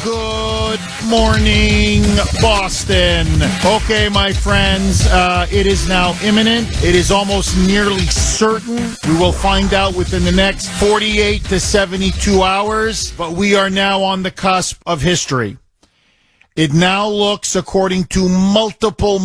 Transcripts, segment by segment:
Good morning, Boston. Okay, my friends, it is now imminent. It is almost nearly certain. We will find out within the next 48 to 72 hours, but we are now on the cusp of history. It now looks, according to multiple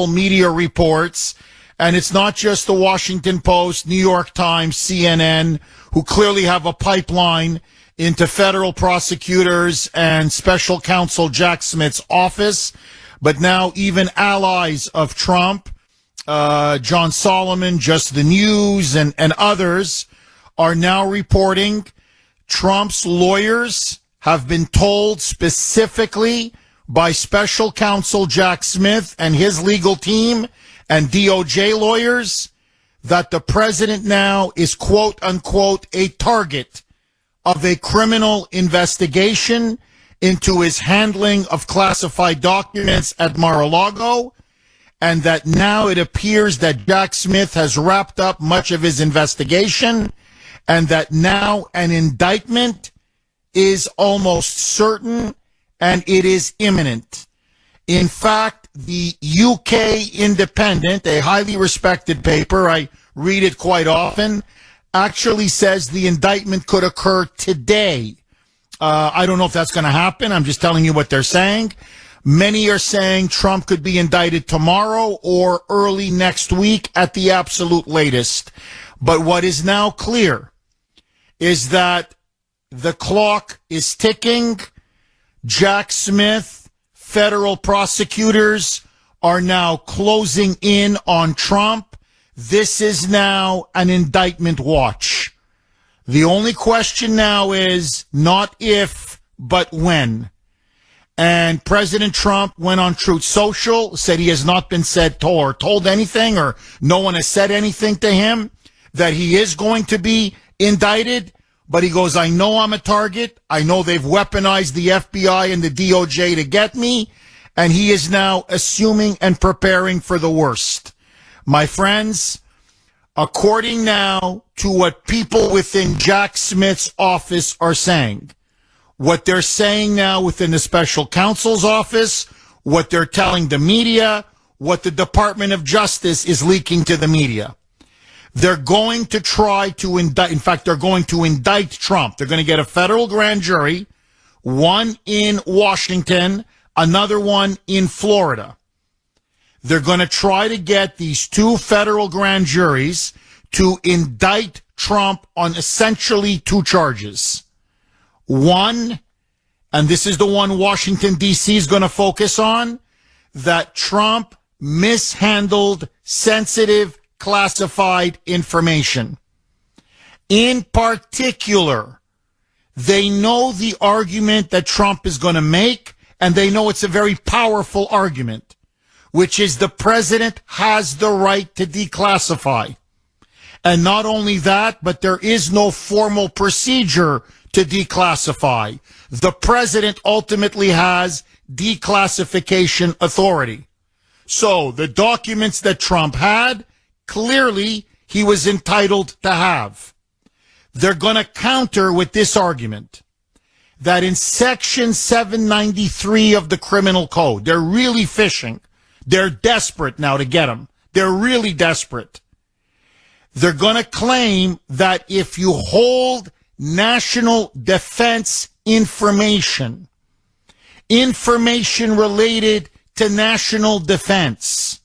media reports, and it's not just the Washington Post, New York Times, CNN, who clearly have a pipeline into federal prosecutors and special counsel Jack Smith's office, but now even allies of Trump, John Solomon, Just the News, and others are now reporting Trump's lawyers have been told specifically by special counsel Jack Smith and his legal team and DOJ lawyers that the president now is, quote unquote, a target of a criminal investigation into his handling of classified documents at Mar-a-Lago, and that now it appears that Jack Smith has wrapped up much of his investigation, and that now an indictment is almost certain, and it is imminent. In fact, the UK Independent, a highly respected paper, I read it quite often, actually says the indictment could occur today. I don't know if that's going to happen. I'm just telling you what they're saying. Many are saying Trump could be indicted tomorrow or early next week at the absolute latest. But what is now clear is that the clock is ticking. Jack Smith, federal prosecutors are now closing in on Trump. This is now an indictment watch. The only question now is not if, but when. And President Trump went on Truth Social, said he has not been told anything, or no one has said anything to him, that he is going to be indicted. But he goes, I know I'm a target. I know they've weaponized the FBI and the DOJ to get me. And he is now assuming and preparing for the worst. My friends, according now to what people within Jack Smith's office are saying, what they're saying now within the special counsel's office, what they're telling the media, what the Department of Justice is leaking to the media, they're going to try to indict, in fact, they're going to indict Trump. They're going to get a federal grand jury, one in Washington, another one in Florida. They're going to try to get these two federal grand juries to indict Trump on essentially two charges. One, and this is the one Washington, D.C. is going to focus on, that Trump mishandled sensitive classified information. In particular, they know the argument that Trump is going to make, and they know it's a very powerful argument, which is the president has the right to declassify. And not only that, but there is no formal procedure to declassify. The president ultimately has declassification authority. So the documents that Trump had, clearly he was entitled to have. They're going to counter with this argument that in Section 793 of the Criminal Code, they're really fishing. They're desperate now to get him. They're really desperate. They're going to claim that if you hold national defense information related to national defense,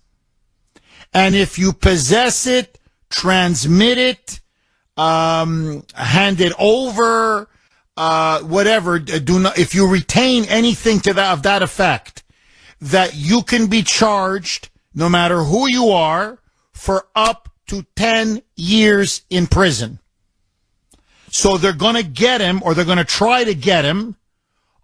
and if you possess it, transmit it, hand it over, whatever, if you retain anything to that, of that effect, that you can be charged, no matter who you are, for up to 10 years in prison. So they're going to get him, or they're going to try to get him,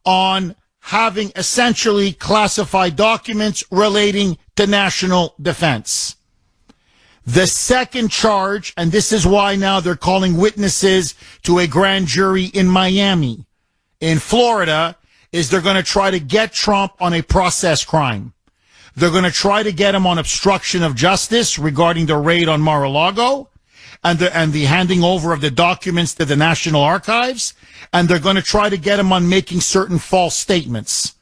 on having essentially classified documents relating to national defense. The second charge, and this is why now they're calling witnesses to a grand jury in Miami, in Florida, is they're going to try to get Trump on a process crime. They're going to try to get him on obstruction of justice regarding the raid on Mar-a-Lago, and the handing over of the documents to the National Archives, and they're going to try to get him on making certain false statements.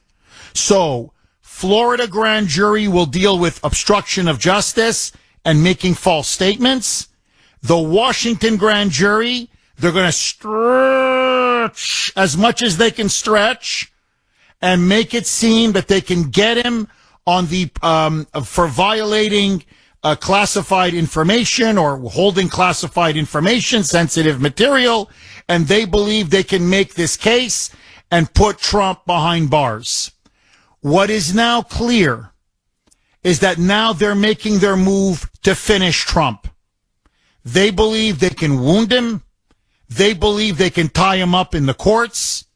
So, Florida grand jury will deal with obstruction of justice and making false statements. The Washington grand jury, they're going to stretch as much as they can stretch and make it seem that they can get him on the for violating classified information or holding classified information, sensitive material, and they believe they can make this case and put Trump behind bars. What is now clear is that now they're making their move to finish Trump. They believe they can wound him. They believe they can tie him up in the courts.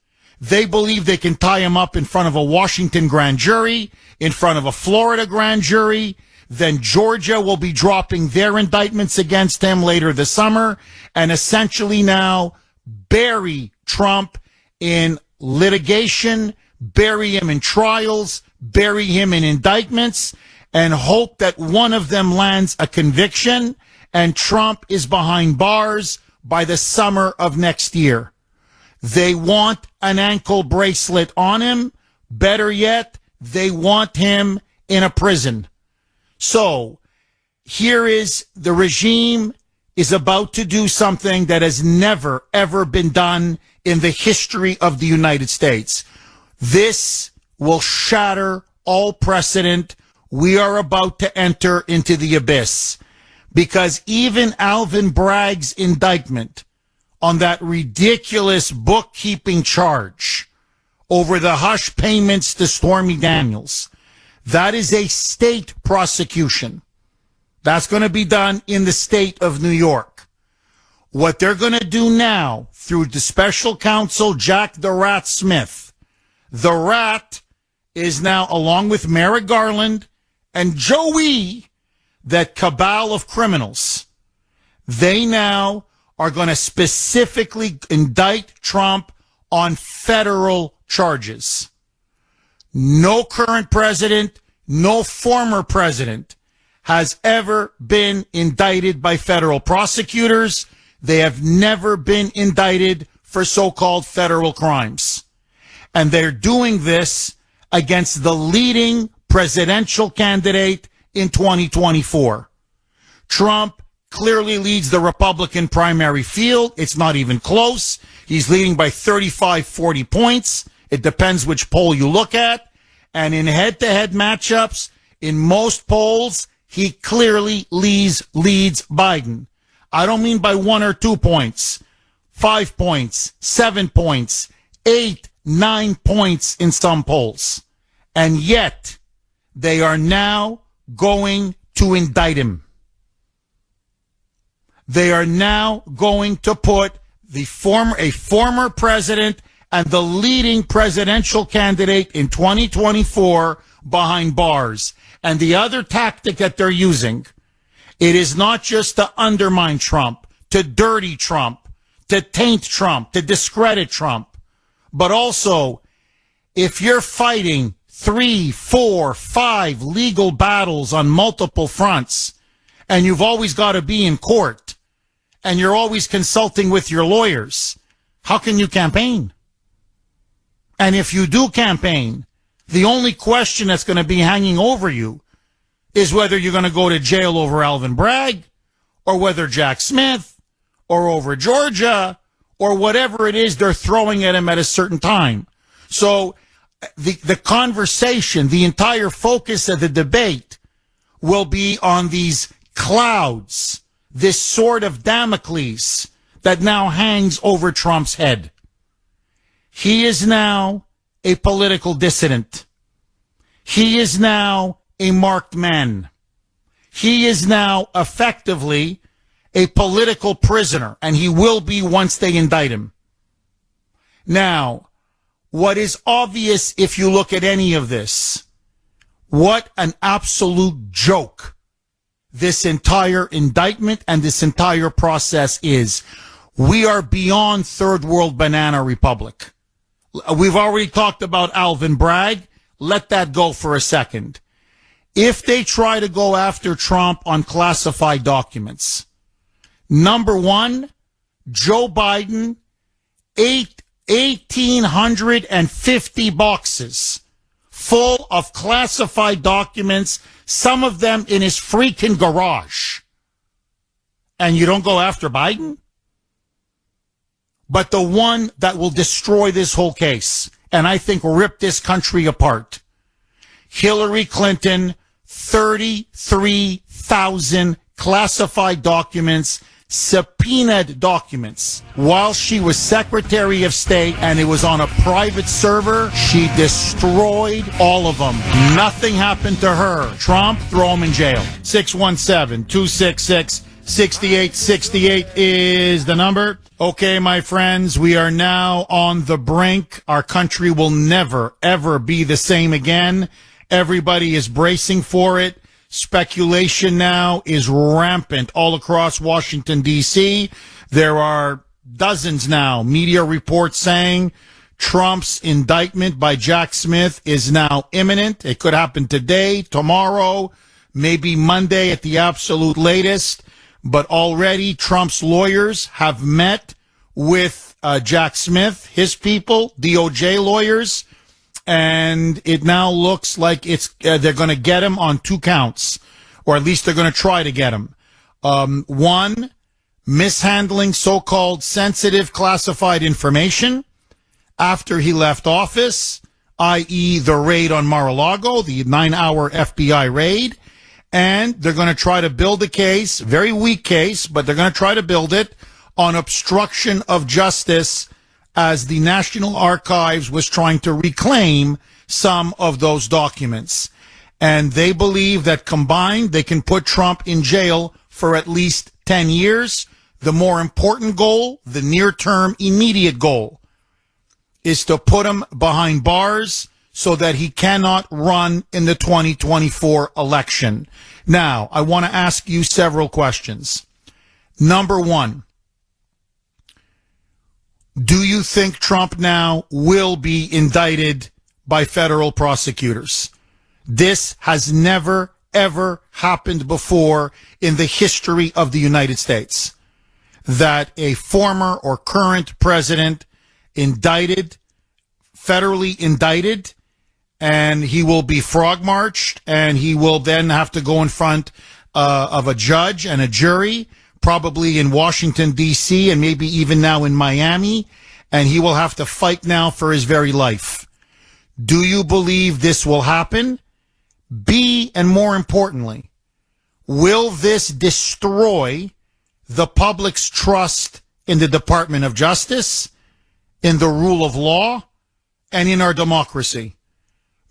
They believe they can tie him up in front of a Washington grand jury, in front of a Florida grand jury. Then Georgia will be dropping their indictments against him later this summer and essentially now bury Trump in litigation, bury him in trials, bury him in indictments, and hope that one of them lands a conviction and Trump is behind bars by the summer of next year. They want an ankle bracelet on him. Better yet, they want him in a prison. So here is the regime is about to do something that has never, ever been done in the history of the United States. This will shatter all precedent. We are about to enter into the abyss because even Alvin Bragg's indictment on that ridiculous bookkeeping charge over the hush payments to Stormy Daniels, that is a state prosecution. That's going to be done in the state of New York. What they're going to do now through the special counsel, Jack the Rat Smith, the Rat is now, along with Merrick Garland and Joey, that cabal of criminals. They now are going to specifically indict Trump on federal charges. No current president, no former president has ever been indicted by federal prosecutors. They have never been indicted for so-called federal crimes. And they're doing this against the leading presidential candidate in 2024. Trump clearly leads the Republican primary field. It's not even close. He's leading by 35, 40 points. It depends which poll you look at. And in head-to-head matchups, in most polls, he clearly leads Biden. I don't mean by 1 or 2 points, 5 points, 7 points, 8, 9 points in some polls. And yet, they are now going to indict him. They are now going to put a former president and the leading presidential candidate in 2024 behind bars. And the other tactic that they're using, it is not just to undermine Trump, to dirty Trump, to taint Trump, to discredit Trump, but also if you're fighting 3, 4, 5 legal battles on multiple fronts, and you've always got to be in court, and you're always consulting with your lawyers, how can you campaign? And if you do campaign, the only question that's going to be hanging over you is whether you're going to go to jail over Alvin Bragg, or whether Jack Smith, or over Georgia, or whatever it is they're throwing at him at a certain time. So the conversation, the entire focus of the debate will be on these clouds, this sword of Damocles that now hangs over Trump's head. He is now a political dissident. He is now a marked man. He is now effectively a political prisoner, and he will be once they indict him. Now, what is obvious if you look at any of this, what an absolute joke this entire indictment and this entire process is. We are beyond third world banana republic. We've already talked about Alvin Bragg. Let that go for a second. If they try to go after Trump on classified documents, Number one, Joe Biden, 1,850 boxes full of classified documents, some of them in his freaking garage. And you don't go after Biden? But the one that will destroy this whole case, and I think rip this country apart, Hillary Clinton, 33,000 classified documents, subpoenaed documents. While she was Secretary of State and it was on a private server, she destroyed all of them. Nothing happened to her. Trump, throw him in jail. 617-266-6868 is the number. Okay, my friends, we are now on the brink. Our country will never, ever be the same again. Everybody is bracing for it. Speculation now is rampant all across Washington, D.C. There are dozens now, media reports saying Trump's indictment by Jack Smith is now imminent. It could happen today, tomorrow, maybe Monday at the absolute latest. But already Trump's lawyers have met with Jack Smith, his people, DOJ lawyers. And it now looks like they're going to get him on 2 counts, or at least they're going to try to get him. One, mishandling so-called sensitive classified information after he left office, i.e. the raid on Mar-a-Lago, the 9-hour FBI raid. And they're going to try to build a case, very weak case, but they're going to try to build it on obstruction of justice, as the National Archives was trying to reclaim some of those documents. And they believe that combined, they can put Trump in jail for at least 10 years. The more important goal, the near-term immediate goal, is to put him behind bars so that he cannot run in the 2024 election. Now, I want to ask you several questions. Number one, do you think Trump now will be indicted by federal prosecutors? This has never, ever happened before in the history of the United States, that a former or current president federally indicted, and he will be frog-marched, and he will then have to go in front of a judge and a jury, probably in Washington, D.C., and maybe even now in Miami, and he will have to fight now for his very life. Do you believe this will happen? B, and more importantly, will this destroy the public's trust in the Department of Justice, in the rule of law, and in our democracy?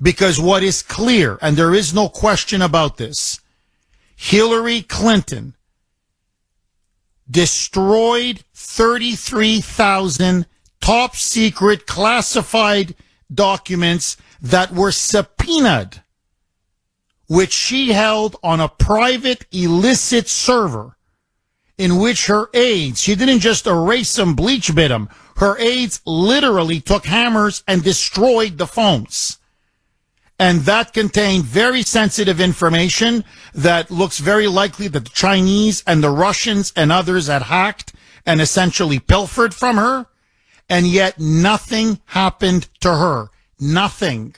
Because what is clear, and there is no question about this, Hillary Clinton destroyed 33,000 top secret classified documents that were subpoenaed, which she held on a private illicit server, in which her aides, she didn't just erase them, bleach bit them, her aides literally took hammers and destroyed the phones. And that contained very sensitive information that looks very likely that the Chinese and the Russians and others had hacked and essentially pilfered from her. And yet nothing happened to her. Nothing.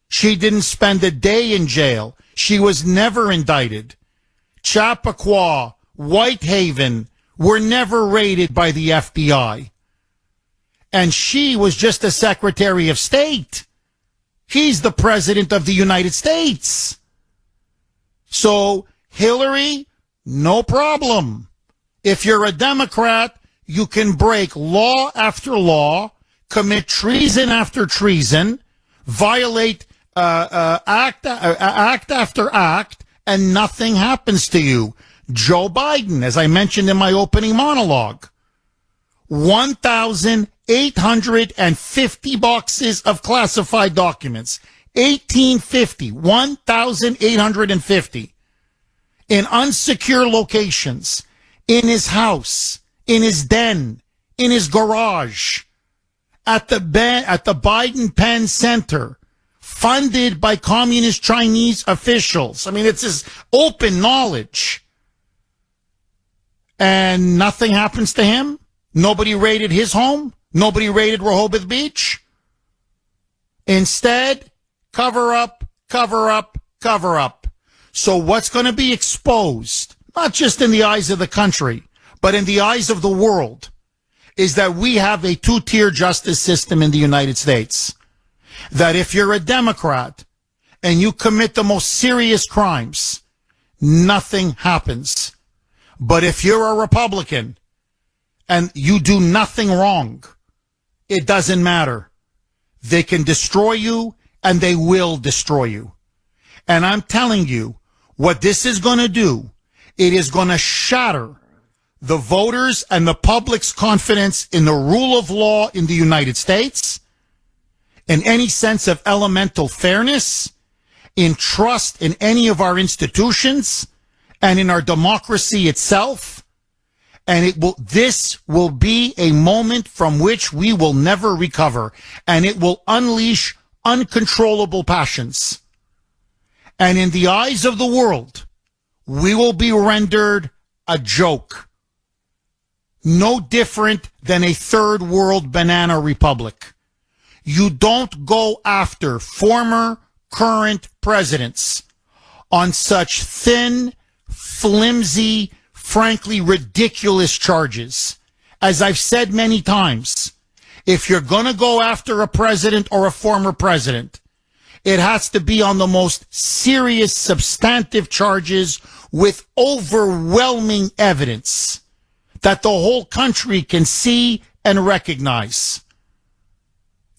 She didn't spend a day in jail. She was never indicted. Chappaqua, Whitehaven were never raided by the FBI. And she was just a Secretary of State. He's the President of the United States. So, Hillary, no problem. If you're a Democrat, you can break law after law, commit treason after treason, violate act after act, and nothing happens to you. Joe Biden, as I mentioned in my opening monologue, 1,850 boxes of classified documents. 1,850 in unsecure locations, in his house, in his den, in his garage, at the Biden Penn Center, funded by communist Chinese officials. I mean, it's his open knowledge. and nothing happens to him? Nobody raided his home? Nobody raided Rehoboth Beach? Instead, cover up, cover up, cover up. So what's going to be exposed, not just in the eyes of the country, but in the eyes of the world, is that we have a two-tier justice system in the United States. That if you're a Democrat and you commit the most serious crimes, nothing happens. But if you're a Republican and you do nothing wrong, it doesn't matter. They can destroy you, and they will destroy you. And I'm telling you, what this is going to do, it is going to shatter the voters and the public's confidence in the rule of law in the United States, in any sense of elemental fairness, in trust in any of our institutions, and in our democracy itself. And this will be a moment from which we will never recover, and it will unleash uncontrollable passions. And in the eyes of the world, we will be rendered a joke. No different than a third world banana republic. You don't go after former, current presidents on such thin, flimsy, frankly ridiculous charges. As I've said many times, if you're going to go after a president or a former president, it has to be on the most serious, substantive charges with overwhelming evidence that the whole country can see and recognize.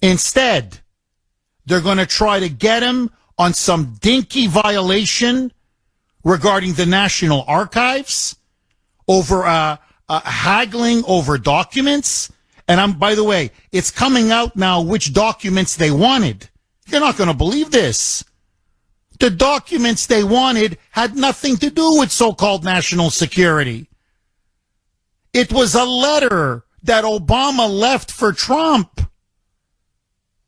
Instead, they're going to try to get him on some dinky violation regarding the National Archives, over haggling over documents. And by the way, it's coming out now which documents they wanted. You're not going to believe this. The documents they wanted had nothing to do with so-called national security. It was a letter that Obama left for Trump.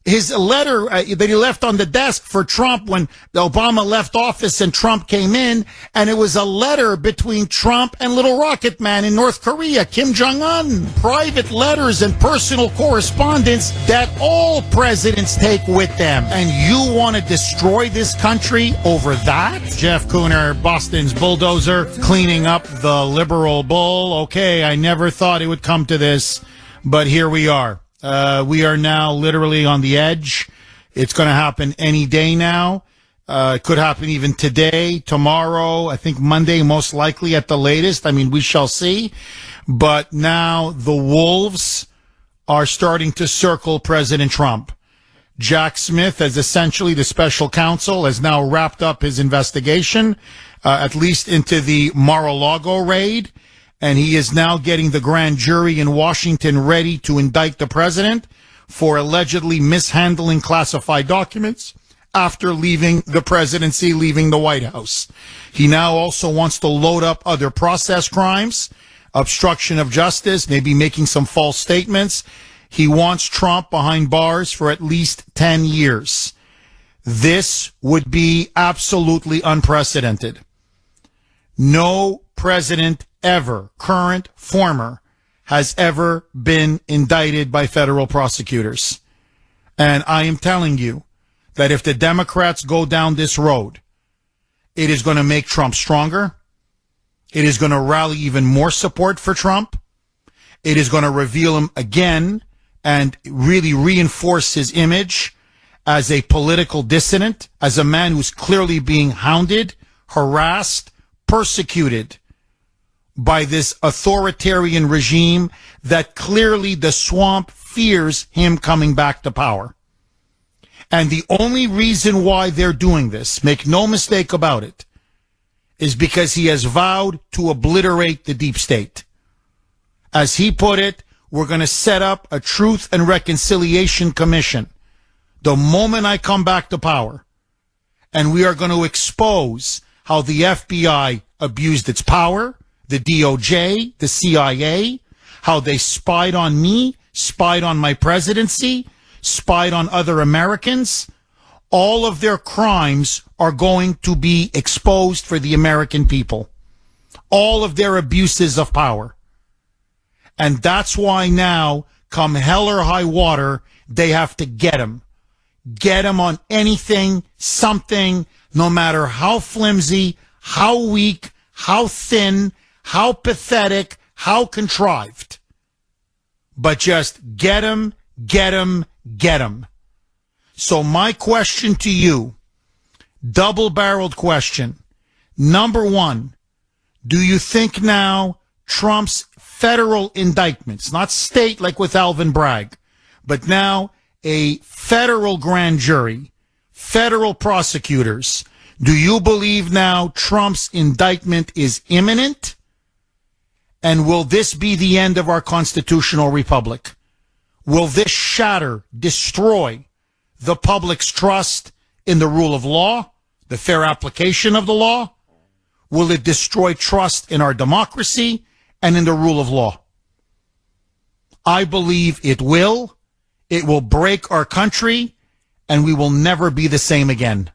His letter that he left on the desk for Trump when Obama left office and Trump came in, and it was a letter between Trump and Little Rocket Man in North Korea, Kim Jong-un. Private letters and personal correspondence that all presidents take with them. And you want to destroy this country over that? Jeff Kuhner, Boston's bulldozer, cleaning up the liberal bull. Okay, I never thought it would come to this, but here we are. We are now literally on the edge. It's going to happen any day now. It could happen even today, tomorrow, I think Monday, most likely at the latest. I mean, we shall see. But now the wolves are starting to circle President Trump. Jack Smith, as essentially the special counsel, has now wrapped up his investigation, at least into the Mar-a-Lago raid. And he is now getting the grand jury in Washington ready to indict the president for allegedly mishandling classified documents after leaving the presidency, leaving the White House. He now also wants to load up other process crimes, obstruction of justice, maybe making some false statements. He wants Trump behind bars for at least 10 years. This would be absolutely unprecedented. No president ever, current, former, has ever been indicted by federal prosecutors. And I am telling you that if the Democrats go down this road, it is going to make Trump stronger. It is going to rally even more support for Trump. It is going to reveal him again and really reinforce his image as a political dissident, as a man who's clearly being hounded, harassed, persecuted by this authoritarian regime that clearly the swamp fears him coming back to power. And the only reason why they're doing this, make no mistake about it, is because he has vowed to obliterate the deep state. As he put it, we're going to set up a Truth and Reconciliation Commission the moment I come back to power. And we are going to expose how the FBI abused its power, the DOJ, the CIA, how they spied on me, spied on my presidency, spied on other Americans. All of their crimes are going to be exposed for the American people. all of their abuses of power. And that's why now, come hell or high water, they have to get him. Get him on anything, something, no matter how flimsy, how weak, how thin, how pathetic, how contrived. But just get him, get him, get him. So my question to you, double-barreled question. Number one, do you think now Trump's federal indictments, not state like with Alvin Bragg, but now a federal grand jury, federal prosecutors, do you believe now Trump's indictment is imminent? And will this be the end of our constitutional republic? Will this shatter, destroy the public's trust in the rule of law, the fair application of the law? Will it destroy trust in our democracy and in the rule of law? I believe it will. It will break our country, and we will never be the same again.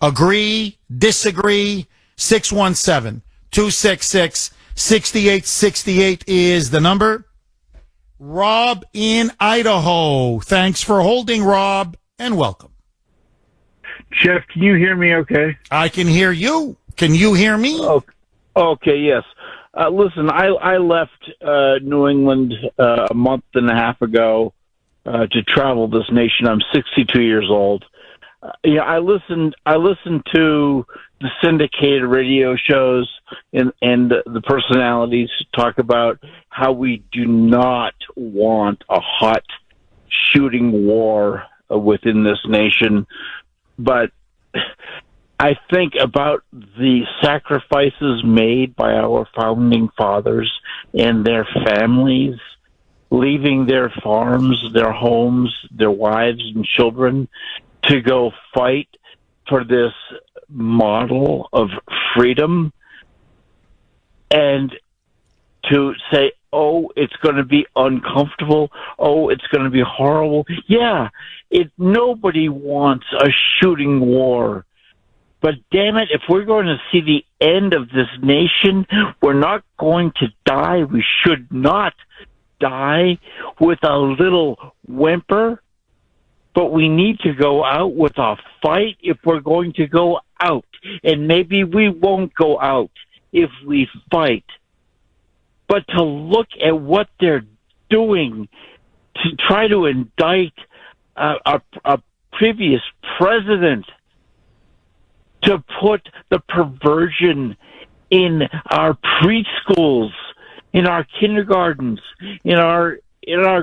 Agree, disagree, 617-266-6868 is the number. Rob in Idaho. Thanks for holding, Rob, and welcome. Jeff, can you hear me okay? I can hear you. Can you hear me? Okay, yes. Listen, I left New England a month and a half ago to travel this nation. I'm 62 years old. I listened to the syndicated radio shows and the personalities talk about how we do not want a hot shooting war within this nation. But I think about the sacrifices made by our founding fathers and their families, leaving their farms, their homes, their wives and children to go fight for this model of freedom, and to say, oh, it's going to be uncomfortable. Oh, it's going to be horrible. Yeah, nobody wants a shooting war. But damn it, if we're going to see the end of this nation, we're not going to die. We should not die with a little whimper. But we need to go out with a fight if we're going to go out. And maybe we won't go out if we fight. But to look at what they're doing to try to indict a previous president, to put the perversion in our preschools, in our kindergartens, in our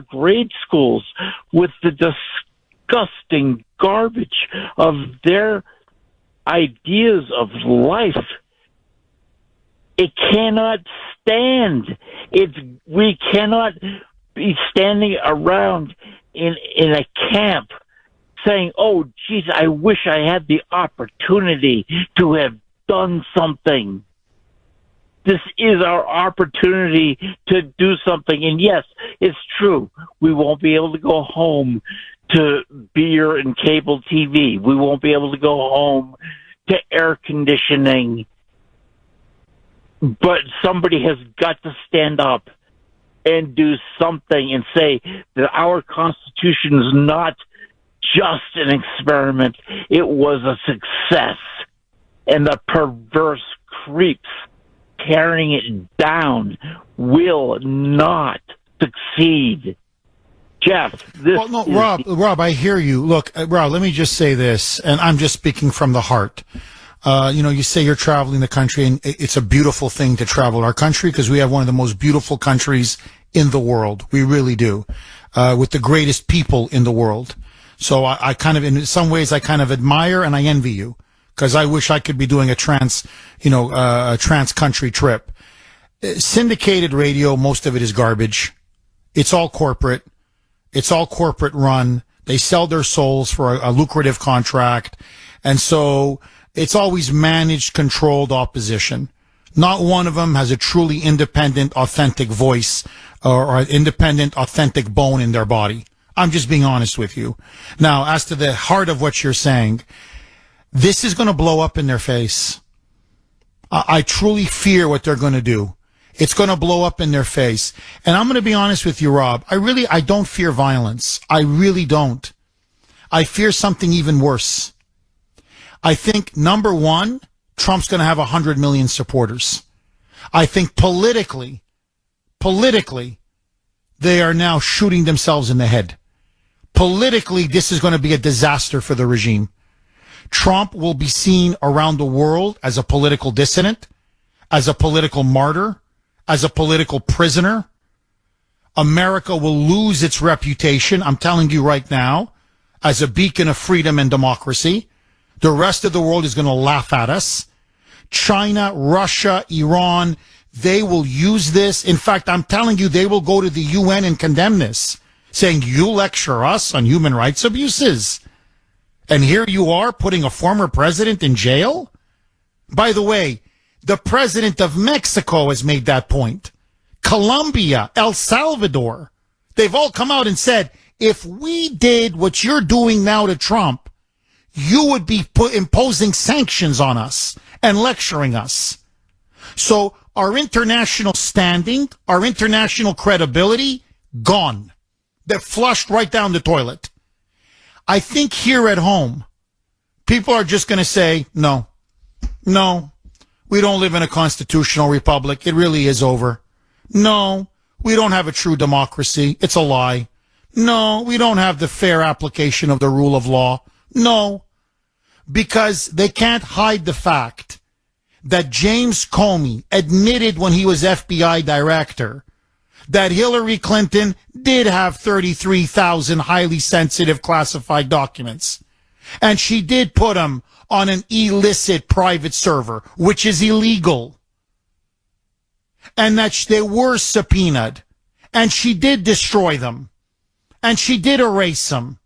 grade schools, with the disgusting garbage of their ideas of life. It cannot stand. We cannot be standing around in a camp saying, oh, geez, I wish I had the opportunity to have done something. This is our opportunity to do something. And yes, it's true. We won't be able to go home to beer and cable TV. We won't be able to go home to air conditioning. But somebody has got to stand up and do something and say that our Constitution is not just an experiment. It was a success. And the perverse creeps carrying it down will not succeed. Jeff, Rob, I hear you. Look, Rob, let me just say this, and I'm just speaking from the heart. You say you're traveling the country, and it's a beautiful thing to travel our country because we have one of the most beautiful countries in the world. We really do, with the greatest people in the world. So I kind of, in some ways, I kind of admire and I envy you because I wish I could be doing a trans-country trip. Syndicated radio, most of it is garbage. It's all corporate. It's all corporate run. They sell their souls for a lucrative contract. And so it's always managed, controlled opposition. Not one of them has a truly independent, authentic voice or an independent, authentic bone in their body. I'm just being honest with you. Now, as to the heart of what you're saying, this is going to blow up in their face. I truly fear what they're going to do. It's going to blow up in their face. And I'm going to be honest with you, Rob. I don't fear violence. I really don't. I fear something even worse. I think, number one, Trump's going to have 100 million supporters. I think politically, they are now shooting themselves in the head. Politically, this is going to be a disaster for the regime. Trump will be seen around the world as a political dissident, as a political martyr, as a political prisoner. America will lose its reputation, I'm telling you right now, as a beacon of freedom and democracy. The rest of the world is going to laugh at us. China, Russia, Iran, they will use this. In fact, I'm telling you, they will go to the UN and condemn this, saying, you lecture us on human rights abuses. And here you are putting a former president in jail? By the way, the president of Mexico has made that point. Colombia, El Salvador, they've all come out and said, if we did what you're doing now to Trump, you would be imposing sanctions on us and lecturing us. So our international standing, our international credibility, gone. They're flushed right down the toilet. I think here at home, people are just going to say, no, we don't live in a constitutional republic. It really is over. No, we don't have a true democracy. It's a lie. No, we don't have the fair application of the rule of law. No, because they can't hide the fact that James Comey admitted when he was FBI director that Hillary Clinton did have 33,000 highly sensitive classified documents. And she did put them on an illicit private server, which is illegal. And that they were subpoenaed. And she did destroy them. And she did erase them.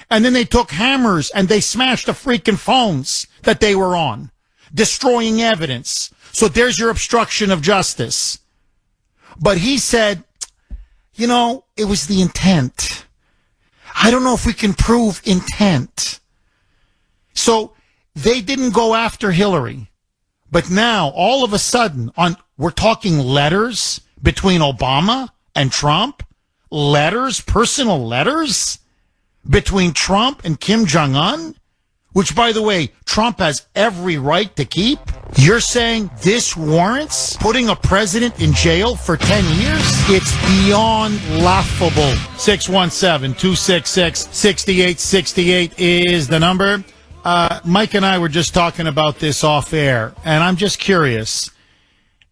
And then they took hammers and they smashed the freaking phones that they were on, destroying evidence. So there's your obstruction of justice. But he said, it was the intent. I don't know if we can prove intent. So they didn't go after Hillary. But now, all of a sudden, we're talking letters between Obama and Trump. Letters, personal letters between Trump and Kim Jong-un, which, by the way, Trump has every right to keep. You're saying this warrants putting a president in jail for 10 years? It's beyond laughable. 617-266-6868 is the number. Mike and I were just talking about this off air, and I'm just curious.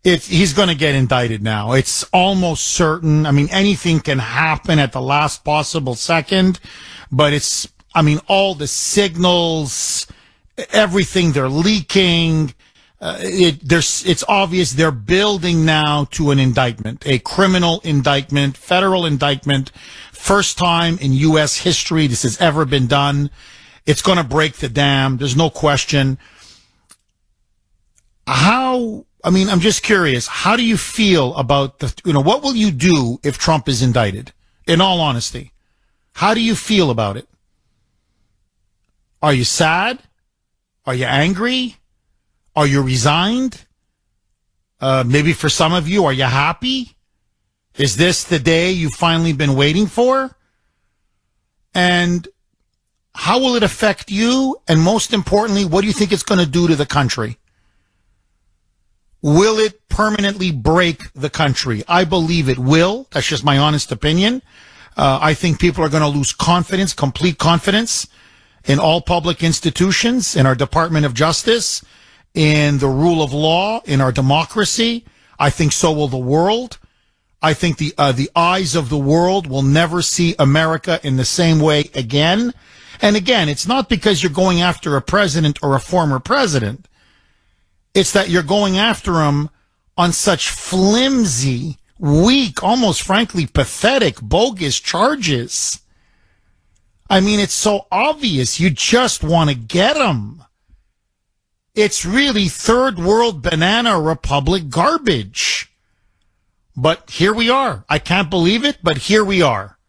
He's going to get indicted now. It's almost certain. I mean, anything can happen at the last possible second, but all the signals, everything they're leaking, it's obvious they're building now to an indictment, a criminal indictment, federal indictment. First time in U.S. history this has ever been done. It's going to break the dam. There's no question. I'm just curious. How do you feel about what will you do if Trump is indicted? In all honesty, how do you feel about it? Are you sad? Are you angry? Are you resigned? Maybe for some of you, are you happy? Is this the day you've finally been waiting for? And how will it affect you? And most importantly, what do you think it's going to do to the country? Will it permanently break the country? I believe it will. That's just my honest opinion. I think people are going to lose confidence, complete confidence in all public institutions, in our Department of Justice, in the rule of law, in our democracy. I think so will the world. I think the eyes of the world will never see America in the same way again. And again, it's not because you're going after a president or a former president. It's that you're going after him on such flimsy, weak, almost frankly pathetic, bogus charges. I mean, it's so obvious. You just want to get him. It's really third world banana republic garbage. But here we are. I can't believe it, but here we are.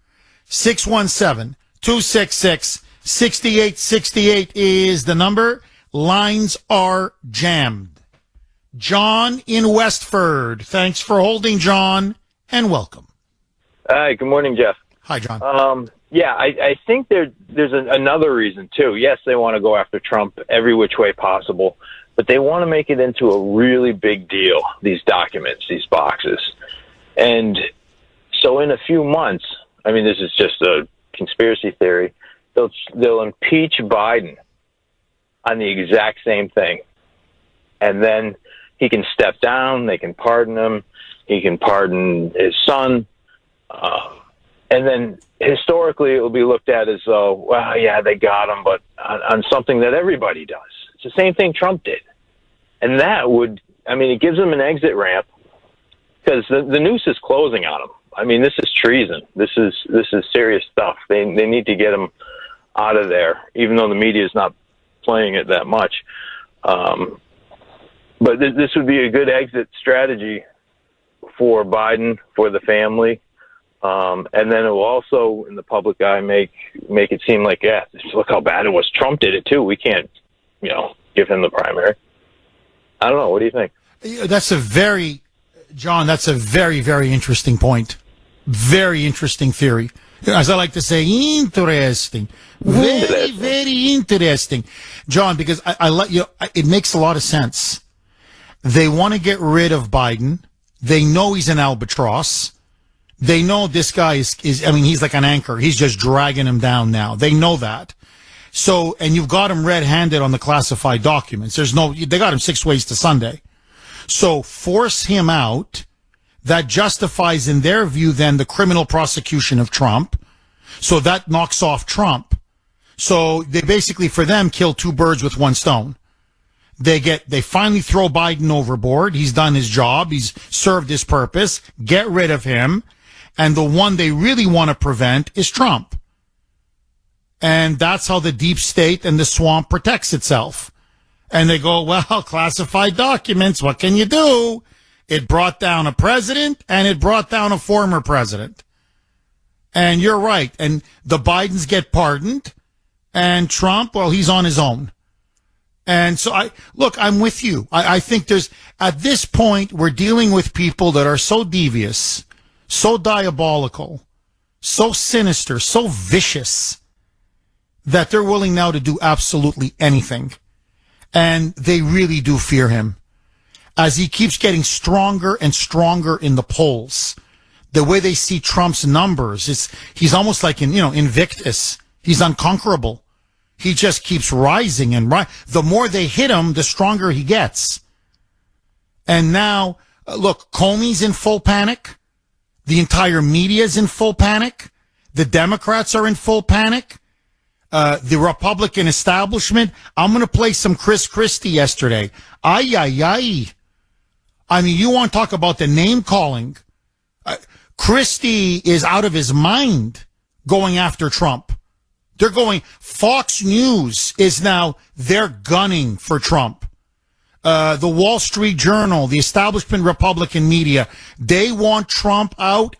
617-266-6868 is the number. Lines are jammed. John in Westford. Thanks for holding, John, and welcome. Hi, good morning, Jeff. Hi, John. I think there's another reason, too. Yes, they want to go after Trump every which way possible, but they want to make it into a really big deal, these documents, these boxes. And so in a few months, I mean, this is just a conspiracy theory, they'll impeach Biden on the exact same thing. And then he can step down, they can pardon him, he can pardon his son, and then historically it will be looked at as though, well, yeah, they got him, but on something that everybody does. It's the same thing Trump did. And that would, I mean, it gives them an exit ramp because the noose is closing on him. I mean, this is treason. This is serious stuff. They need to get him out of there, even though the media is not playing it that much. But this would be a good exit strategy for Biden, for the family. And then it will also, in the public eye, make it seem like, yeah, look how bad it was. Trump did it too. We can't, give him the primary. I don't know. What do you think? John, that's a very, very interesting point. Very interesting theory. As I like to say, interesting. Very, very interesting. John, because I let you, it makes a lot of sense. They want to get rid of Biden. They know he's an albatross. They know this guy is he's like an anchor. He's just dragging him down now. They know that. So, and you've got him red-handed on the classified documents. They got him 6 ways to Sunday. So force him out. That justifies, in their view, then the criminal prosecution of Trump. So that knocks off Trump. So they basically, for them, kill two birds with one stone. They finally throw Biden overboard. He's done his job. He's served his purpose. Get rid of him. And the one they really want to prevent is Trump. And that's how the deep state and the swamp protects itself. And they go, well, classified documents, what can you do? It brought down a president and it brought down a former president. And you're right. And the Bidens get pardoned and Trump, well, he's on his own. And so I'm with you. I think at this point, we're dealing with people that are so devious, so diabolical, so sinister, so vicious that they're willing now to do absolutely anything. And they really do fear him. As he keeps getting stronger and stronger in the polls, the way they see Trump's numbers, he's almost like Invictus. He's unconquerable. He just keeps rising and the more they hit him, the stronger he gets. And now, look, Comey's in full panic. The entire media is in full panic. The Democrats are in full panic. The Republican establishment. I'm going to play some Chris Christie yesterday. Ay, ay, ay. I mean, you want to talk about the name calling. Christie is out of his mind going after Trump. Fox News is now, they're gunning for Trump. The Wall Street Journal, the establishment Republican media, they want Trump out.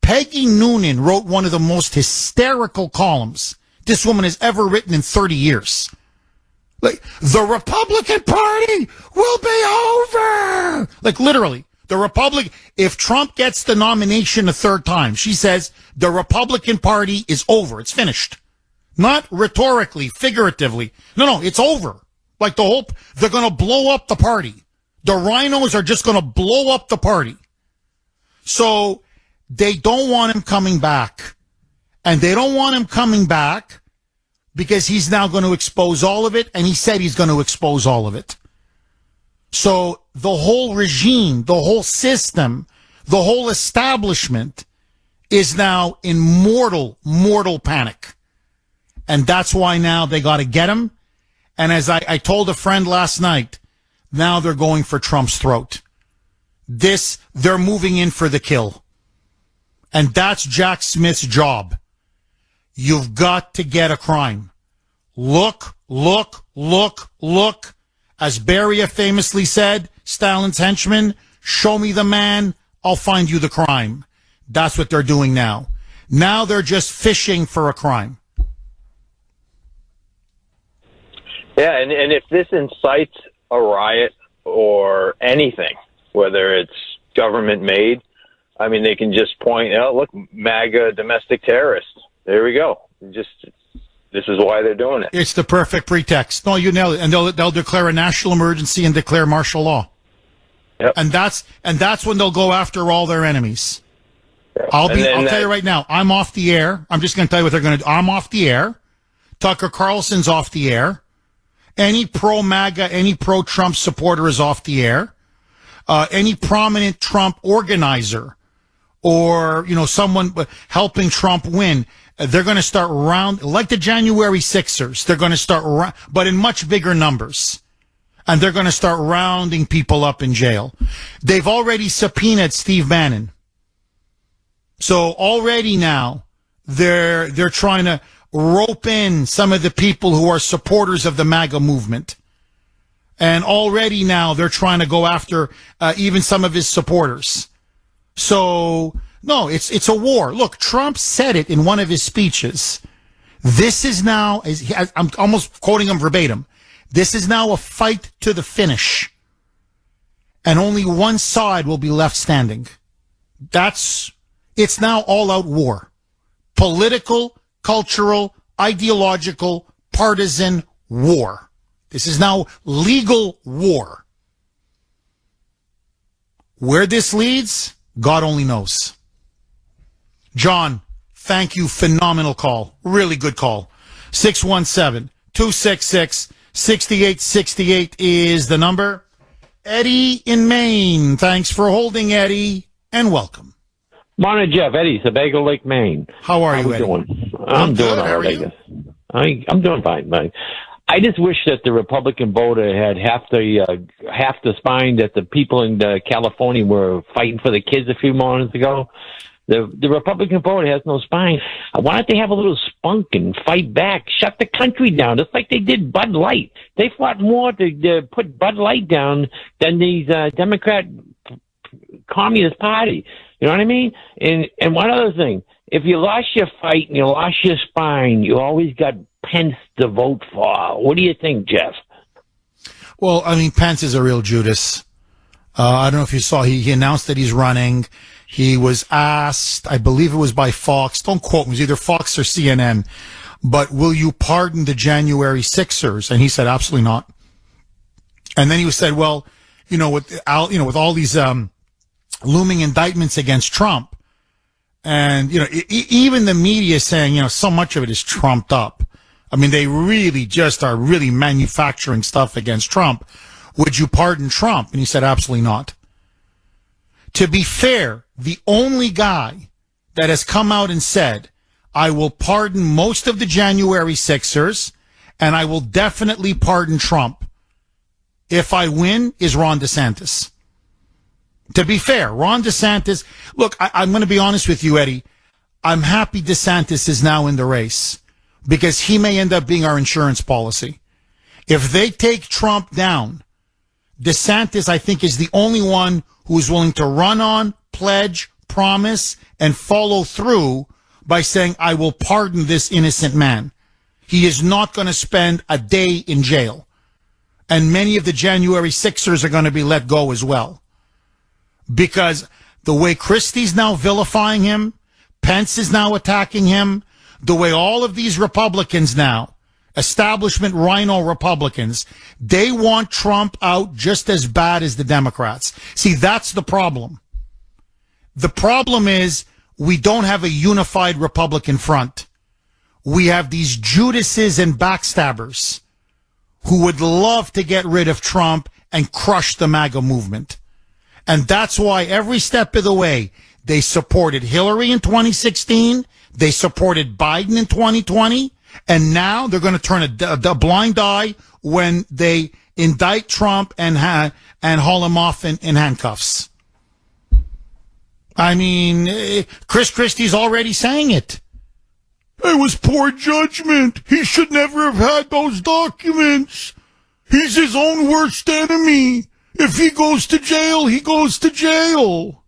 Peggy Noonan wrote one of the most hysterical columns this woman has ever written in 30 years. Like, the Republican Party will be over. Like, literally, if Trump gets the nomination a third time, she says the Republican Party is over. It's finished. Not rhetorically, figuratively. No, it's over. Like they're going to blow up the party. The rhinos are just going to blow up the party. So they don't want him coming back. And they don't want him coming back because he's now going to expose all of it. And he said he's going to expose all of it. So the whole regime, the whole system, the whole establishment is now in mortal panic. And that's why now they got to get him. And as I told a friend last night, now they're going for Trump's throat. They're moving in for the kill. And that's Jack Smith's job. You've got to get a crime. Look. As Beria famously said, Stalin's henchman, show me the man, I'll find you the crime. That's what they're doing now. Now they're just fishing for a crime. Yeah, and if this incites a riot or anything, whether it's government made. I mean, they can just point out, look, MAGA domestic terrorists. There we go. This is why they're doing it. It's the perfect pretext. No, you nailed it. And they'll declare a national emergency and declare martial law. Yep. And that's when they'll go after all their enemies. Yep. I'll tell you right now, I'm off the air. I'm just going to tell you what they're going to do. I'm off the air. Tucker Carlson's off the air. Any pro-MAGA, any pro-Trump supporter is off the air. Any prominent Trump organizer or, someone helping Trump win, they're going to start like the January Sixers. They're going to start, but in much bigger numbers. And they're going to start rounding people up in jail. They've already subpoenaed Steve Bannon. So already now, they're trying to rope in some of the people who are supporters of the MAGA movement. And already now they're trying to go after even some of his supporters. So, no, it's a war. Look, Trump said it in one of his speeches. This is now, I'm almost quoting him verbatim, this is now a fight to the finish. And only one side will be left standing. It's now all-out war. Political, cultural, ideological, partisan war. This is now legal war. Where this leads, God only knows. John, thank you. Phenomenal call. Really good call. 617-266-6868 is the number. Eddie in Maine. Thanks for holding, Eddie, and welcome. Morning, Jeff. Eddie, Sebago Lake, Maine. How are you, Eddie? I'm doing all right, I guess. I'm doing fine. I just wish that the Republican voter had half the spine that the people in California were fighting for the kids a few moments ago. The Republican voter has no spine. Why don't they have a little spunk and fight back? Shut the country down. Just like they did Bud Light. They fought more to put Bud Light down than these Democrat Communist Party. You know what I mean? And one other thing, if you lost your fight and you lost your spine, you always got Pence to vote for. What do you think, Jeff? Well, I mean, Pence is a real Judas. I don't know if you saw, he announced that he's running. He was asked, I believe it was by Fox, don't quote me, it was either Fox or CNN, but will you pardon the January Sixers? And he said, absolutely not. And then he said, well, with all these looming indictments against Trump, and even the media is saying so much of it is trumped up. I mean, they really just are really manufacturing stuff against Trump. Would you pardon Trump? And he said, absolutely not. To be fair, the only guy that has come out and said, I will pardon most of the January Sixers, and I will definitely pardon Trump if I win, is Ron DeSantis. To be fair, Ron DeSantis, look, I'm going to be honest with you, Eddie. I'm happy DeSantis is now in the race because he may end up being our insurance policy. If they take Trump down, DeSantis, I think, is the only one who is willing to run on, pledge, promise, and follow through by saying, I will pardon this innocent man. He is not going to spend a day in jail. And many of the January Sixers are going to be let go as well. Because the way Christie's now vilifying him, Pence is now attacking him, the way all of these Republicans now, establishment rhino Republicans, they want Trump out just as bad as the Democrats. See, that's the problem. The problem is we don't have a unified Republican front. We have these Judases and backstabbers who would love to get rid of Trump and crush the MAGA movement. And that's why every step of the way, they supported Hillary in 2016, they supported Biden in 2020, and now they're going to turn a blind eye when they indict Trump and haul him off in handcuffs. I mean, Chris Christie's already saying it. It was poor judgment. He should never have had those documents. He's his own worst enemy. If he goes to jail, he goes to jail.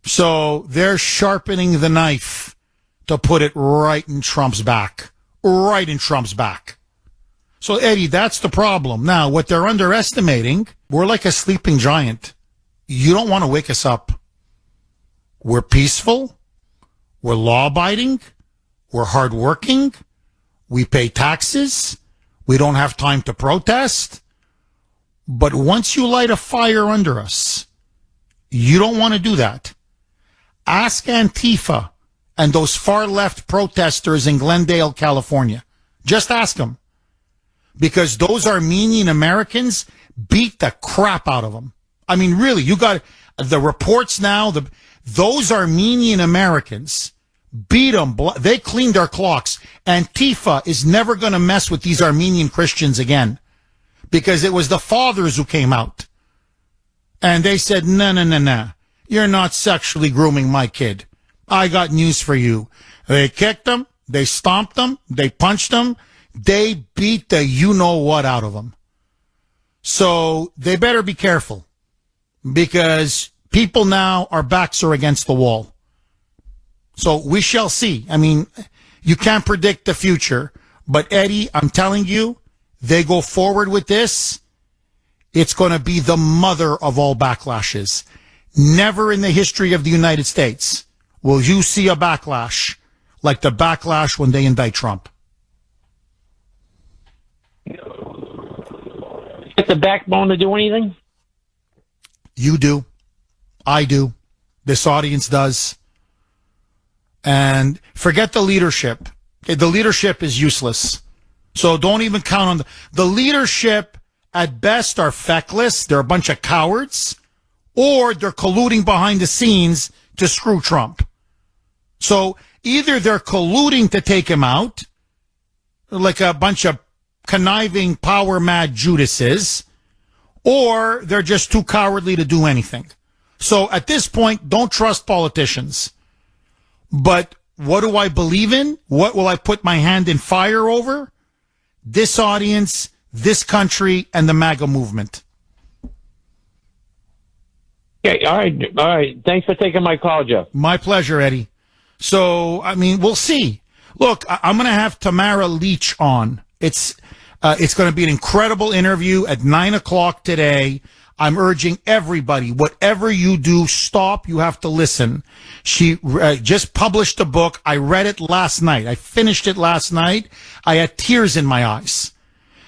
So they're sharpening the knife to put it right in Trump's back. Right in Trump's back. So, Eddie, that's the problem. Now, what they're underestimating, we're like a sleeping giant. You don't want to wake us up. We're peaceful. We're law-abiding. We're hardworking. We pay taxes. We don't have time to protest. But once you light a fire under us, you don't want to do that. Ask Antifa and those far-left protesters in Glendale, California. Just ask them. Because those Armenian Americans beat the crap out of them. I mean, really, you got the reports now. Those Armenian Americans beat them. They cleaned their clocks. Antifa is never going to mess with these Armenian Christians again because it was the fathers who came out. And they said, no. You're not sexually grooming my kid. I got news for you. They kicked them. They stomped them. They punched them. They beat the you-know-what out of them. So they better be careful because people now, our backs are against the wall. So we shall see. I mean, you can't predict the future. But, Eddie, I'm telling you, they go forward with this, it's going to be the mother of all backlashes. Never in the history of the United States will you see a backlash like the backlash when they indict Trump. Get the backbone to do anything? You do. I do. This audience does. And forget the leadership. Okay, the leadership is useless. So don't even count on the leadership. At best are feckless. They're a bunch of cowards. Or they're colluding behind the scenes to screw Trump. So either they're colluding to take him out, like a bunch of conniving, power-mad Judases, or they're just too cowardly to do anything. So at this point, don't trust politicians. But what do I believe in? What will I put my hand in fire over? This audience, this country, and the MAGA movement. Okay, all right. Thanks for taking my call, Jeff. My pleasure, Eddie. So, I mean, we'll see. Look, I'm going to have Tamara Leach on. It's going to be an incredible interview at 9:00 today. I'm urging everybody, whatever you do, stop. You have to listen. She just published a book. I read it last night. I finished it last night. I had tears in my eyes.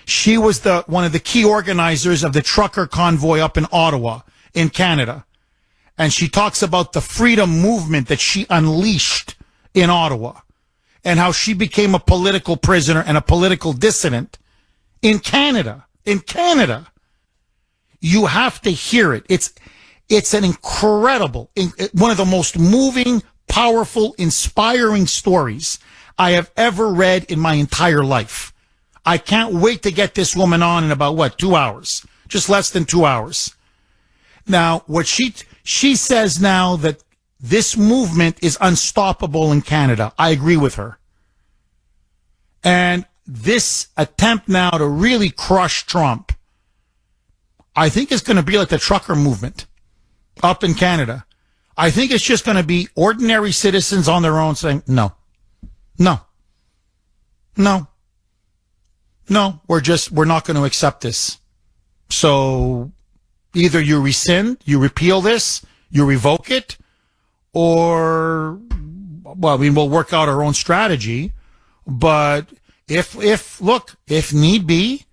She was one of the key organizers of the trucker convoy up in Ottawa, in Canada. And she talks about the freedom movement that she unleashed in Ottawa and how she became a political prisoner and a political dissident in Canada. In Canada. You have to hear it. It's an incredible, one of the most moving, powerful, inspiring stories I have ever read in my entire life. I can't wait to get this woman on in about, 2 hours? Just less than 2 hours. Now, what she says now that this movement is unstoppable in Canada. I agree with her. And this attempt now to really crush Trump, I think it's going to be like the trucker movement up in Canada. I think it's just going to be ordinary citizens on their own saying, no, we're not going to accept this. So either you rescind, you repeal this, you revoke it, or, we'll work out our own strategy. But if need be,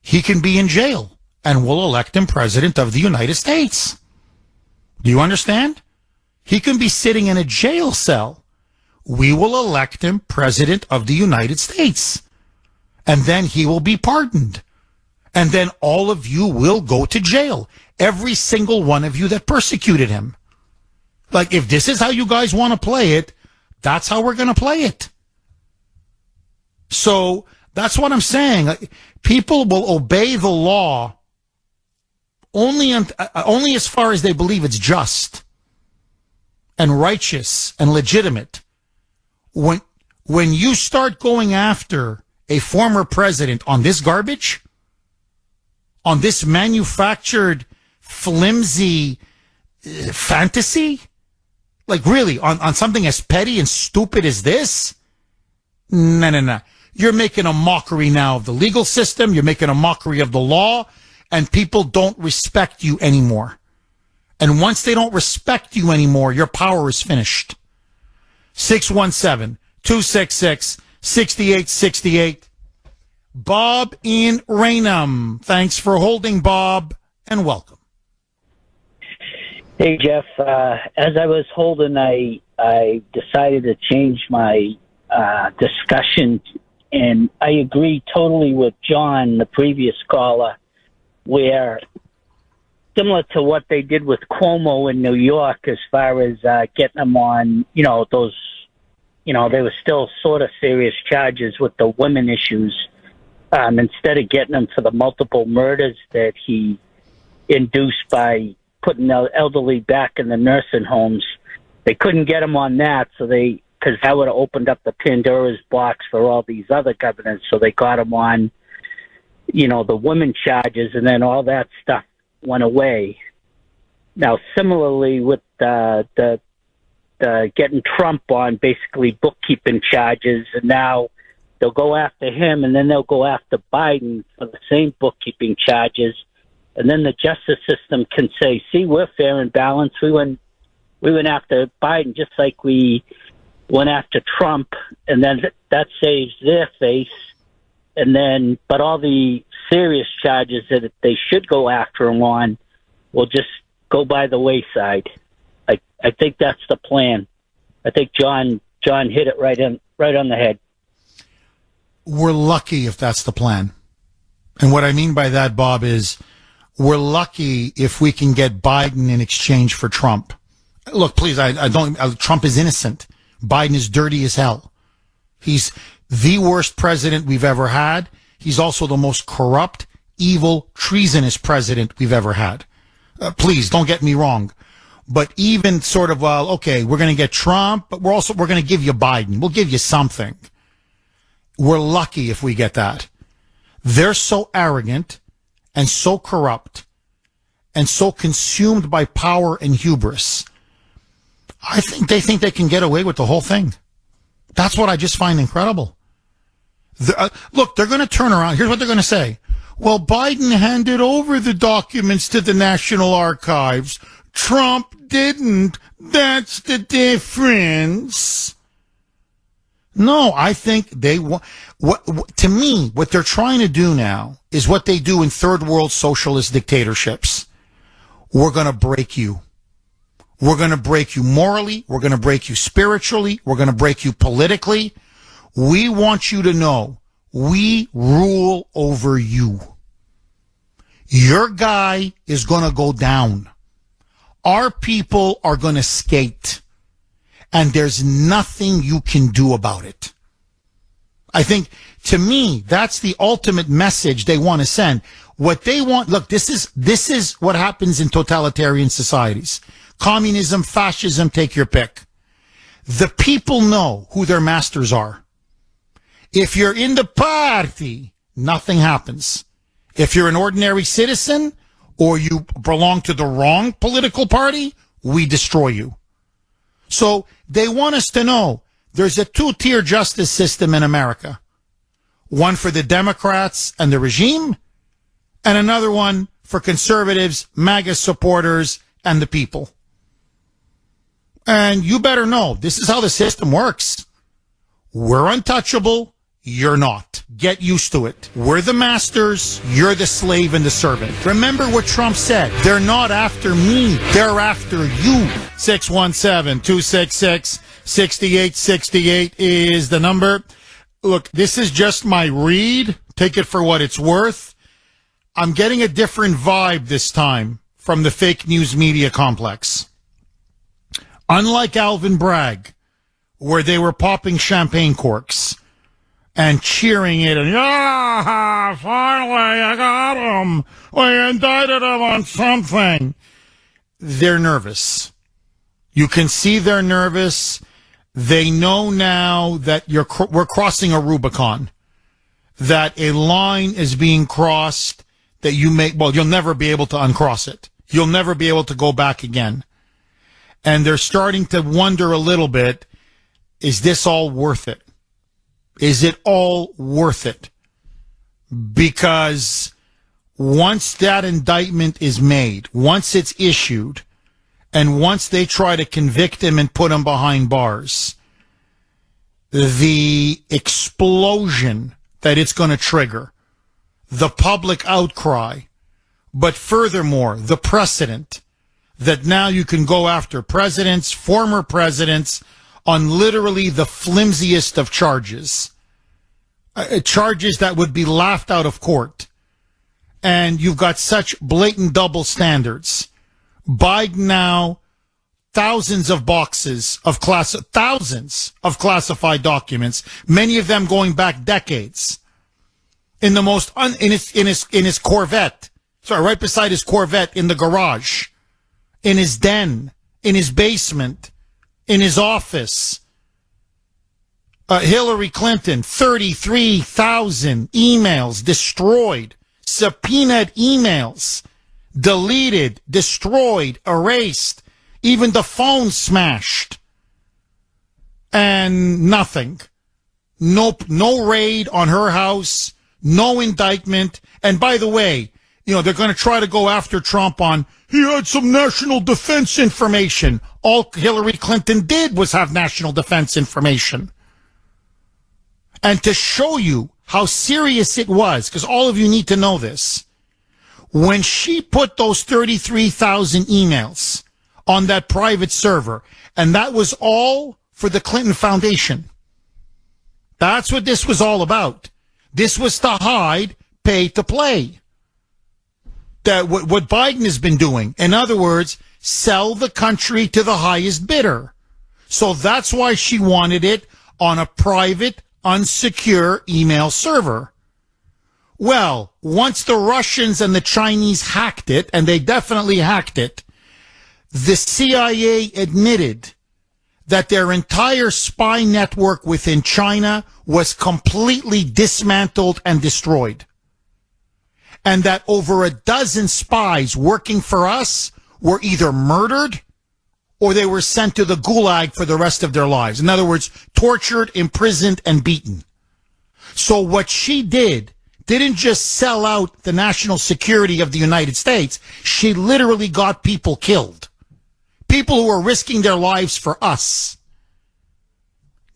he can be in jail. And we'll elect him president of the United States. Do you understand? He can be sitting in a jail cell. We will elect him president of the United States. And then he will be pardoned. And then all of you will go to jail. Every single one of you that persecuted him. Like, if this is how you guys want to play it, that's how we're going to play it. So that's what I'm saying. People will obey the law only as far as they believe it's just and righteous and legitimate. When you start going after a former president on this garbage, on this manufactured, flimsy fantasy, like really on something as petty and stupid as this, no. You're making a mockery now of the legal system. You're making a mockery of the law, and people don't respect you anymore. And once they don't respect you anymore, your power is finished. 617-266-6868. Bob in Raynham. Thanks for holding, Bob, and welcome. Hey, Jeff. As I was holding, I decided to change my discussion, and I agree totally with John, the previous caller, where similar to what they did with Cuomo in New York as far as getting them on, those, they were still sort of serious charges with the women issues, instead of getting them for the multiple murders that he induced by putting the elderly back in the nursing homes. They couldn't get him on that, because that would have opened up the Pandora's box for all these other governors. So they got him on, the women charges, and then all that stuff went away. Now, similarly with the getting Trump on basically bookkeeping charges, and now they'll go after him, and then they'll go after Biden for the same bookkeeping charges. And then the justice system can say, see, we're fair and balanced. We went after Biden just like we went after Trump, and then that saves their face. And then, but all the serious charges that they should go after him on will just go by the wayside. I think that's the plan. I think John hit it right on the head. We're lucky if that's the plan. And what I mean by that, Bob, is we're lucky if we can get Biden in exchange for Trump. Look, please, Trump is innocent. Biden is dirty as hell. He's the worst president we've ever had. He's also the most corrupt, evil, treasonous president we've ever had. Please, don't get me wrong. But even sort of, okay, we're going to get Trump, but we're going to give you Biden. We'll give you something. We're lucky if we get that. They're so arrogant and so corrupt and so consumed by power and hubris. I think they can get away with the whole thing. That's what I just find incredible. Look, they're going to turn around. Here's what they're going to say. Well, Biden handed over the documents to the National Archives. Trump didn't. That's the difference. No, I think they want. To me, what they're trying to do now is what they do in third world socialist dictatorships. We're going to break you. We're going to break you morally. We're going to break you spiritually. We're going to break you politically. We want you to know we rule over you. Your guy is going to go down. Our people are going to skate. And there's nothing you can do about it. I think, to me, that's the ultimate message they want to send. What they want, look, this is what happens in totalitarian societies. Communism, fascism, take your pick. The people know who their masters are. If you're in the party, nothing happens. If you're an ordinary citizen or you belong to the wrong political party, we destroy you. So they want us to know there's a two-tier justice system in America. One for the Democrats and the regime, and another one for conservatives, MAGA supporters, and the people. And you better know, this is how the system works. We're untouchable. You're not. Get used to it. We're the masters. You're the slave and the servant. Remember what Trump said. They're not after me. They're after you. 617-266-6868 is the number. Look, this is just my read. Take it for what it's worth. I'm getting a different vibe this time from the fake news media complex. Unlike Alvin Bragg, where they were popping champagne corks and cheering it, and finally I got him. We indicted him on something. They're nervous. You can see they're nervous. They know now that we're crossing a Rubicon, that a line is being crossed that you'll never be able to uncross it. You'll never be able to go back again. And they're starting to wonder a little bit, is this all worth it? Is it all worth it? Because once that indictment is made, once it's issued, and once they try to convict him and put him behind bars, the explosion that it's going to trigger, the public outcry, but furthermore, the precedent that now you can go after presidents, former presidents, on literally the flimsiest of charges, charges that would be laughed out of court. And you've got such blatant double standards. Biden now, thousands of classified documents, many of them going back decades, in his Corvette, right beside his Corvette, in the garage, in his den, in his basement, in his office. Hillary Clinton, 33,000 emails destroyed, subpoenaed emails, deleted, destroyed, erased, even the phone smashed. And nothing. No raid on her house, no indictment. And by the way, they're going to try to go after Trump on, he had some national defense information. All Hillary Clinton did was have national defense information. And to show you how serious it was, because all of you need to know this, when she put those 33,000 emails on that private server, and that was all for the Clinton Foundation. That's what this was all about. This was to hide pay to play. That what Biden has been doing. In other words, sell the country to the highest bidder. So that's why she wanted it on a private, unsecure email server. Well, once the Russians and the Chinese hacked it, and they definitely hacked it, the CIA admitted that their entire spy network within China was completely dismantled and destroyed. And that over a dozen spies working for us were either murdered or they were sent to the gulag for the rest of their lives. In other words, tortured, imprisoned, and beaten. So what she didn't just sell out the national security of the United States. She literally got people killed. People who were risking their lives for us.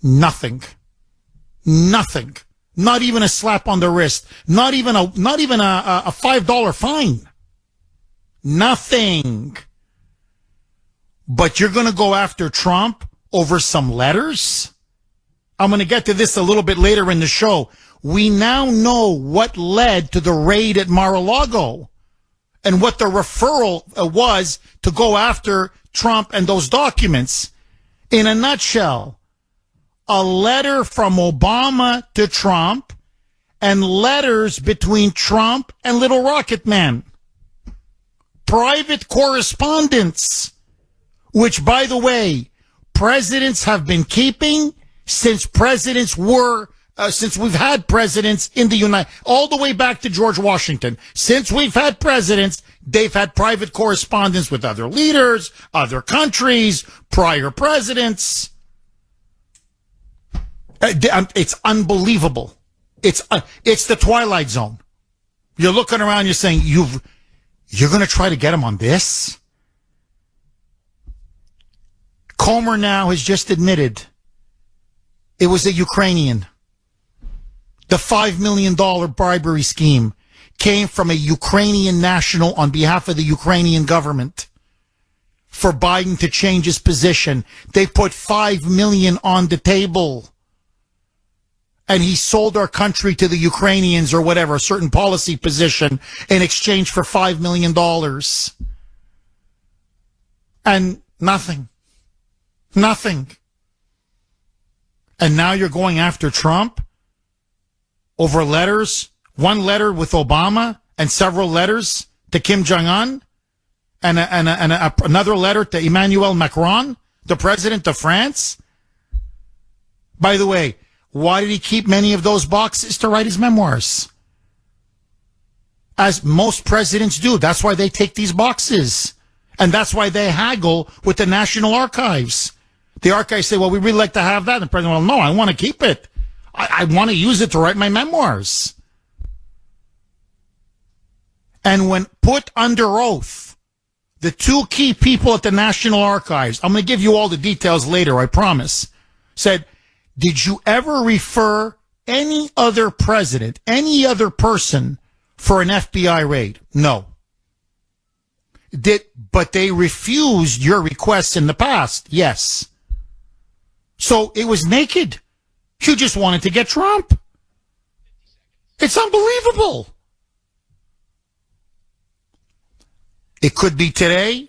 Nothing. Nothing. Not even a slap on the wrist. Not even a $5 fine. Nothing. But you're going to go after Trump over some letters? I'm going to get to this a little bit later in the show. We now know what led to the raid at Mar-a-Lago and what the referral was to go after Trump and those documents. In a nutshell, a letter from Obama to Trump and letters between Trump and Little Rocket Man. Private correspondence, which, by the way, presidents have been keeping since we've had presidents in the all the way back to George Washington. Since we've had presidents, they've had private correspondence with other leaders, other countries, prior presidents. It's unbelievable. It's the Twilight Zone. You're looking around, you're saying, you're going to try to get him on this? Kuhner now has just admitted it was a Ukrainian. The $5 million bribery scheme came from a Ukrainian national on behalf of the Ukrainian government for Biden to change his position. They put $5 million on the table. And he sold our country to the Ukrainians or whatever, a certain policy position in exchange for $5 million. And nothing. Nothing. And now you're going after Trump over letters, one letter with Obama and several letters to Kim Jong-un and another letter to Emmanuel Macron, the president of France. By the way, why did he keep many of those boxes? To write his memoirs. As most presidents do. That's why they take these boxes. And that's why they haggle with the National Archives. The archives say, well, we really like to have that. And the president, well, no, I want to keep it. I want to use it to write my memoirs. And when put under oath, the two key people at the National Archives, I'm going to give you all the details later, I promise, said, did you ever refer any other president, any other person for an FBI raid? No. But they refused your requests in the past? Yes. So it was naked. You just wanted to get Trump. It's unbelievable. It could be today.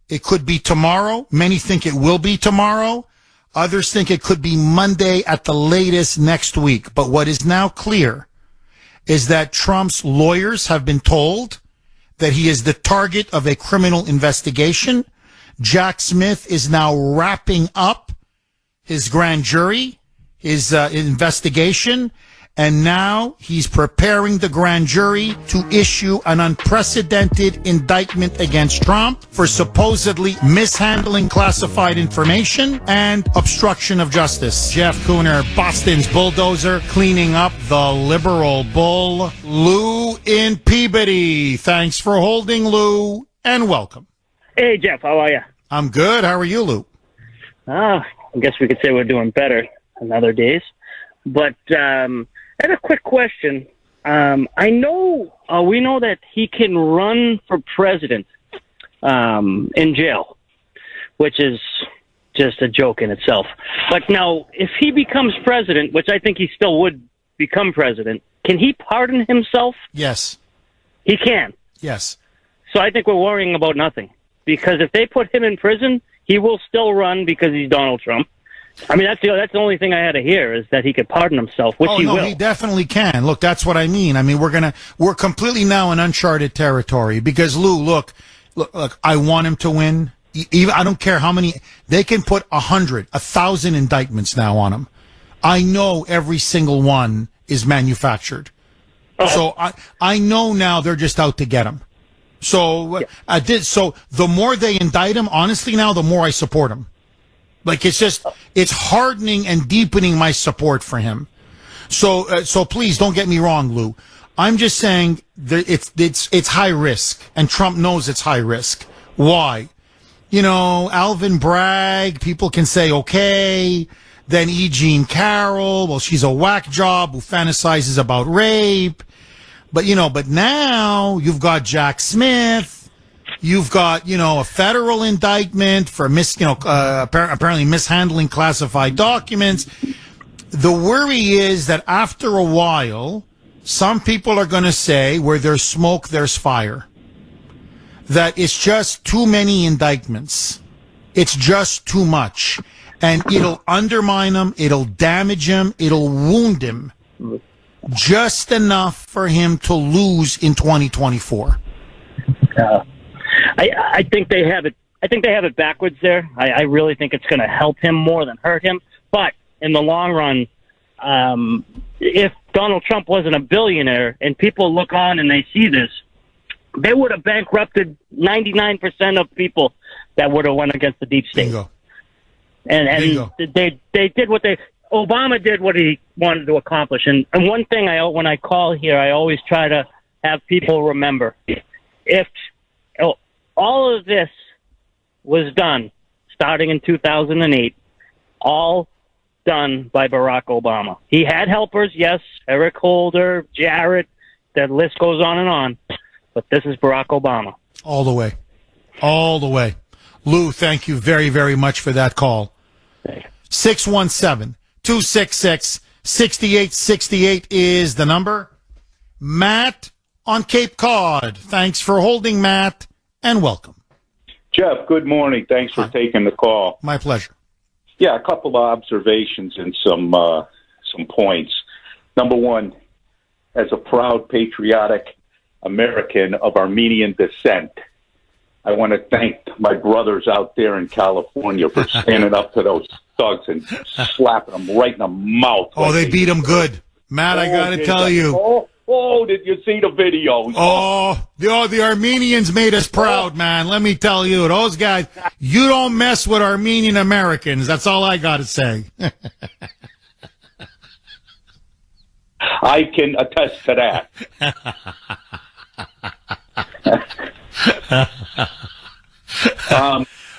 It could be tomorrow. Many think it will be tomorrow. Others think it could be Monday at the latest next week. But what is now clear is that Trump's lawyers have been told that he is the target of a criminal investigation. Jack Smith is now wrapping up his grand jury, his investigation, and now he's preparing the grand jury to issue an unprecedented indictment against Trump for supposedly mishandling classified information and obstruction of justice. Jeff Kuhner, Boston's bulldozer, cleaning up the liberal bull. Lou in Peabody. Thanks for holding, Lou, and welcome. Hey, Jeff, how are you? I'm good. How are you, Lou? I guess we could say we're doing better than other days. But I had a quick question. We know that he can run for president in jail, which is just a joke in itself. But now, if he becomes president, which I think he still would become president, can he pardon himself? Yes. He can? Yes. So I think we're worrying about nothing. Because if they put him in prison, he will still run because he's Donald Trump. I mean, that's the only thing I had to hear is that he could pardon himself, which he will. He definitely can. Look, that's what I mean. I mean, we're completely now in uncharted territory because Lou, look, I want him to win. Even, I don't care how many, they can put 100, 1,000 indictments now on him. I know every single one is manufactured. So I know now they're just out to get him. So so the more they indict him, honestly now, the more I support him. Like, it's hardening and deepening my support for him. So please don't get me wrong, Lou. I'm just saying that it's high risk, and Trump knows it's high risk. Why? You know, Alvin Bragg, people can say, okay. Then E. Jean Carroll, well, she's a whack job who fantasizes about rape. But now you've got Jack Smith. You've got, a federal indictment for apparently mishandling classified documents. The worry is that after a while, some people are going to say where there's smoke, there's fire. That it's just too many indictments. It's just too much. And it'll undermine him. It'll damage him. It'll wound him. Just enough for him to lose in 2024. I think they have it. I think they have it backwards there. I really think it's going to help him more than hurt him. But in the long run, if Donald Trump wasn't a billionaire and people look on and they see this, they would have bankrupted 99% of people that would have went against the deep state. Bingo. And Bingo. they did Obama did what he wanted to accomplish. And one thing when I call here, I always try to have people remember, if all of this was done starting in 2008, all done by Barack Obama. He had helpers, yes, Eric Holder, Jarrett, the list goes on and on, but this is Barack Obama. All the way. All the way. Lou, thank you very, very much for that call. 617-266-6868 is the number. Matt on Cape Cod. Thanks for holding, Matt, and welcome. Jeff, good morning. Thanks for taking the call. My pleasure. Yeah, a couple of observations and some points. Number one, as a proud, patriotic American of Armenian descent, I want to thank my brothers out there in California for standing up to those thugs and slapping them right in the mouth. Oh, they beat them good. Matt, I got to tell you. Oh, did you see the videos? The Armenians made us proud, man. Let me tell you, those guys, you don't mess with Armenian Americans. That's all I got to say. I can attest to that.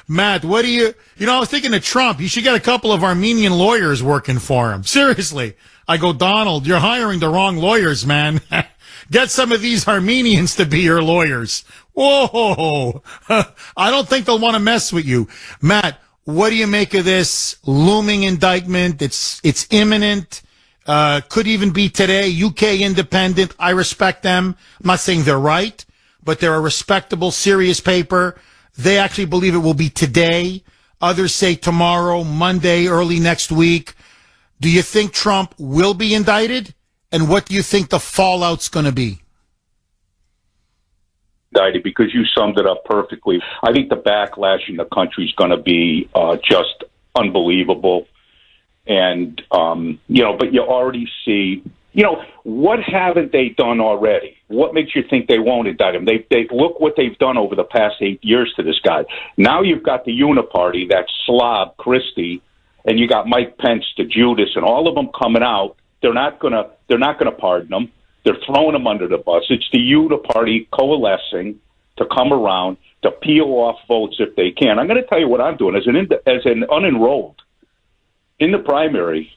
Matt, what do you I was thinking of Trump. You should get a couple of Armenian lawyers working for him. Seriously. I go, Donald, you're hiring the wrong lawyers, man. Get some of these Armenians to be your lawyers. Whoa. I don't think they'll want to mess with you. Matt, what do you make of this looming indictment? It's imminent. Could even be today. UK Independent. I respect them. I'm not saying they're right, but they're a respectable, serious paper. They actually believe it will be today. Others say tomorrow, Monday, early next week. Do you think Trump will be indicted? And what do you think the fallout's going to be? Because you summed it up perfectly. I think the backlash in the country is going to be just unbelievable. And, but you already see, what haven't they done already? What makes you think they won't indict him? They look what they've done over the past 8 years to this guy. Now you've got the Uniparty, that slob Christie, and you got Mike Pence, the Judas, and all of them coming out. They're not gonna pardon him. They're throwing him under the bus. It's the Uniparty coalescing to come around to peel off votes if they can. I'm going to tell you what I'm doing as an unenrolled in the primary.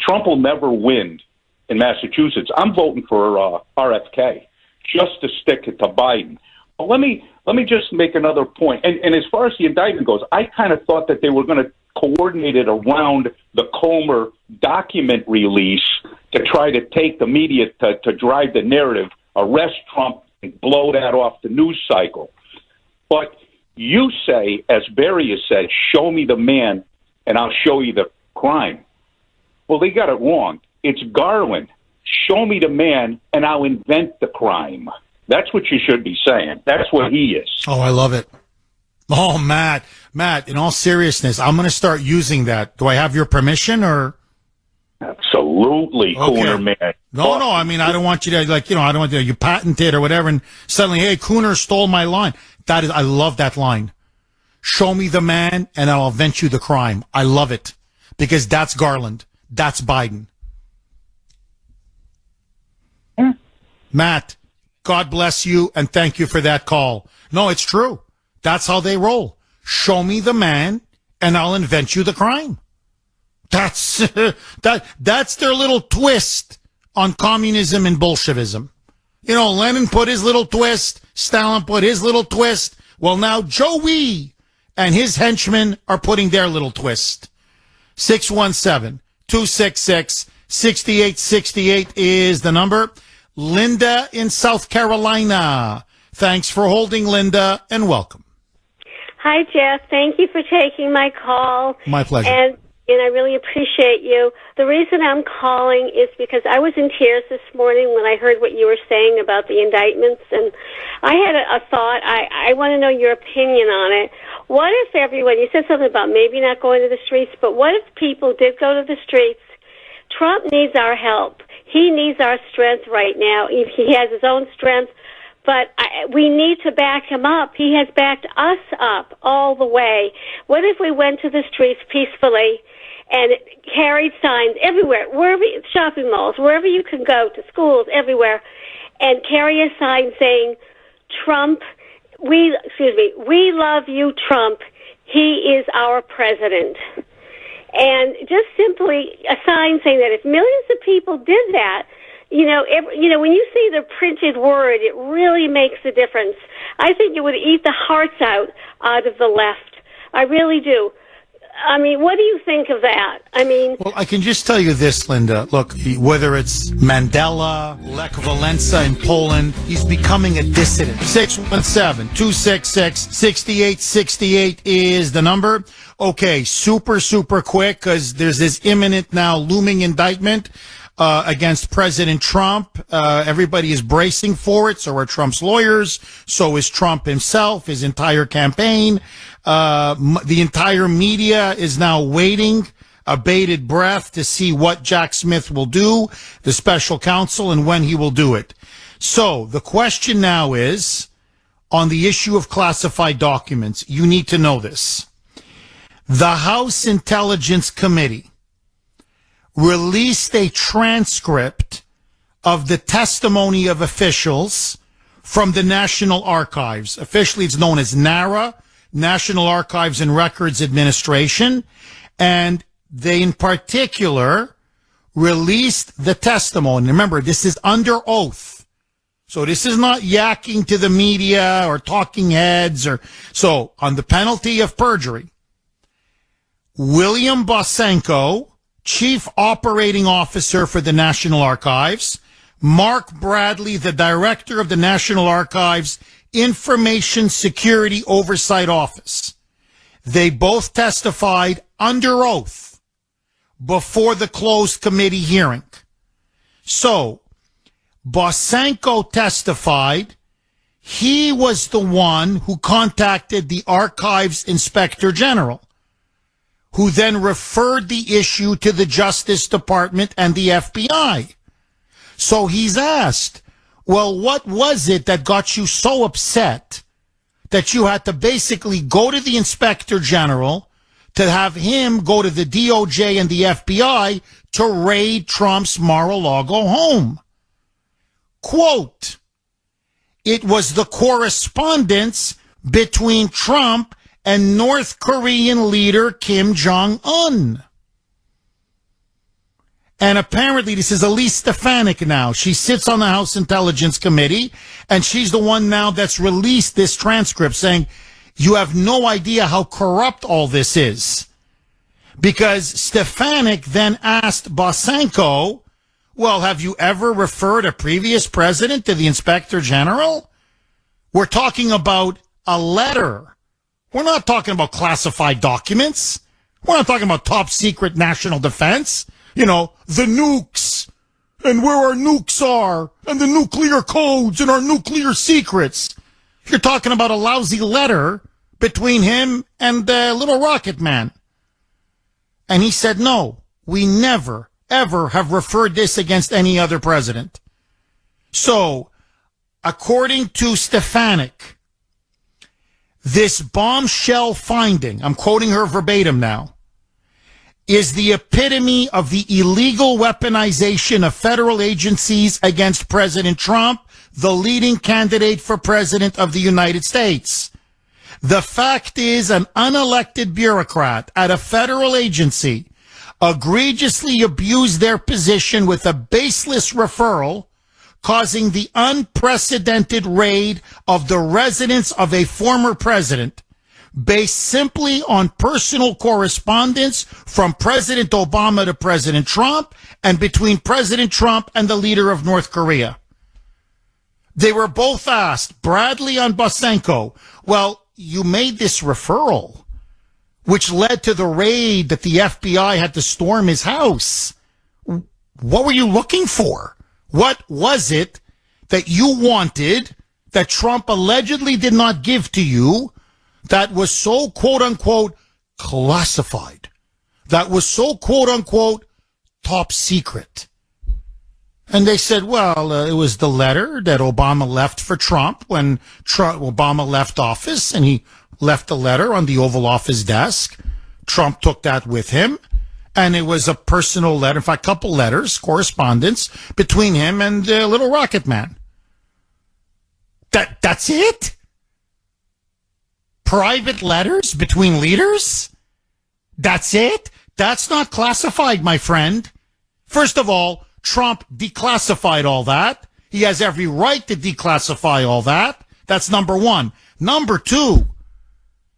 Trump will never win in Massachusetts. I'm voting for RFK just to stick it to Biden. But let me just make another point. And as far as the indictment goes, I kind of thought that they were going to coordinate it around the Comer document release to try to take the media to drive the narrative, arrest Trump, and blow that off the news cycle. But you say, as Barry has said, show me the man and I'll show you the crime. Well, they got it wrong. It's Garland. Show me the man and I'll invent the crime. That's what you should be saying. That's what he is. Oh, I love it. Oh, Matt, in all seriousness, I'm going to start using that. Do I have your permission or? Absolutely, okay. Kuhner, man. No, I mean, I don't want you to, I don't want you patent it or whatever, and suddenly, hey, Kuhner stole my line. I love that line. Show me the man, and I'll invent you the crime. I love it, because that's Garland. That's Biden. Yeah. Matt, God bless you, and thank you for that call. No, it's true. That's how they roll. Show me the man, and I'll invent you the crime. That's their little twist on communism and Bolshevism. Lenin put his little twist. Stalin put his little twist. Well, now Joey and his henchmen are putting their little twist. 617-266-6868 is the number. Linda in South Carolina. Thanks for holding, Linda, and welcome. Hi, Jeff. Thank you for taking my call. My pleasure. And I really appreciate you. The reason I'm calling is because I was in tears this morning when I heard what you were saying about the indictments, and I had a thought. I want to know your opinion on it. What if everyone, you said something about maybe not going to the streets, but what if people did go to the streets? Trump needs our help. He needs our strength right now. He has his own strength. But we need to back him up. He has backed us up all the way. What if we went to the streets peacefully and carried signs everywhere, wherever, shopping malls, wherever you can go, to schools, everywhere, and carry a sign saying, we love you, Trump. He is our president. And just simply a sign saying that if millions of people did that, when you see the printed word, it really makes a difference. I think it would eat the hearts out of the left. I really do. I mean, what do you think of that? Well, I can just tell you this, Linda. Look, whether it's Mandela, Lech Walesa in Poland, he's becoming a dissident. 617-266-6868 is the number. Okay, super quick, because there's this imminent now looming indictment against President Trump. Everybody is bracing for it. So are Trump's lawyers. So is Trump himself, his entire campaign. The entire media is now waiting, a bated breath, to see what Jack Smith will do, the special counsel, and when he will do it. So the question now is, on the issue of classified documents, you need to know this. The House Intelligence Committee released a transcript of the testimony of officials from the National Archives. Officially, it's known as NARA, National Archives and Records Administration. And they, in particular, released the testimony. Remember, this is under oath. So this is not yakking to the media or talking heads so on the penalty of perjury. William Bosenko, Chief Operating Officer for the National Archives, Mark Bradley, the Director of the National Archives Information Security Oversight Office. They both testified under oath before the closed committee hearing. So, Bosenko testified he was the one who contacted the Archives Inspector General, who then referred the issue to the Justice Department and the FBI. So he's asked, well, what was it that got you so upset that you had to basically go to the Inspector General to have him go to the DOJ and the FBI to raid Trump's Mar-a-Lago home? Quote, it was the correspondence between Trump and North Korean leader Kim Jong-un. And apparently, this is Elise Stefanik now. She sits on the House Intelligence Committee, and she's the one now that's released this transcript saying, you have no idea how corrupt all this is. Because Stefanik then asked Bosenko, well, have you ever referred a previous president to the Inspector General? We're talking about a letter. We're not talking about classified documents. We're not talking about top secret national defense. You know, the nukes, and where our nukes are, and the nuclear codes, and our nuclear secrets. You're talking about a lousy letter between him and the little rocket man. And he said, no, we never, ever have referred this against any other president. So, according to Stefanik, this bombshell finding, I'm quoting her verbatim now, is the epitome of the illegal weaponization of federal agencies against President Trump, the leading candidate for president of the United States. The fact is, an unelected bureaucrat at a federal agency egregiously abused their position with a baseless referral, causing the unprecedented raid of the residence of a former president, based simply on personal correspondence from President Obama to President Trump and between President Trump and the leader of North Korea. They were both asked, Bradley and Bosenko, well, you made this referral, which led to the raid that the FBI had to storm his house. What were you looking for? What was it that you wanted that Trump allegedly did not give to you that was so, quote unquote, classified, that was so, quote unquote, top secret? And they said, well, it was the letter that Obama left for Trump when Obama left office, and he left the letter on the Oval Office desk. Trump took that with him, and it was a personal letter, in fact, a couple letters, correspondence between him and the little rocket man. That's it? Private letters between leaders? That's it? That's not classified, my friend. First of all, Trump declassified all that. He has every right to declassify all that. That's number one. Number two,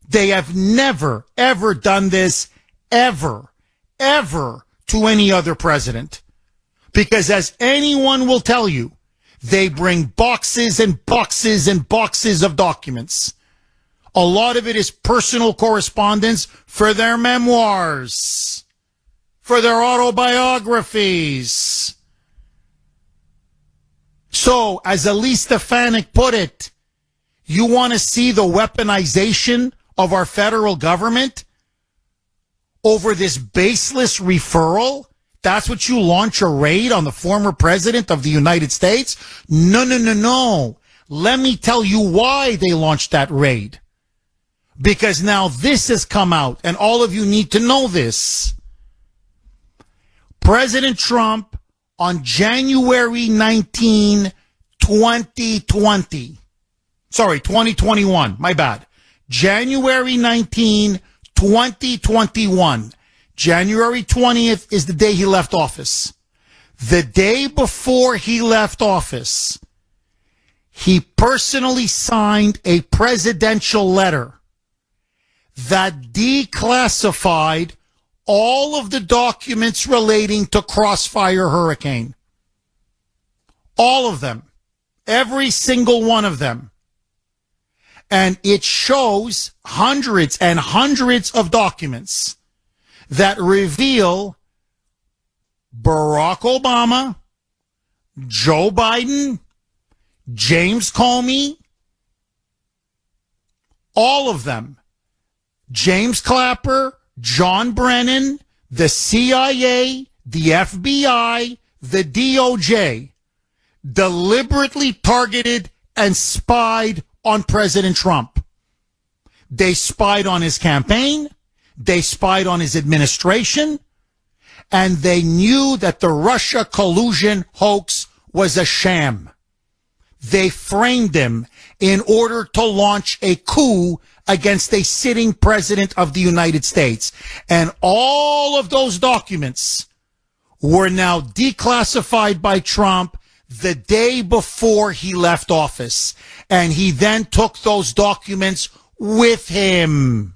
they have never, ever done this, ever to any other president. Because as anyone will tell you, they bring boxes and boxes and boxes of documents. A lot of it is personal correspondence for their memoirs, for their autobiographies. So, as Elise Stefanik put it, you want to see the weaponization of our federal government over this baseless referral? That's what you launch a raid on the former president of the United States? No. Let me tell you why they launched that raid. Because now this has come out, and all of you need to know this. President Trump on January 19, 2020. Sorry, 2021. My bad. January 19, 2021. January 20th is the day he left office. The day before he left office, he personally signed a presidential letter that declassified all of the documents relating to Crossfire Hurricane. All of them. Every single one of them. And it shows hundreds and hundreds of documents that reveal Barack Obama, Joe Biden, James Comey, all of them, James Clapper, John Brennan, the CIA, the FBI, the DOJ, deliberately targeted and spied on President Trump. They spied on his campaign, they spied on his administration, and they knew that the Russia collusion hoax was a sham. They framed him in order to launch a coup against a sitting president of the United States. And all of those documents were now declassified by Trump the day before he left office. And he then took those documents with him.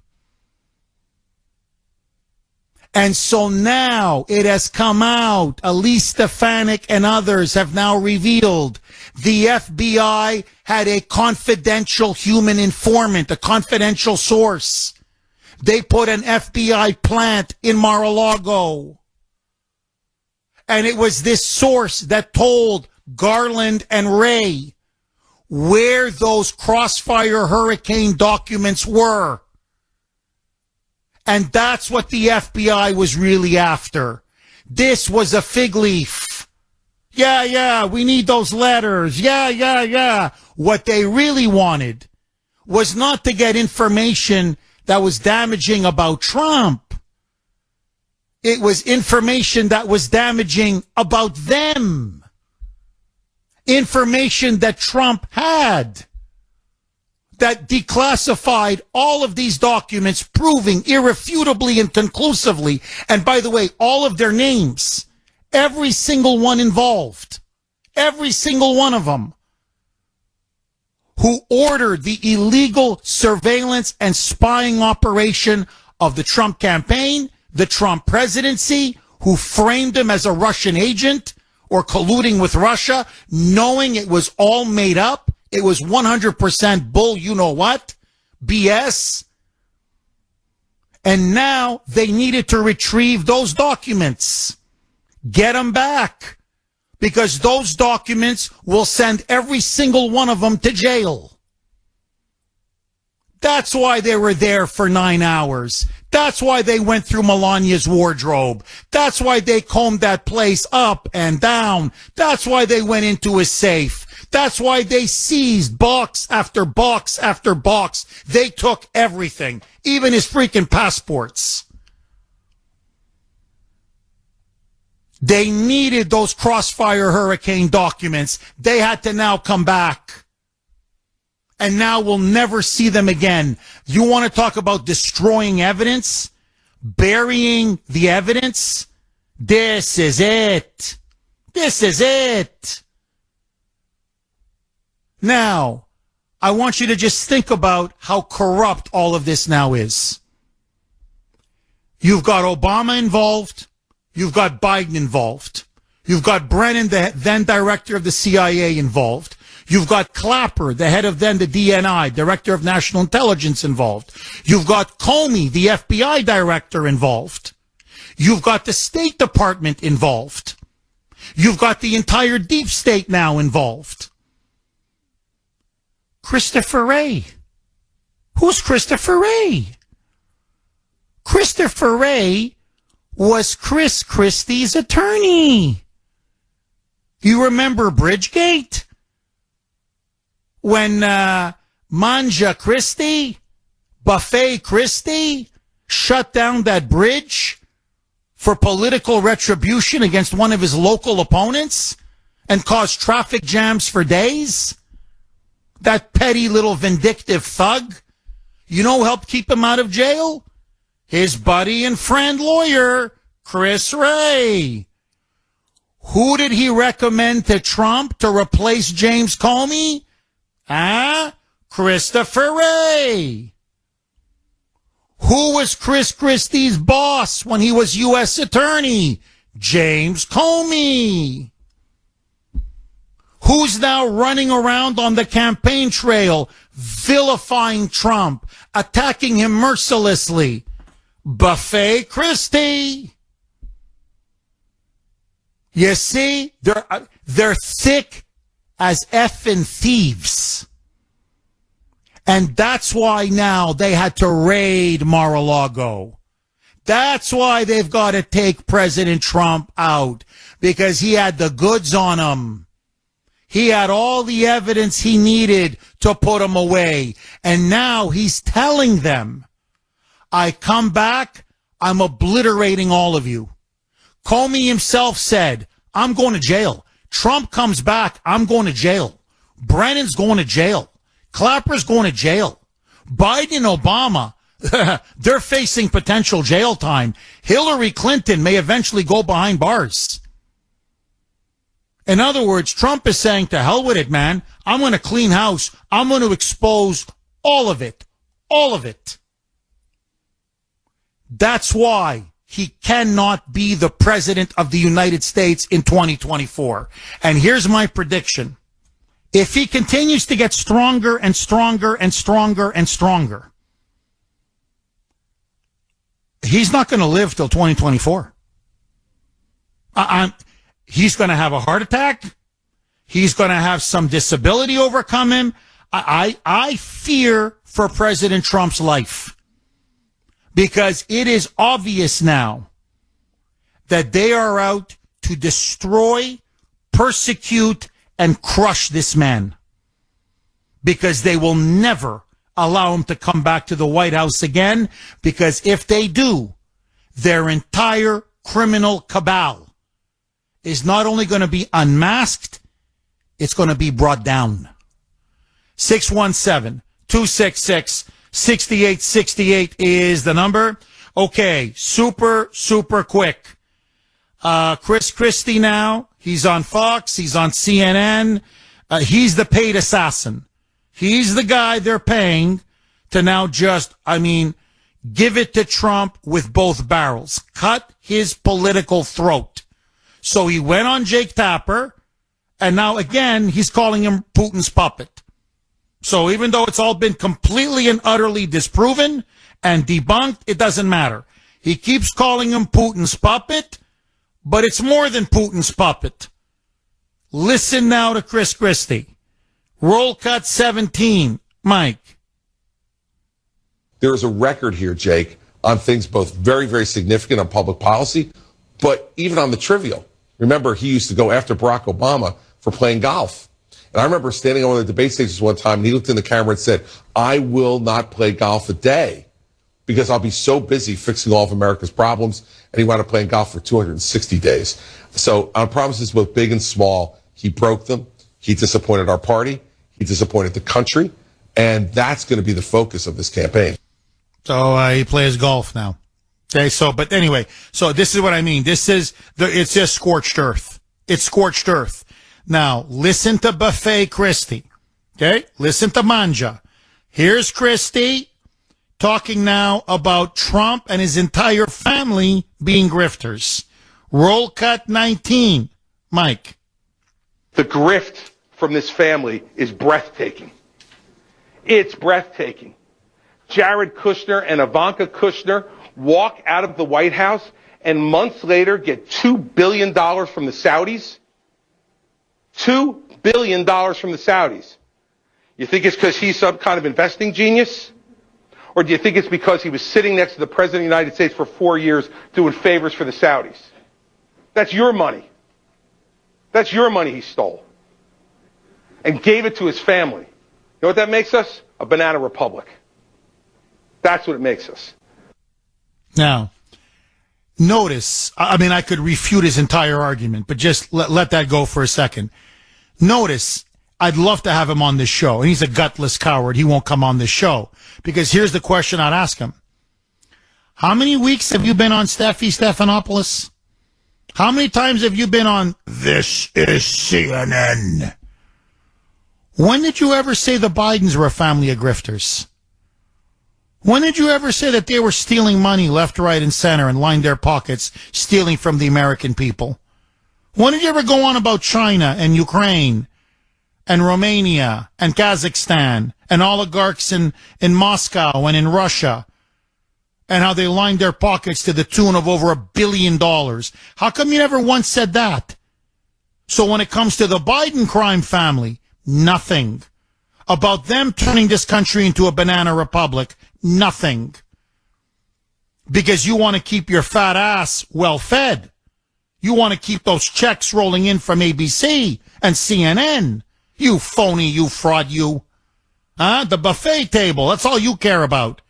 And so now it has come out, Elise Stefanik and others have now revealed the FBI had a confidential human informant, a confidential source. They put an FBI plant in Mar-a-Lago. And it was this source that told Garland and Ray where those Crossfire Hurricane documents were. And that's what the FBI was really after. This was a fig leaf. Yeah, we need those letters. Yeah. What they really wanted was not to get information that was damaging about Trump. It was information that was damaging about them. Information that Trump had. That declassified all of these documents, proving irrefutably and conclusively, and by the way, all of their names, every single one involved, every single one of them, who ordered the illegal surveillance and spying operation of the Trump campaign, the Trump presidency, who framed him as a Russian agent or colluding with Russia, knowing it was all made up. It was 100% bull, you know what? BS. And now they needed to retrieve those documents. Get them back. Because those documents will send every single one of them to jail. That's why they were there for 9 hours. That's why they went through Melania's wardrobe. That's why they combed that place up and down. That's why they went into his safe. That's why they seized box after box after box. They took everything, even his freaking passports. They needed those Crossfire Hurricane documents. They had to now come back. And now we'll never see them again. You want to talk about destroying evidence? Burying the evidence? This is it. This is it. Now, I want you to just think about how corrupt all of this now is. You've got Obama involved. You've got Biden involved. You've got Brennan, the then director of the CIA, involved. You've got Clapper, the head of then the DNI, director of national intelligence, involved. You've got Comey, the FBI director, involved. You've got the State Department involved. You've got the entire deep state now involved. Christopher Wray. Who's Christopher Wray? Christopher Wray was Chris Christie's attorney. You remember Bridgegate? When Manja Christie, Buffet Christie shut down that bridge for political retribution against one of his local opponents and cause traffic jams for days? That petty little vindictive thug? You know who helped keep him out of jail? His buddy and friend lawyer, Chris Wray. Who did he recommend to Trump to replace James Comey? Christopher Wray. Who was Chris Christie's boss when he was U.S. Attorney? James Comey. Who's now running around on the campaign trail, vilifying Trump, attacking him mercilessly? Buffet Christie. You see, they're thick as effing thieves. And that's why now they had to raid Mar-a-Lago. That's why they've got to take President Trump out, because he had the goods on him. He had all the evidence he needed to put him away. And now he's telling them, I come back, I'm obliterating all of you. Comey himself said, I'm going to jail. Trump comes back, I'm going to jail. Brennan's going to jail. Clapper's going to jail. Biden and Obama, they're facing potential jail time. Hillary Clinton may eventually go behind bars. In other words, Trump is saying, to hell with it, man. I'm going to clean house. I'm going to expose all of it. All of it. That's why he cannot be the president of the United States in 2024. And here's my prediction. If he continues to get stronger and stronger and stronger and stronger, he's not going to live till 2024. He's going to have a heart attack. He's going to have some disability overcome him. I fear for President Trump's life, because it is obvious now that they are out to destroy, persecute, and crush this man, because they will never allow him to come back to the White House again, because if they do, their entire criminal cabal is not only going to be unmasked, it's going to be brought down. 617-266-6868 is the number. Okay, super quick. Chris Christie now, he's on Fox, he's on CNN. He's the paid assassin. He's the guy they're paying to now just, give it to Trump with both barrels. Cut his political throat. So he went on Jake Tapper, and now again, he's calling him Putin's puppet. So even though it's all been completely and utterly disproven and debunked, it doesn't matter. He keeps calling him Putin's puppet, but it's more than Putin's puppet. Listen now to Chris Christie. Roll cut 17. Mike. There is a record here, Jake, on things both very, very significant on public policy, but even on the trivial. Remember, he used to go after Barack Obama for playing golf. And I remember standing on one of the debate stages one time, and he looked in the camera and said, I will not play golf a day because I'll be so busy fixing all of America's problems. And he wound up playing golf for 260 days. So on promises both big and small, he broke them. He disappointed our party. He disappointed the country. And that's going to be the focus of this campaign. So he plays golf now. Okay, but anyway, so this is what I mean. It's just scorched earth. It's scorched earth. Now, listen to Buffet Christie. Okay? Listen to Manja. Here's Christie talking now about Trump and his entire family being grifters. Roll cut 19. Mike. The grift from this family is breathtaking. It's breathtaking. Jared Kushner and Ivanka Kushner walk out of the White House and months later get $2 billion from the Saudis. $2 billion from the Saudis. You think it's because he's some kind of investing genius? Or do you think it's because he was sitting next to the President of the United States for 4 years doing favors for the Saudis? That's your money. That's your money he stole. And gave it to his family. You know what that makes us? A banana republic. That's what it makes us. Now, Notice, I mean, I could refute his entire argument, but just let that go for a second. Notice, I'd love to have him on this show, and he's a gutless coward. He won't come on this show. Because here's the question I'd ask him. How many weeks have you been on Stephanopoulos? How many times have you been on This is CNN? When did you ever say the Bidens were a family of grifters? When did you ever say that they were stealing money left, right, and center and lined their pockets, stealing from the American people? When did you ever go on about China and Ukraine and Romania and Kazakhstan and oligarchs in Moscow and in Russia and how they lined their pockets to the tune of over $1 billion? How come you never once said that? So when it comes to the Biden crime family, nothing. About them turning this country into a banana republic, nothing. Because you want to keep your fat ass well fed. You want to keep those checks rolling in from ABC and CNN. You phony, you fraud, you. The buffet table, that's all you care about.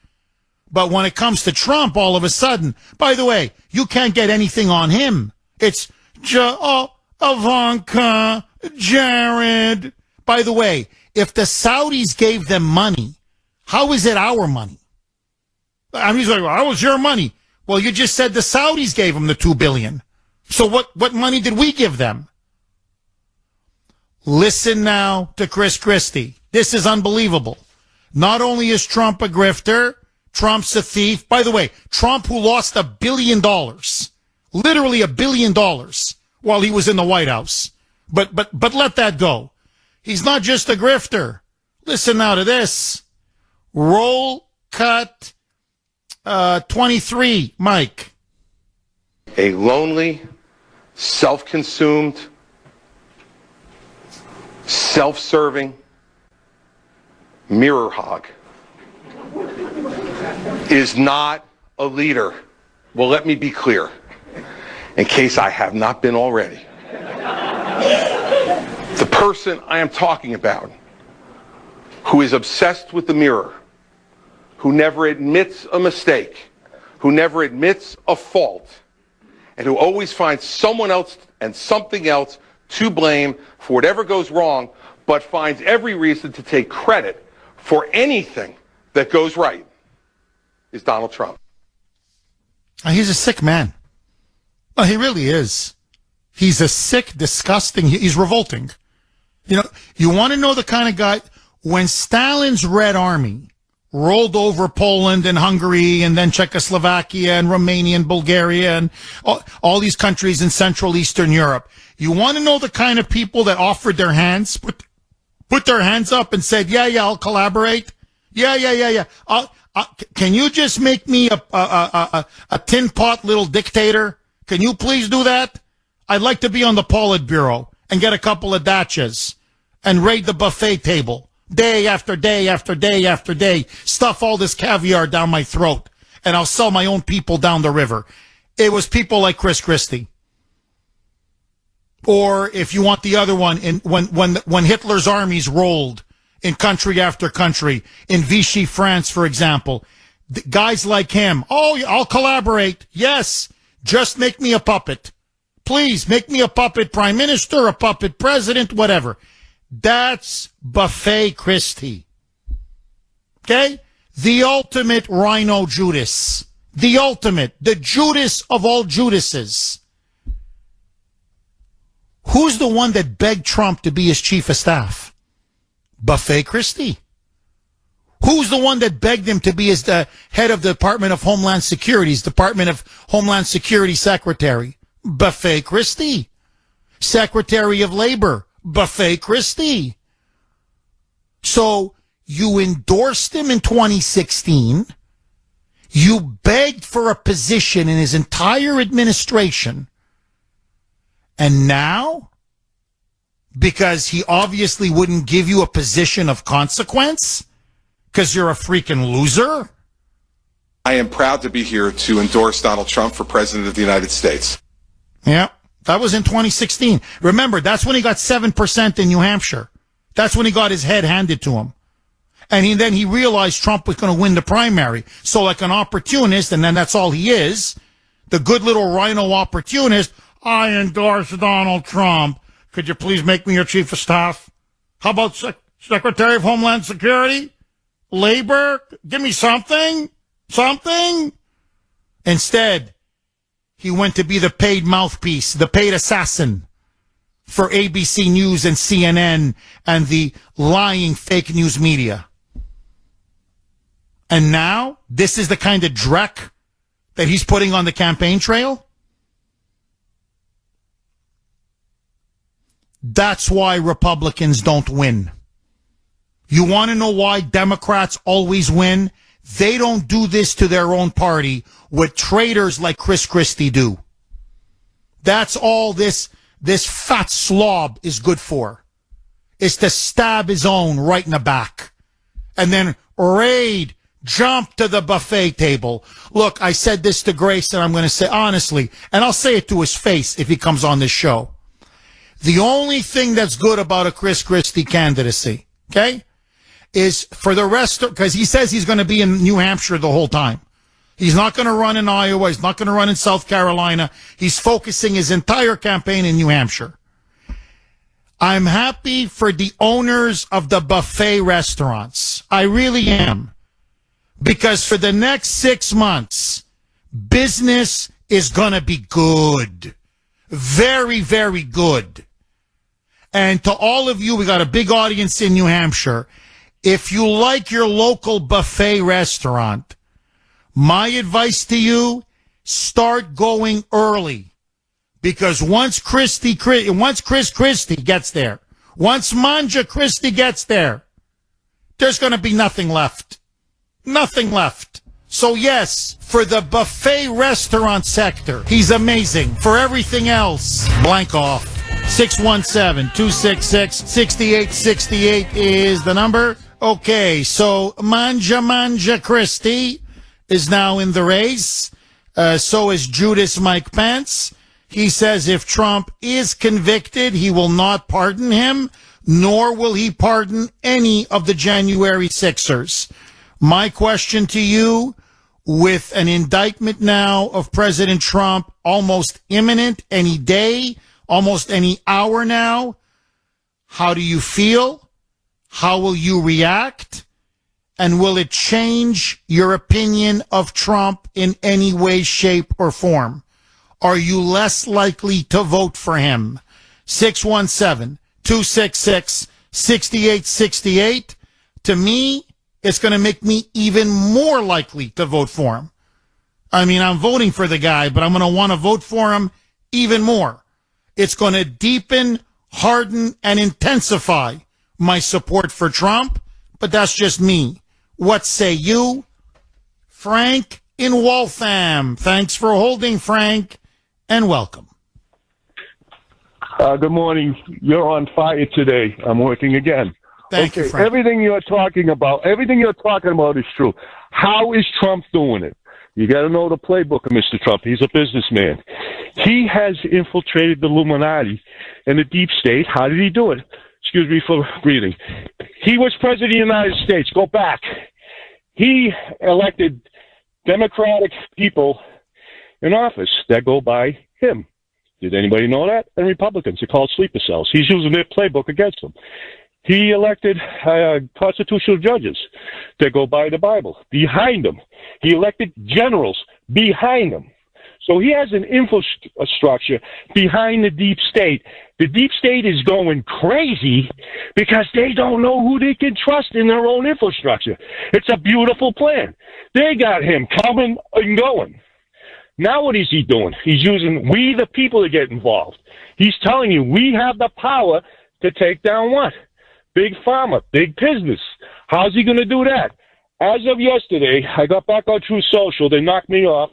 But when it comes to Trump, all of a sudden, by the way, you can't get anything on him. It's Ivanka, Jared. By the way, if the Saudis gave them money, how is it our money? I mean, he's like, well, how was your money? Well, you just said the Saudis gave them the $2 billion. So what money did we give them? Listen now to Chris Christie. This is unbelievable. Not only is Trump a grifter, Trump's a thief. By the way, Trump, who lost $1 billion, literally $1 billion, while he was in the White House. But let that go. He's not just a grifter. Listen now to this. Roll cut 23, Mike. A lonely, self-consumed, self-serving mirror hog is not a leader. Well, let me be clear, in case I have not been already. The person I am talking about, who is obsessed with the mirror, who never admits a mistake, who never admits a fault, and who always finds someone else and something else to blame for whatever goes wrong, but finds every reason to take credit for anything that goes right, is Donald Trump. He's a sick man. He really is. He's a sick, disgusting, he's revolting. You know, you want to know the kind of guy, when Stalin's Red Army rolled over Poland and Hungary and then Czechoslovakia and Romania and Bulgaria and all these countries in Central Eastern Europe, you want to know the kind of people that offered their hands, put their hands up and said, yeah, I'll collaborate. Yeah. Can you just make me a tin pot little dictator? Can you please do that? I'd like to be on the Politburo and get a couple of dachas and raid the buffet table day after day after day after day, stuff all this caviar down my throat, and I'll sell my own people down the river. It was people like Chris Christie. Or if you want the other one, when Hitler's armies rolled in country after country, in Vichy, France, for example, guys like him, I'll collaborate. Yes, just make me a puppet. Please make me a puppet prime minister, a puppet president, whatever. That's Buffet Christie. Okay? The ultimate rhino Judas. The ultimate. The Judas of all Judases. Who's the one that begged Trump to be his chief of staff? Buffet Christie. Who's the one that begged him to be his head of the Department of Homeland Security's Department of Homeland Security Secretary? Buffet Christie. Secretary of Labor. Buffet Christie. So you endorsed him in 2016. You begged for a position in his entire administration. And now, because he obviously wouldn't give you a position of consequence, because you're a freaking loser? I am proud to be here to endorse Donald Trump for President of the United States. Yeah, that was in 2016. Remember, that's when he got 7% in New Hampshire. That's when he got his head handed to him. And then he realized Trump was going to win the primary. So like an opportunist, and then that's all he is, the good little rhino opportunist, I endorse Donald Trump. Could you please make me your chief of staff? How about Secretary of Homeland Security? Labor? Give me something. Something. Instead, he went to be the paid mouthpiece, the paid assassin for ABC News and CNN and the lying fake news media. And now, this is the kind of dreck that he's putting on the campaign trail? That's why Republicans don't win. You want to know why Democrats always win? They don't do this to their own party, what traitors like Chris Christie do. That's all this fat slob is good for, is to stab his own right in the back and then jump to the buffet table. Look, I said this to Grace, and I'm going to say honestly, and I'll say it to his face if he comes on this show. The only thing that's good about a Chris Christie candidacy, okay, is for the rest of, because he says he's going to be in New Hampshire the whole time. He's not going to run in Iowa. He's not going to run in South Carolina. He's focusing his entire campaign in New Hampshire. I'm happy for the owners of the buffet restaurants. I really am. Because for the next 6 months, business is going to be good. Very, very good. And to all of you, we got a big audience in New Hampshire. If you like your local buffet restaurant, my advice to you, start going early. Because once Chris Christie gets there, once Manja Christie gets there, there's going to be nothing left. Nothing left. So yes, for the buffet restaurant sector, he's amazing. For everything else, blank off. 617-266-6868 is the number. Okay, so Manja Christie is now in the race. So is Judas Mike Pence. He says if Trump is convicted, he will not pardon him, nor will he pardon any of the January 6ers. My question to you, with an indictment now of President Trump almost imminent any day, almost any hour now, how do you feel? How will you react? And will it change your opinion of Trump in any way, shape, or form? Are you less likely to vote for him? 617-266-6868. To me, it's going to make me even more likely to vote for him. I mean, I'm voting for the guy, but I'm going to want to vote for him even more. It's going to deepen, harden, and intensify my support for Trump, but that's just me. What say you? Frank in Waltham. Thanks for holding, Frank, and welcome. Good morning. You're on fire today. I'm working again. Thank you, Frank. Everything you're talking about is true. How is Trump doing it? You got to know the playbook of Mr. Trump. He's a businessman. He has infiltrated the Illuminati and the deep state. How did he do it? Excuse me for breathing. He was president of the United States. Go back. He elected Democratic people in office that go by him. Did anybody know that? And Republicans. They're called sleeper cells. He's using their playbook against them. He elected constitutional judges that go by the Bible behind him. He elected generals behind him. So he has an infrastructure behind the deep state. The deep state is going crazy because they don't know who they can trust in their own infrastructure. It's a beautiful plan. They got him coming and going. Now what is he doing? He's using we the people to get involved. He's telling you we have the power to take down what? Big pharma, big business. How's he going to do that? As of yesterday, I got back on Truth Social. They knocked me off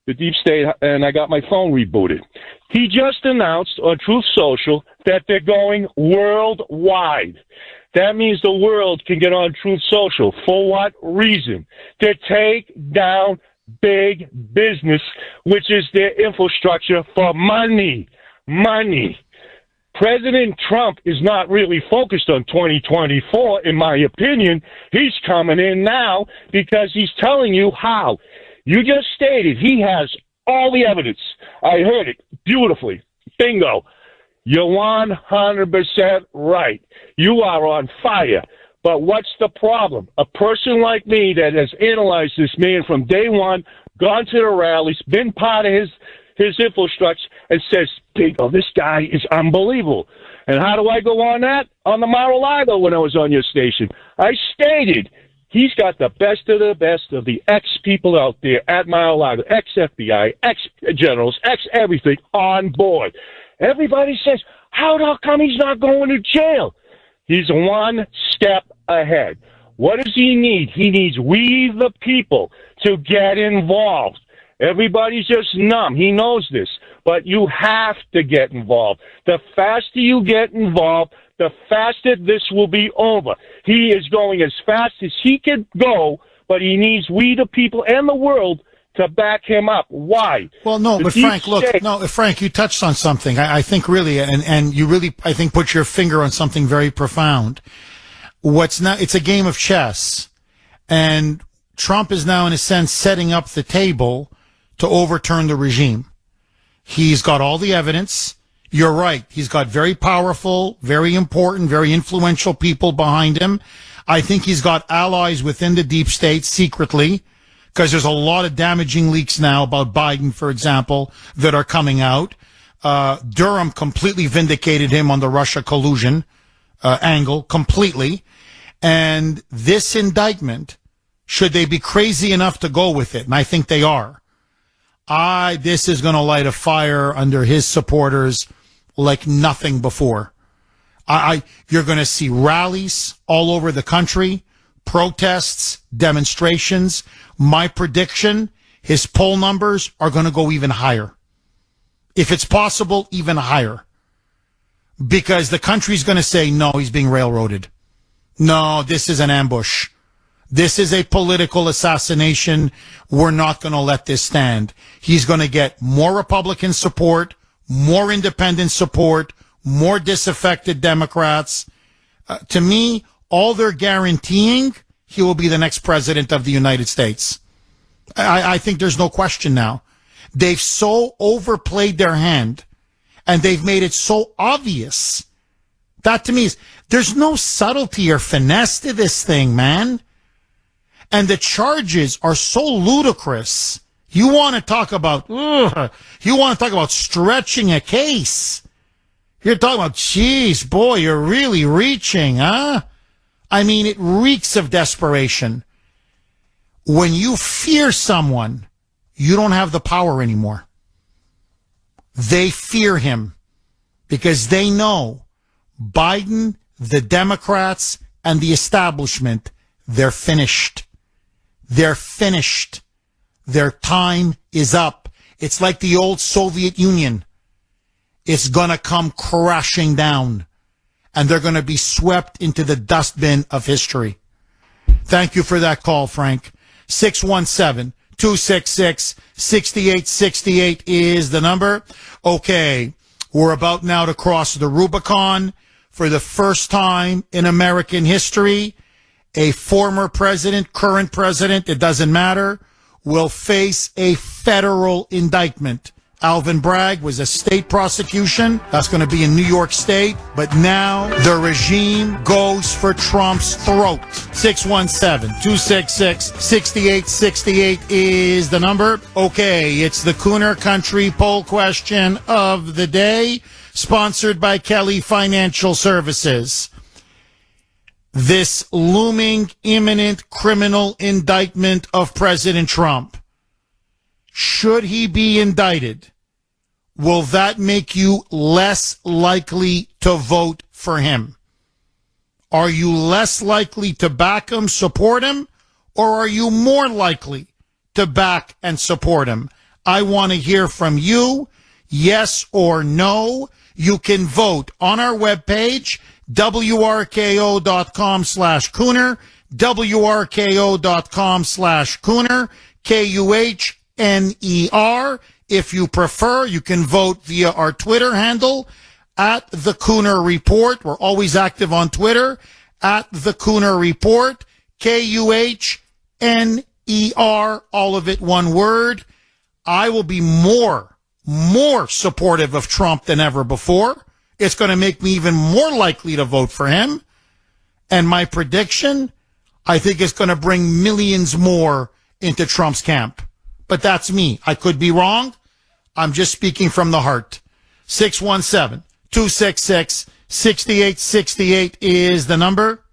the deep state, and I got my phone rebooted. He just announced on Truth Social that they're going worldwide. That means the world can get on Truth Social. For what reason? To take down big business, which is their infrastructure for money. Money. President Trump is not really focused on 2024, in my opinion. He's coming in now because he's telling you how. You just stated he has all the evidence. I heard it beautifully. Bingo. You're 100% right. You are on fire. But what's the problem? A person like me that has analyzed this man from day one, gone to the rallies, been part of his infrastructure, and says, Bingo, this guy is unbelievable. And how do I go on that? On the Mar-a-Lago when I was on your station. I stated he's got the best of the ex-people out there at Mar-a-Lago, ex-FBI, ex-generals, ex-everything on board. Everybody says, how come he's not going to jail? He's one step ahead. What does he need? He needs we, the people, to get involved. Everybody's just numb. He knows this. But you have to get involved. The faster you get involved, the faster this will be over. He is going as fast as he can go, but he needs we, the people, and the world to back him up. Why? Well, no, but Frank, Frank, you touched on something. I think really, and you really, I think, put your finger on something very profound. It's a game of chess, and Trump is now, in a sense, setting up the table to overturn the regime. He's got all the evidence. You're right. He's got very powerful, very important, very influential people behind him. I think he's got allies within the deep state secretly, because there's a lot of damaging leaks now about Biden, for example, that are coming out. Durham completely vindicated him on the Russia collusion angle, completely. And this indictment, should they be crazy enough to go with it, and I think they are, this is going to light a fire under his supporters like nothing before. You're going to see rallies all over the country, protests, demonstrations. My prediction, his poll numbers are going to go even higher. If it's possible, even higher. Because the country's going to say, no, he's being railroaded. No, this is an ambush. This is a political assassination. We're not going to let this stand. He's going to get more Republican support, more independent support, more disaffected Democrats. To me, all they're guaranteeing, he will be the next president of the United States. I think there's no question now. They've so overplayed their hand, and they've made it so obvious. That to me there's no subtlety or finesse to this thing, man. And the charges are so ludicrous. You want to talk about stretching a case. You're talking about, geez, boy, you're really reaching, huh? I mean, it reeks of desperation. When you fear someone, you don't have the power anymore. They fear him because they know Biden, the Democrats, and the establishment, they're finished. They're finished. Their time is up. It's like the old Soviet Union. It's going to come crashing down, and they're going to be swept into the dustbin of history. Thank you for that call, Frank. 617-266-6868 is the number. Okay, we're about now to cross the Rubicon. For the first time in American history, a former president, current president, it doesn't matter, will face a federal indictment. Alvin Bragg was a state prosecution. That's going to be in New York State. But now the regime goes for Trump's throat. 617-266-6868 is the number. Okay, it's the Kuhner Country poll question of the day, sponsored by Kelly Financial Services. This looming imminent criminal indictment of President Trump. Should he be indicted, will that make you less likely to vote for him? Are you less likely to back him, support him, or are you more likely to back and support him? I want to hear from you, yes or no. You can vote on our webpage, WRKO.com/Kuhner, WRKO.com/Kuhner, KUHNER. If you prefer, you can vote via our Twitter handle, at The Kuhner Report. We're always active on Twitter, at The Kuhner Report, KUHNER, all of it one word. I will be more supportive of Trump than ever before. It's going to make me even more likely to vote for him. And my prediction, I think it's going to bring millions more into Trump's camp. But that's me. I could be wrong. I'm just speaking from the heart. 617-266-6868 is the number.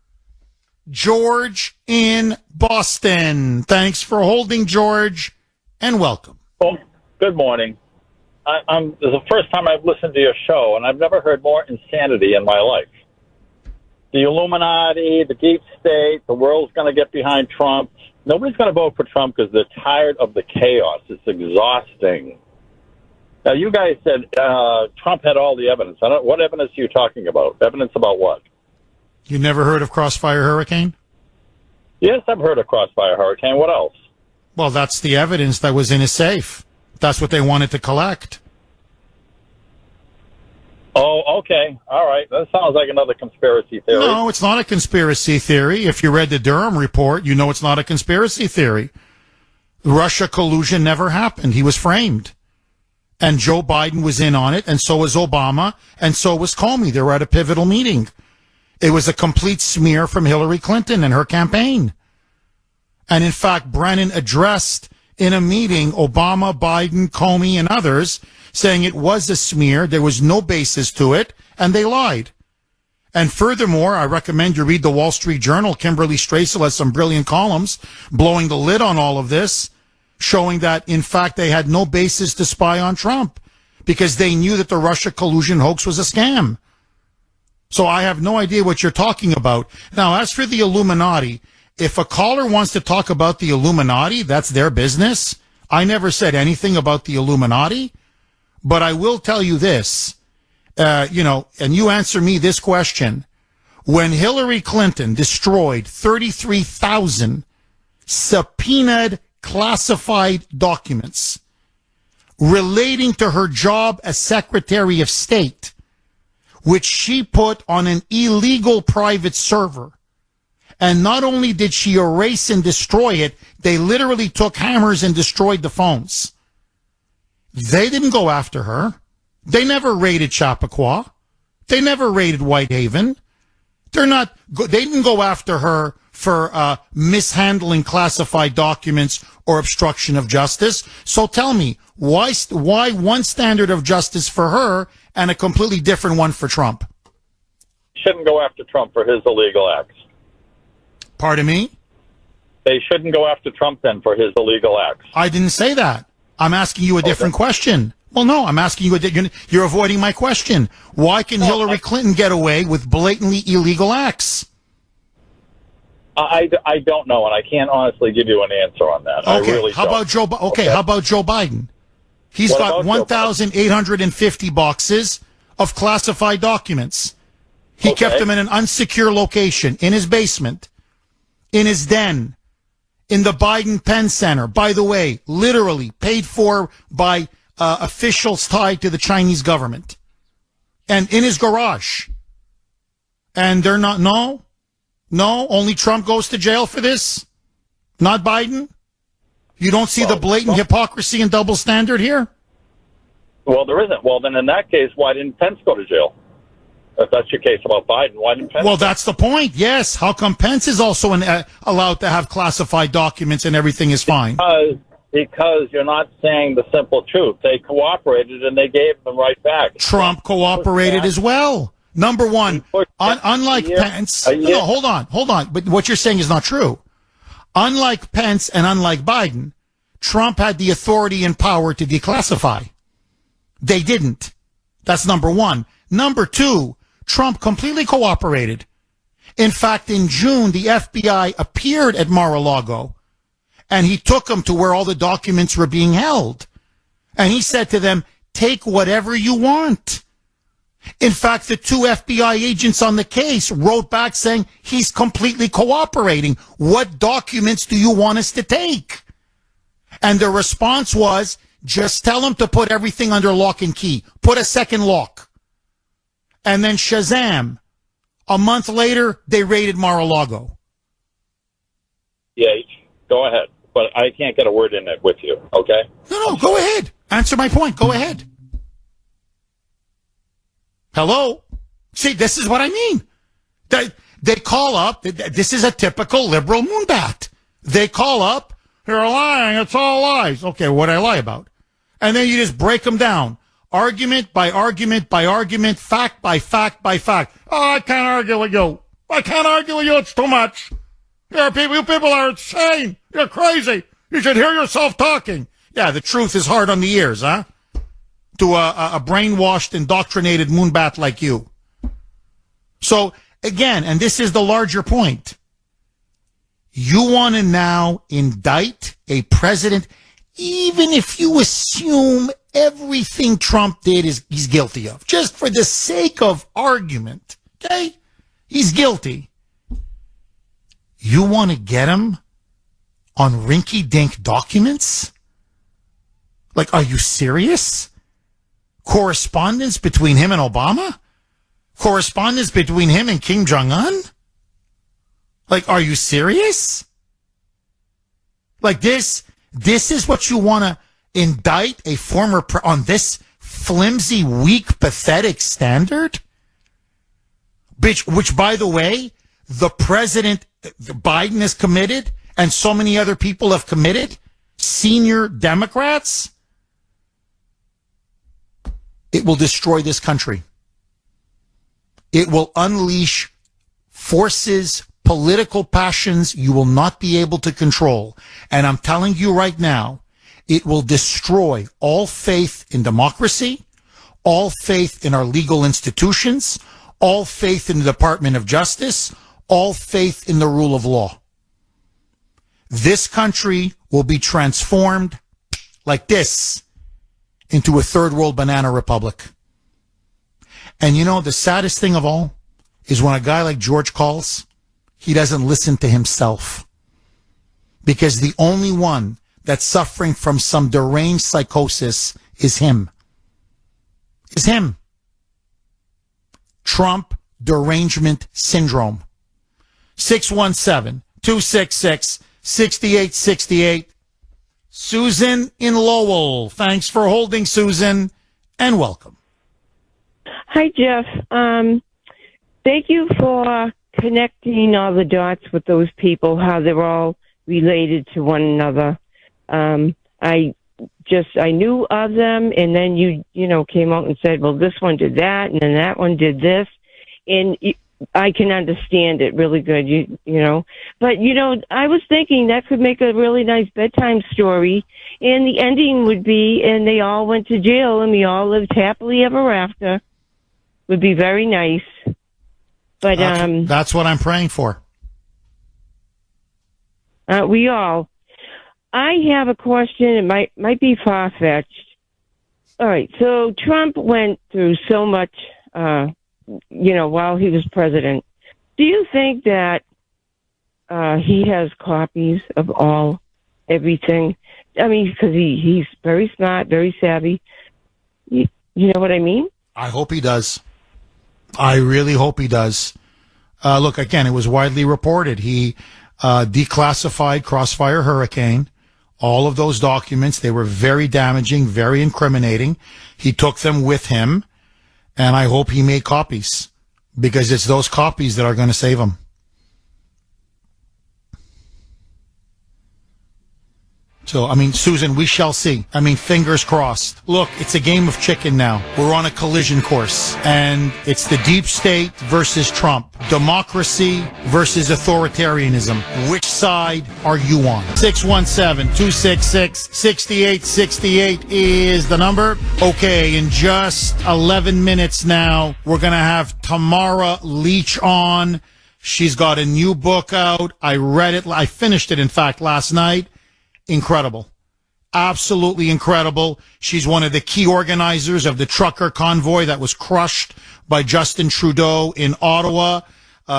George in Boston. Thanks for holding, George, and welcome. Well, good morning. This is the first time I've listened to your show, and I've never heard more insanity in my life. The Illuminati, the deep state, the world's going to get behind Trump. Nobody's going to vote for Trump because they're tired of the chaos. It's exhausting. Now, you guys said Trump had all the evidence. What evidence are you talking about? Evidence about what? You never heard of Crossfire Hurricane? Yes, I've heard of Crossfire Hurricane. What else? Well, that's the evidence that was in his safe. That's what they wanted to collect. Oh, okay. All right. That sounds like another conspiracy theory. No, it's not a conspiracy theory. If you read the Durham report, you know it's not a conspiracy theory. Russia collusion never happened. He was framed. And Joe Biden was in on it, and so was Obama, and so was Comey. They were at a pivotal meeting. It was a complete smear from Hillary Clinton and her campaign. And in fact, Brennan addressed in a meeting Obama, Biden, Comey, and others, saying it was a smear, there was no basis to it, and they lied. And furthermore, I recommend you read the Wall Street Journal. Kimberly Strassel has some brilliant columns blowing the lid on all of this, showing that, in fact, they had no basis to spy on Trump because they knew that the Russia collusion hoax was a scam. So I have no idea what you're talking about. Now, as for the Illuminati, if a caller wants to talk about the Illuminati, that's their business. I never said anything about the Illuminati, but I will tell you this, and you answer me this question. When Hillary Clinton destroyed 33,000 subpoenaed classified documents relating to her job as Secretary of State, which she put on an illegal private server, and not only did she erase and destroy it, they literally took hammers and destroyed the phones. They didn't go after her. They never raided Chappaqua. They never raided Whitehaven. They didn't go after her for mishandling classified documents or obstruction of justice. So tell me, why one standard of justice for her and a completely different one for Trump? Shouldn't go after Trump for his illegal acts. Pardon me? They shouldn't go after Trump then for his illegal acts. I didn't say that. I'm asking you a different question. Well, no, I'm asking you you're avoiding my question. Why can Hillary Clinton get away with blatantly illegal acts? I don't know, and I can't honestly give you an answer on that. Okay. I really how about Joe? Okay. How about Joe Biden? He's got 1,850 boxes of classified documents. He kept them in an unsecure location, in his basement, in his den, in the Biden Penn Center. By the way, literally paid for by officials tied to the Chinese government, and in his garage. And they're not. No, only Trump goes to jail for this, not Biden. You don't see the blatant hypocrisy and double standard here? Well, there isn't. Well, then in that case, why didn't Pence go to jail? If that's your case about Biden, why didn't Pence? Well, that's the point. Yes. How come Pence is also allowed to have classified documents and everything is fine? Because you're not saying the simple truth. They cooperated and they gave them right back. Trump cooperated as well. Number one, unlike Pence, no, hold on. But what you're saying is not true. Unlike Pence and unlike Biden, Trump had the authority and power to declassify. They didn't. That's number one. Number two, Trump completely cooperated. In fact, in June, the FBI appeared at Mar-a-Lago, and he took them to where all the documents were being held. And he said to them, take whatever you want. In fact, the two FBI agents on the case wrote back saying he's completely cooperating. What documents do you want us to take? And the response was, just tell him to put everything under lock and key. Put a second lock. And then Shazam. A month later, they raided Mar-a-Lago. Yeah, go ahead. but I can't get a word in it with you, okay? No, go ahead. Answer my point. Go ahead. Hello? See, this is what I mean. They call up. This is a typical liberal moonbat. They call up. You're lying. It's all lies. Okay, what'd I lie about? And then you just break them down. Argument by argument by argument, fact by fact by fact. Oh, I can't argue with you. I can't argue with you. It's too much. You people are insane. You're crazy. You should hear yourself talking. Yeah, the truth is hard on the ears, huh? To a brainwashed, indoctrinated moonbat like you. So, again, and this is the larger point, you want to now indict a president, even if you assume everything Trump did he's guilty of, just for the sake of argument, okay? He's guilty. You want to get him on rinky-dink documents? Like, are you serious? Correspondence between him and Obama? Correspondence between him and Kim Jong-un? Like, are you serious? Like, this is what you want to indict a former on this flimsy, weak, pathetic standard? Which, by the way, the president, Biden has committed, and so many other people have committed, senior Democrats. It will destroy this country. It will unleash forces, political passions you will not be able to control. And I'm telling you right now, it will destroy all faith in democracy, all faith in our legal institutions, all faith in the Department of Justice, all faith in the rule of law. This country will be transformed like this into a third world banana republic. And you know, the saddest thing of all is when a guy like George calls, he doesn't listen to himself. Because the only one that's suffering from some deranged psychosis is him. Is him. Trump derangement syndrome. 617-266-6868. Susan in Lowell. Thanks for holding, Susan, and welcome. Hi, Jeff. Thank you for connecting all the dots with those people, how they're all related to one another. I knew of them, and then you came out and said, well, this one did that, and then that one did this. And I can understand it really good, you know. But, I was thinking that could make a really nice bedtime story, and the ending would be, and they all went to jail, and we all lived happily ever after. Would be very nice. But that's what I'm praying for. We all. I have a question. It might be far-fetched. All right. So Trump went through so much, while he was president. Do you think that he has copies of everything? I mean, because he's very smart, very savvy. You know what I mean? I hope he does. I really hope he does. Look, again, it was widely reported. He declassified Crossfire Hurricane. All of those documents, they were very damaging, very incriminating. He took them with him, and I hope he made copies, because it's those copies that are going to save him. So, I mean, Susan, we shall see. I mean, fingers crossed. Look, it's a game of chicken now. We're on a collision course. And it's the deep state versus Trump. Democracy versus authoritarianism. Which side are you on? 617-266-6868 is the number. Okay, in just 11 minutes now, we're going to have Tamara Leach on. She's got a new book out. I read it. I finished it, in fact, last night. Incredible. Absolutely incredible. She's one of the key organizers of the trucker convoy that was crushed by Justin Trudeau in Ottawa.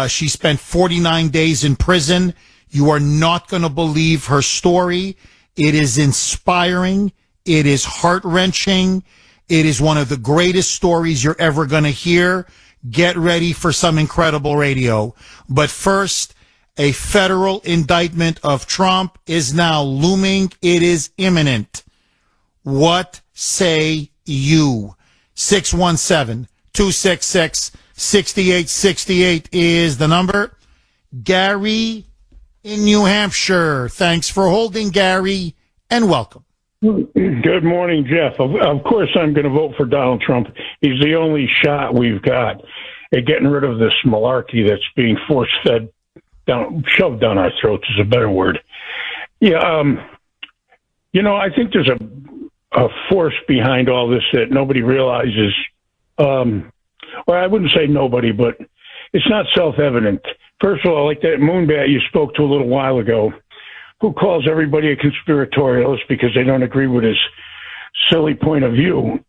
She spent 49 days in prison. You are not going to believe her story. It is inspiring. It is heart-wrenching. It is one of the greatest stories you're ever going to hear. Get ready for some incredible radio. But first, A federal indictment of Trump is now looming. It is imminent. What say you? 617-266-6868 is the number. Gary in New Hampshire. Thanks for holding, Gary, and welcome. Good morning, Jeff. Of course, I'm going to vote for Donald Trump. He's the only shot we've got at getting rid of this malarkey that's being force-fed down, shoved down our throats is a better word. Yeah, I think there's a force behind all this that nobody realizes. Well, I wouldn't say nobody, but it's not self-evident. First of all, like that moonbat you spoke to a little while ago, who calls everybody a conspiratorialist because they don't agree with his silly point of view.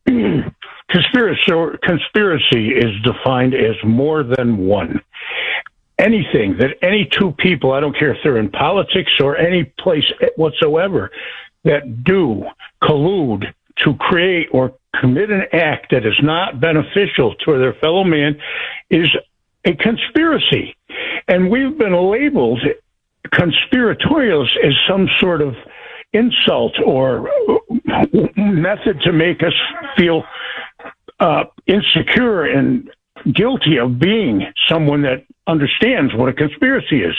Conspiracy is defined as more than one. Anything that any two people, I don't care if they're in politics or any place whatsoever, that do collude to create or commit an act that is not beneficial to their fellow man is a conspiracy. And we've been labeled conspiratorialists as some sort of insult or method to make us feel insecure and guilty of being someone that understands what a conspiracy is.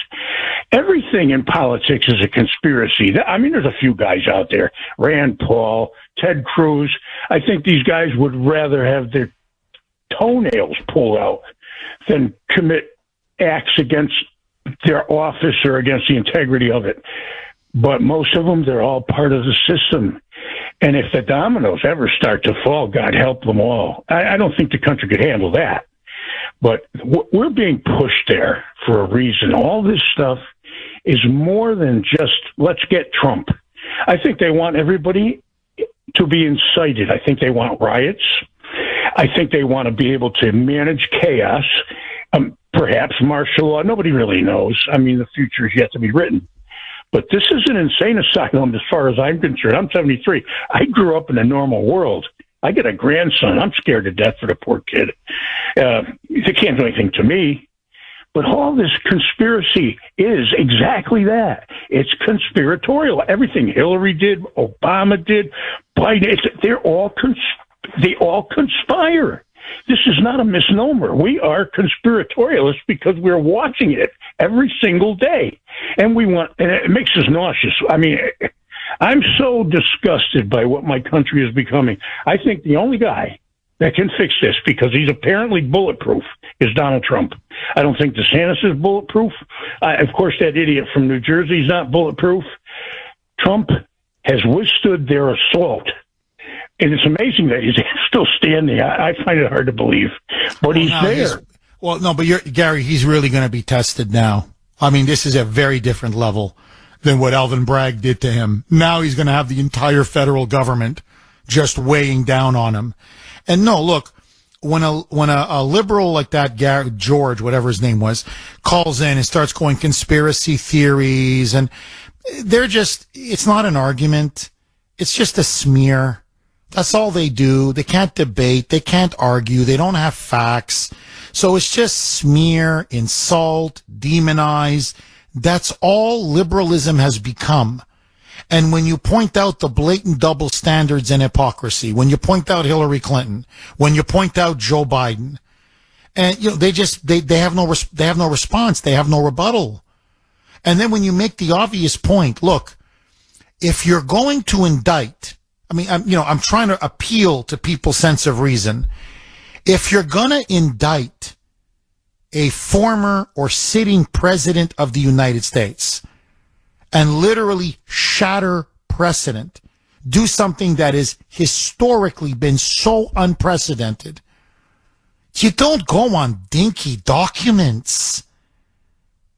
Everything in politics is a conspiracy. I mean, there's a few guys out there, Rand Paul, Ted Cruz. I think these guys would rather have their toenails pulled out than commit acts against their office or against the integrity of it. But most of them, they're all part of the system. And if the dominoes ever start to fall, God help them all. I don't think the country could handle that. But we're being pushed there for a reason. All this stuff is more than just, let's get Trump. I think they want everybody to be incited. I think they want riots. I think they want to be able to manage chaos, perhaps martial law. Nobody really knows. I mean, the future is yet to be written. But this is an insane asylum as far as I'm concerned. I'm 73. I grew up in a normal world. I get a grandson. I'm scared to death for the poor kid. They can't do anything to me. But all this conspiracy is exactly that. It's conspiratorial. Everything Hillary did, Obama did, Biden, they all conspire. This is not a misnomer. We are conspiratorialists because we're watching it every single day. And it makes us nauseous. I mean, I'm so disgusted by what my country is becoming. I think the only guy that can fix this, because he's apparently bulletproof, is Donald Trump. I don't think DeSantis is bulletproof. Of course, that idiot from New Jersey is not bulletproof. Trump has withstood their assault. And it's amazing that he's still standing. I find it hard to believe. But he's there. Gary, he's really going to be tested now. I mean, this is a very different level than what Alvin Bragg did to him. Now he's going to have the entire federal government just weighing down on him. And no, look, when a liberal like that, George, whatever his name was, calls in and starts going conspiracy theories, and it's not an argument. It's just a smear. That's all they do. They can't debate. They can't argue. They don't have facts. So it's just smear, insult, demonize. That's all liberalism has become. And when you point out the blatant double standards and hypocrisy, when you point out Hillary Clinton, when you point out Joe Biden, and they have no response. They have no rebuttal. And then when you make the obvious point, look, if you're going to indict, I'm trying to appeal to people's sense of reason. If you're going to indict a former or sitting president of the United States and literally shatter precedent, do something that has historically been so unprecedented, you don't go on dinky documents.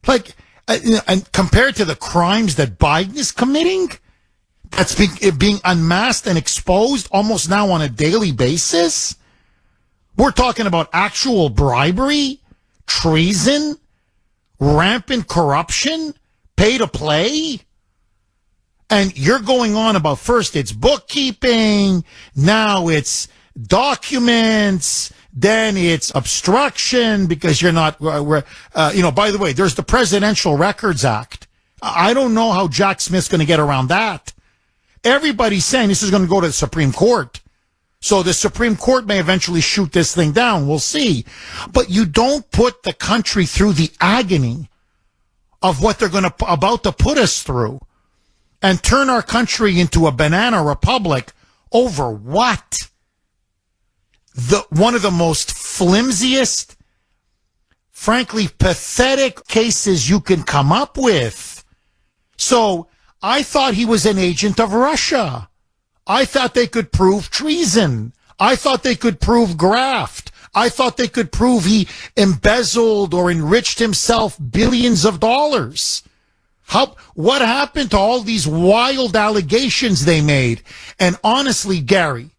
And compared to the crimes that Biden is committing, that's being unmasked and exposed almost now on a daily basis. We're talking about actual bribery, treason, rampant corruption, pay to play. And you're going on about first it's bookkeeping, now it's documents, Then it's obstruction because you're not, by the way, there's the Presidential Records Act. I don't know how Jack Smith's going to get around that. Everybody's saying this is going to go to the Supreme Court. So the Supreme Court may eventually shoot this thing down. We'll see. But you don't put the country through the agony of what they're about to put us through and turn our country into a banana republic over what? One of the most flimsiest, frankly, pathetic cases you can come up with. So I thought he was an agent of Russia. I thought they could prove treason. I thought they could prove graft. I thought they could prove he embezzled or enriched himself billions of dollars. What happened to all these wild allegations they made? And honestly, Gary,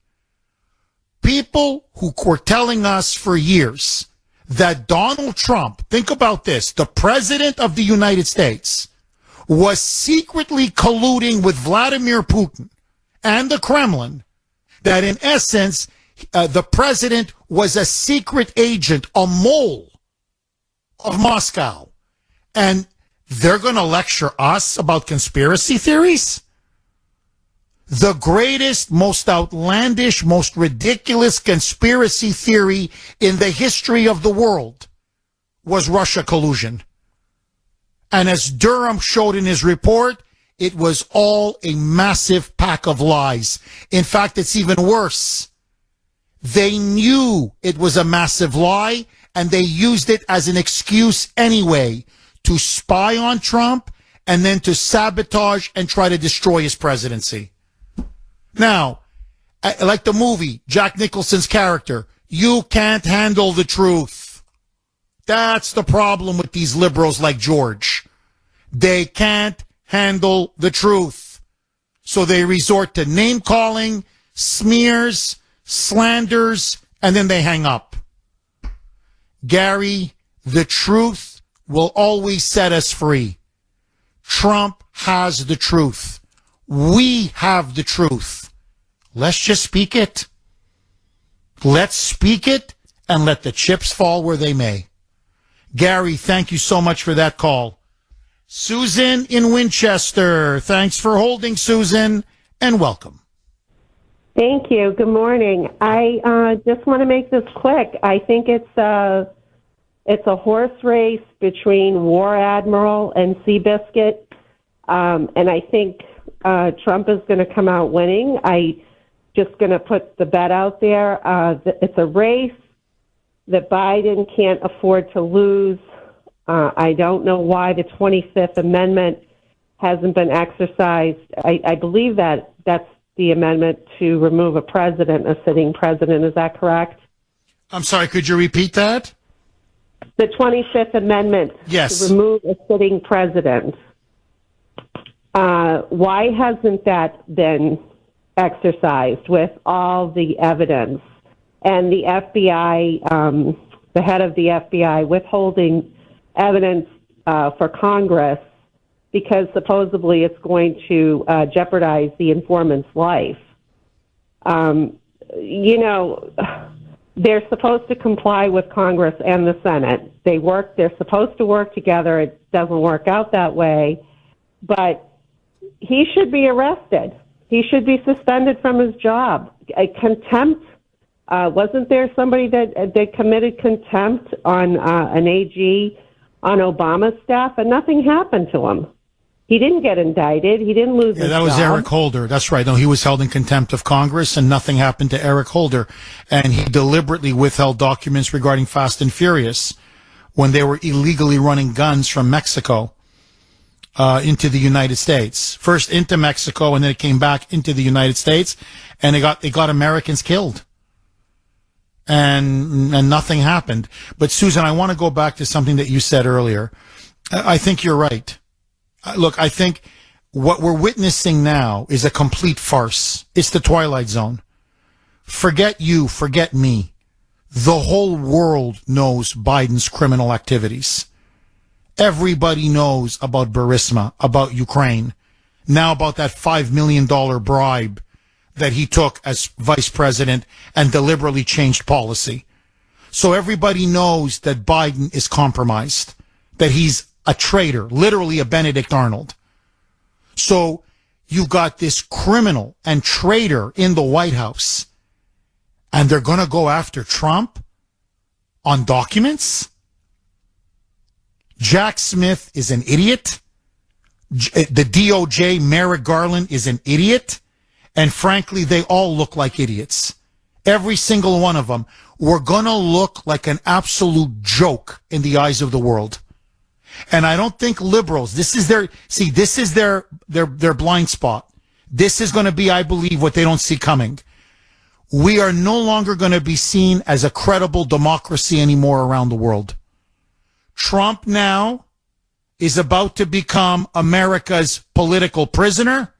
people who were telling us for years that Donald Trump, think about this, the president of the United States, was secretly colluding with Vladimir Putin and the Kremlin, that in essence, the president was a secret agent, a mole of Moscow. And they're going to lecture us about conspiracy theories? The greatest, most outlandish, most ridiculous conspiracy theory in the history of the world was Russia collusion. And as Durham showed in his report, it was all a massive pack of lies. In fact, it's even worse. They knew it was a massive lie, and they used it as an excuse anyway to spy on Trump and then to sabotage and try to destroy his presidency. Now, like the movie, Jack Nicholson's character, you can't handle the truth. That's the problem with these liberals like George. They can't handle the truth. So they resort to name-calling, smears, slanders, and then they hang up. Gary, the truth will always set us free. Trump has the truth. We have the truth. Let's just speak it. Let's speak it and let the chips fall where they may. Gary, thank you so much for that call. Susan in Winchester. Thanks for holding, Susan, and welcome. Thank you. Good morning. I just want to make this quick. I think it's a horse race between War Admiral and Seabiscuit, and I think Trump is going to come out winning. I just going to put the bet out there. It's a race that Biden can't afford to lose. I don't know why the 25th Amendment hasn't been exercised. I believe that that's the amendment to remove a sitting president. Is that correct? I'm sorry, could you repeat that? The 25th Amendment yes. to remove a sitting president. Why hasn't that been exercised with all the evidence? And the FBI, the head of the FBI, withholding evidence for Congress because supposedly it's going to jeopardize the informant's life. They're supposed to comply with Congress and the Senate. They're supposed to work together. It doesn't work out that way. But he should be arrested. He should be suspended from his job. Contempt. Wasn't there somebody that committed contempt on an AG on Obama's staff, and nothing happened to him? He didn't get indicted. He didn't lose his job. That was Eric Holder. That's right. No, he was held in contempt of Congress, and nothing happened to Eric Holder. And he deliberately withheld documents regarding Fast and Furious when they were illegally running guns from Mexico into the United States. First into Mexico, and then it came back into the United States, and it got Americans killed. And nothing happened. But Susan, I want to go back to something that you said earlier. I think you're right. Look, I think what we're witnessing now is a complete farce. It's the Twilight Zone. Forget you, forget me. The whole world knows Biden's criminal activities. Everybody knows about Burisma, about Ukraine, now about that $5 million bribe that he took as vice president and deliberately changed policy. So everybody knows that Biden is compromised, that he's a traitor, literally a Benedict Arnold. So you've got this criminal and traitor in the White House, and they're going to go after Trump on documents? Jack Smith is an idiot. The DOJ, Merrick Garland, is an idiot. And frankly, they all look like idiots. Every single one of them. We're going to look like an absolute joke in the eyes of the world. And I don't think liberals, this is their blind spot. This is going to be, I believe, what they don't see coming. We are no longer going to be seen as a credible democracy anymore around the world. Trump now is about to become America's political prisoner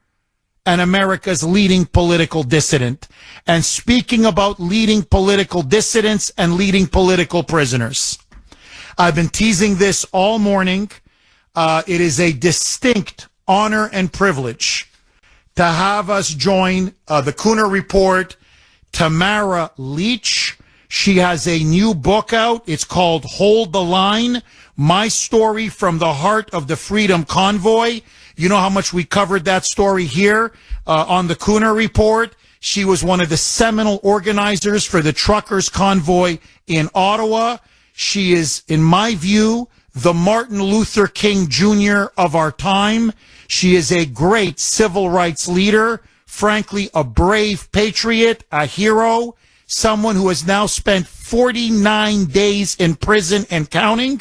and America's leading political dissident. And speaking about leading political dissidents and leading political prisoners, I've been teasing this all morning. It is a distinct honor and privilege to have us join the Kuhner Report, Tamara Leach. She has a new book out. It's called Hold the Line, My Story from the Heart of the Freedom Convoy. You know how much we covered that story here on the Kuhner Report. She was one of the seminal organizers for the truckers' convoy in Ottawa. She is, in my view, the Martin Luther King Jr. of our time. She is a great civil rights leader, frankly, a brave patriot, a hero, someone who has now spent 49 days in prison and counting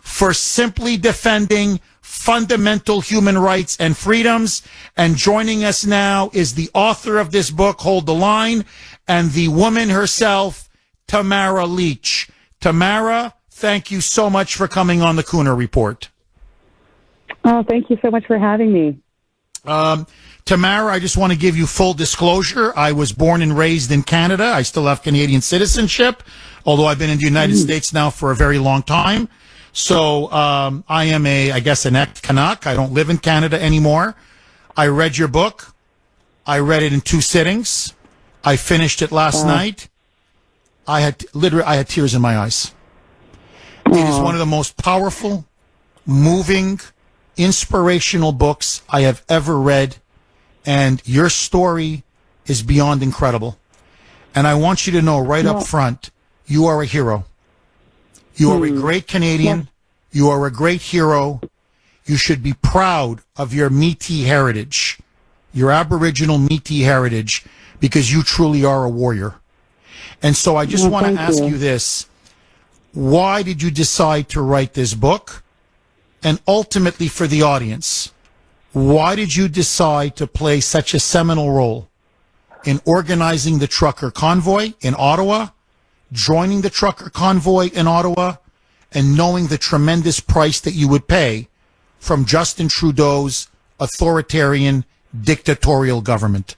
for simply defending fundamental human rights and freedoms. And joining us now is the author of this book, Hold the Line, and the woman herself, Tamara Leach. Tamara, thank you so much for coming on the Kuhner Report. Oh, thank you so much for having me. Tamara, I just want to give you full disclosure. I was born and raised in Canada. I still have Canadian citizenship, although I've been in the United States now for a very long time. So I am I guess, an ex-Canuck. I don't live in Canada anymore. I read your book. I read it in 2 sittings. I finished it last night. I had tears in my eyes. It is one of the most powerful, moving, inspirational books I have ever read. And your story is beyond incredible. And I want you to know right up front, you are a hero. You are a great Canadian. You are a great hero. You should be proud of your Métis heritage, your Aboriginal Métis heritage, because you truly are a warrior. And so I just want to ask you this. Why did you decide to write this book? And ultimately, for the audience, why did you decide to play such a seminal role in organizing the trucker convoy in Ottawa, joining the trucker convoy in Ottawa, and knowing the tremendous price that you would pay from Justin Trudeau's authoritarian, dictatorial government?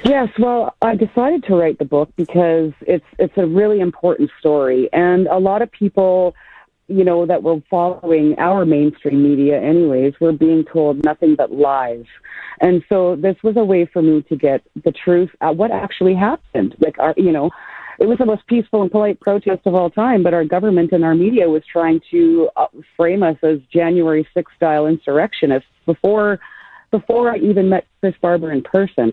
Yes, well, I decided to write the book because it's a really important story, and a lot of people, you know, that were following our mainstream media anyways, were being told nothing but lies. And so this was a way for me to get the truth at what actually happened. Like, it was the most peaceful and polite protest of all time, but our government and our media was trying to frame us as January 6th style insurrectionists before I even met Chris Barber in person.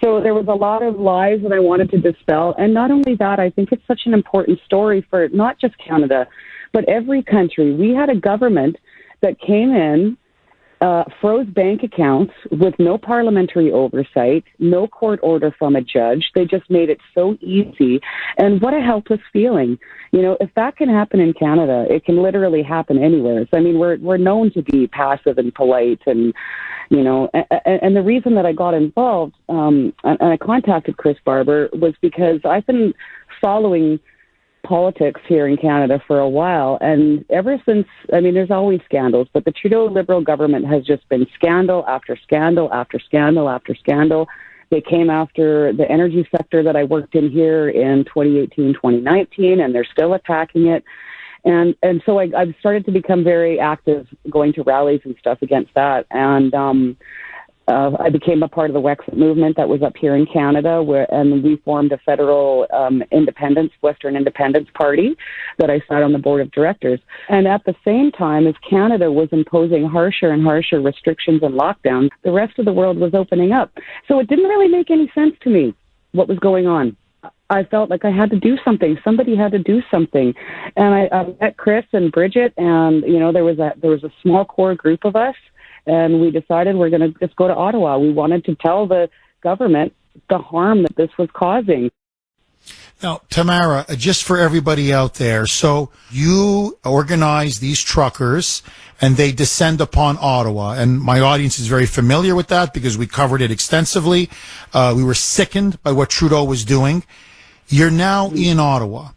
So there was a lot of lies that I wanted to dispel. And not only that, I think it's such an important story for not just Canada, but every country. We had a government that came in, froze bank accounts with no parliamentary oversight, no court order from a judge. They just made it so easy. And what a helpless feeling. You know, if that can happen in Canada, it can literally happen anywhere. So, I mean, we're known to be passive and polite, and, you know, and the reason that I got involved, and I contacted Chris Barber, was because I've been following politics here in Canada for a while, and ever since, I mean, there's always scandals, but the Trudeau Liberal government has just been scandal after scandal after scandal after scandal. They came after the energy sector that I worked in here in 2018, 2019, and they're still attacking it. And so I've started to become very active, going to rallies and stuff against that. And I became a part of the Wexit movement that was up here in Canada, and we formed a federal Western Independence Party that I sat on the board of directors. And at the same time as Canada was imposing harsher and harsher restrictions and lockdowns, the rest of the world was opening up. So it didn't really make any sense to me what was going on. I felt like I had to do something. Somebody had to do something. And I met Chris and Bridget, and, there was a small core group of us, and we decided we're going to just go to Ottawa. We wanted to tell the government the harm that this was causing. Now, Tamara, just for everybody out there, so you organize these truckers and they descend upon Ottawa. And my audience is very familiar with that because we covered it extensively. We were sickened by what Trudeau was doing. You're now in Ottawa.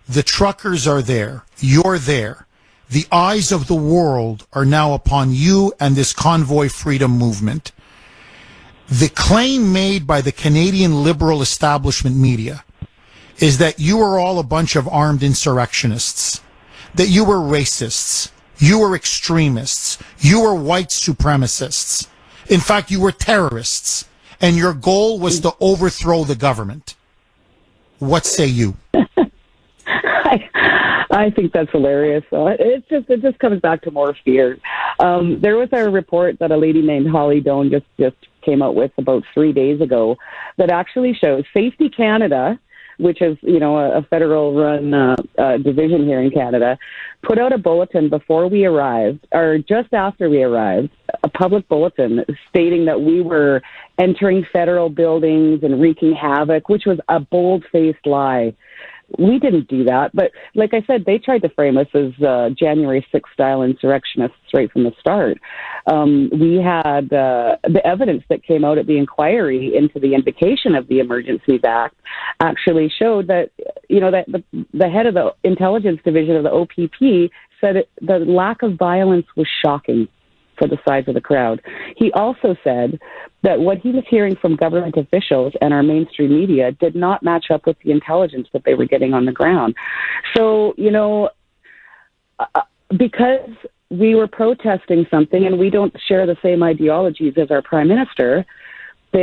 The truckers are there. You're there. The eyes of the world are now upon you and this Convoy Freedom movement. The claim made by the Canadian liberal establishment media is that you are all a bunch of armed insurrectionists, that you were racists, you were extremists, you were white supremacists. In fact, you were terrorists, and your goal was to overthrow the government. What say you? I think that's hilarious. It just comes back to more fear. There was a report that a lady named Holly Doan just came out with about 3 days ago that actually shows Safety Canada, which is, a federal-run division here in Canada, put out a bulletin before we arrived, or just after we arrived, a public bulletin stating that we were entering federal buildings and wreaking havoc, which was a bold-faced lie. We didn't do that, but like I said, they tried to frame us as January 6th style insurrectionists right from the start. We had the evidence that came out at the inquiry into the invocation of the Emergencies Act actually showed that, that the head of the intelligence division of the OPP said the lack of violence was shocking for the size of the crowd. He also said that what he was hearing from government officials and our mainstream media did not match up with the intelligence that they were getting on the ground. So, because we were protesting something and we don't share the same ideologies as our prime minister,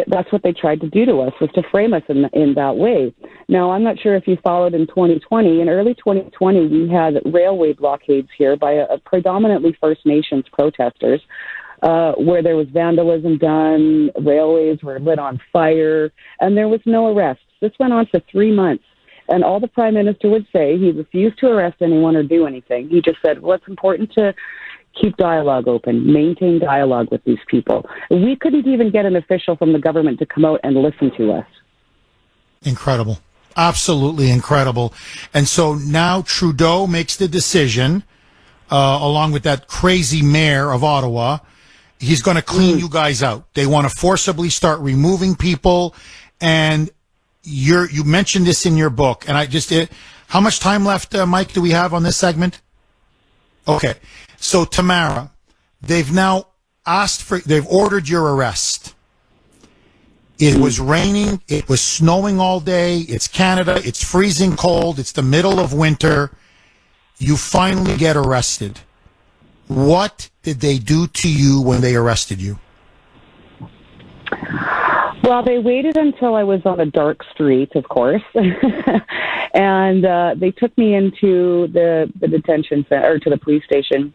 that's what they tried to do to us, was to frame us in that way. Now, I'm not sure if you followed in 2020. In early 2020, we had railway blockades here by a predominantly First Nations protesters, where there was vandalism done, railways were lit on fire, and there was no arrests. This went on for 3 months. And all the Prime Minister would say, he refused to arrest anyone or do anything. He just said, well, it's important to keep dialogue open, maintain dialogue with these people. We couldn't even get an official from the government to come out and listen to us. Incredible. Absolutely incredible. And so now Trudeau makes the decision, along with that crazy mayor of Ottawa, he's going to clean you guys out. They want to forcibly start removing people. And you mentioned this in your book. And how much time left, Mike, do we have on this segment? Okay. So, Tamara, they've now they've ordered your arrest. It was raining. It was snowing all day. It's Canada. It's freezing cold. It's the middle of winter. You finally get arrested. What did they do to you when they arrested you? Well, they waited until I was on a dark street, of course, and they took me into the detention center, or to the police station.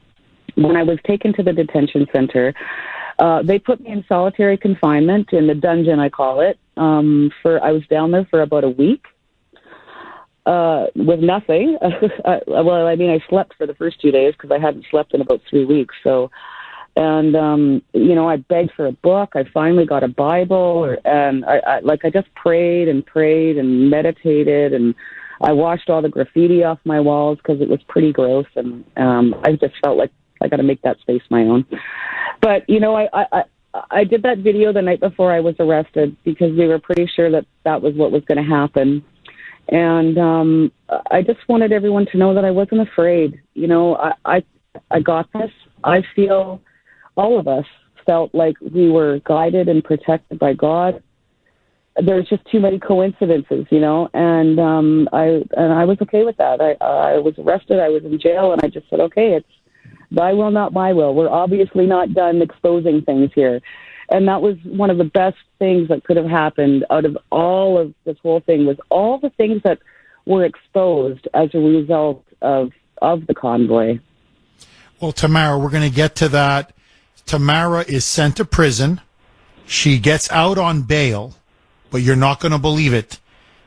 When I was taken to the detention center, they put me in solitary confinement in the dungeon, I call it. I was down there for about a week with nothing. I slept for the first 2 days because I hadn't slept in about 3 weeks. And I begged for a book. I finally got a Bible, and I just prayed and meditated, and I washed all the graffiti off my walls because it was pretty gross, and I just felt like I got to make that space my own. But I did that video the night before I was arrested because we were pretty sure that was what was going to happen, and I just wanted everyone to know that I wasn't afraid. I got this. I feel all of us felt like we were guided and protected by God. There's just too many coincidences, and I was okay with that. I was arrested, I was in jail, and I just said, okay, it's thy will, not my will. We're obviously not done exposing things here. And that was one of the best things that could have happened out of all of this whole thing, was all the things that were exposed as a result of the convoy. Well, Tamara, we're going to get to that. Tamara is sent to prison. She gets out on bail, but you're not going to believe it.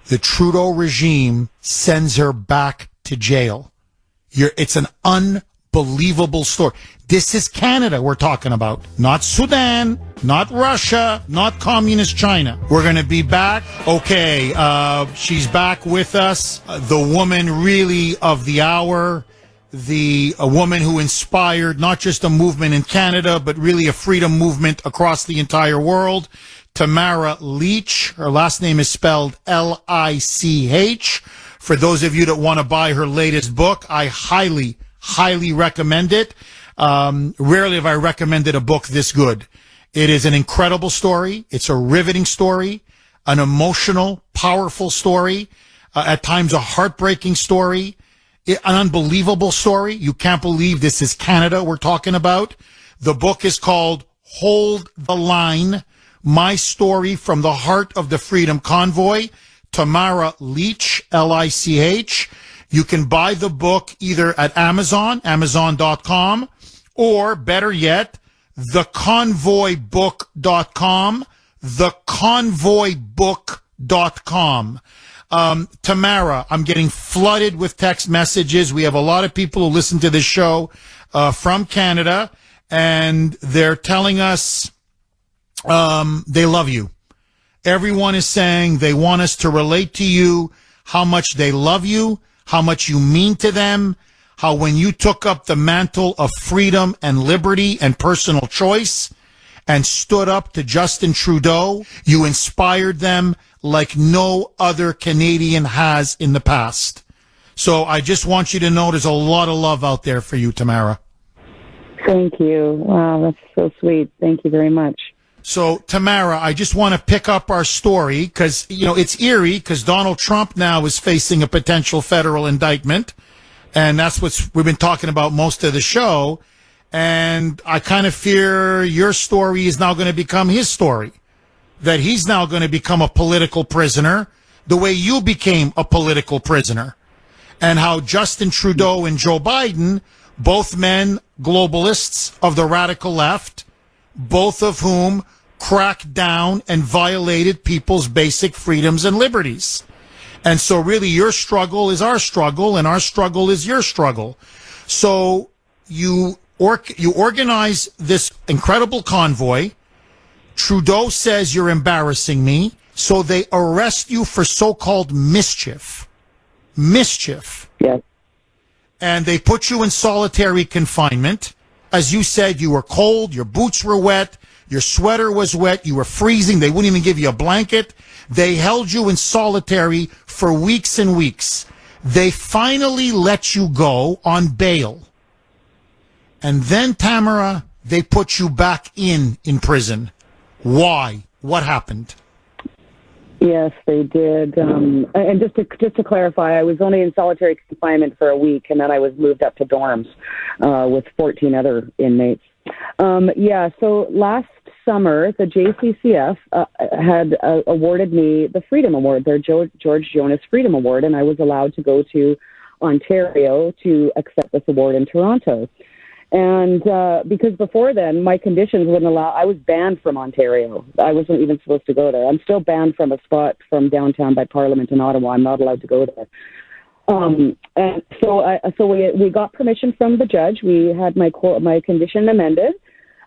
The Trudeau regime sends her back to jail. It's an unbelievable story. This is Canada we're talking about, not Sudan, not Russia, not communist China. We're going to be back. Okay, she's back with us. The woman really of the hour, a woman who inspired not just a movement in Canada, but really a freedom movement across the entire world. Tamara Lich. Her last name is spelled Lich. For those of you that want to buy her latest book, I highly, highly recommend it. Rarely have I recommended a book this good. It is an incredible story. It's a riveting story, an emotional, powerful story, at times a heartbreaking story, an unbelievable story. You can't believe this is Canada we're talking about. The book is called Hold the Line, My Story from the Heart of the Freedom Convoy. Tamara Lich, Lich. You can buy the book either at Amazon, Amazon.com, or better yet, theconvoybook.com, theconvoybook.com. Tamara, I'm getting flooded with text messages. We have a lot of people who listen to this show from Canada, and they're telling us they love you. Everyone is saying they want us to relate to you how much they love you, how much you mean to them, how when you took up the mantle of freedom and liberty and personal choice and stood up to Justin Trudeau, you inspired them like no other Canadian has in the past. So I just want you to know there's a lot of love out there for you, Tamara. Thank you. Wow, that's so sweet. Thank you very much. So, Tamara, I just want to pick up our story because, it's eerie because Donald Trump now is facing a potential federal indictment. And that's what we've been talking about most of the show. And I kind of fear your story is now going to become his story, that he's now going to become a political prisoner the way you became a political prisoner, and how Justin Trudeau and Joe Biden, both men, globalists of the radical left, both of whom cracked down and violated people's basic freedoms and liberties. And so really your struggle is our struggle, and our struggle is your struggle. So you organize this incredible convoy. Trudeau says you're embarrassing me, so they arrest you for so-called mischief. Mischief. Yes. And they put you in solitary confinement. As you said, you were cold, your boots were wet, your sweater was wet, you were freezing, they wouldn't even give you a blanket. They held you in solitary for weeks and weeks. They finally let you go on bail. And then, Tamara, they put you back in prison. Why? What happened? Yes, they did. And just to clarify, I was only in solitary confinement for a week, and then I was moved up to dorms with 14 other inmates. So last summer, the JCCF had awarded me the Freedom Award, their George Jonas Freedom Award, and I was allowed to go to Ontario to accept this award in Toronto. And because before then, my conditions wouldn't allow, I was banned from Ontario. I wasn't even supposed to go there. I'm still banned from a spot from downtown by Parliament in Ottawa. I'm not allowed to go there. And so we got permission from the judge. We had my condition amended.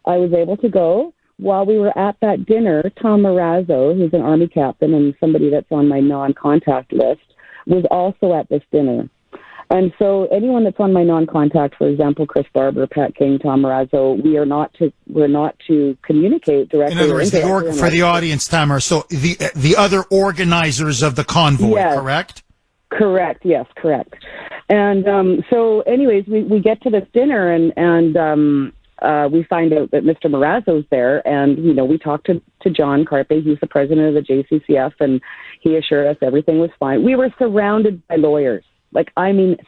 I was able to go. While we were at that dinner, Tom Marazzo, who's an Army captain and somebody that's on my non-contact list, was also at this dinner. And so anyone that's on my non-contact, for example, Chris Barber, Pat King, Tom Marazzo, we're not to communicate directly. In other words, for the audience, Tamara, so the other organizers of the convoy, yes. Correct? Correct. Yes, correct. And so, anyways, we get to this dinner and we find out that Mr. Marazzo's there, and we talked to John Carpe. He's the president of the JCCF, and he assured us everything was fine. We were surrounded by lawyers.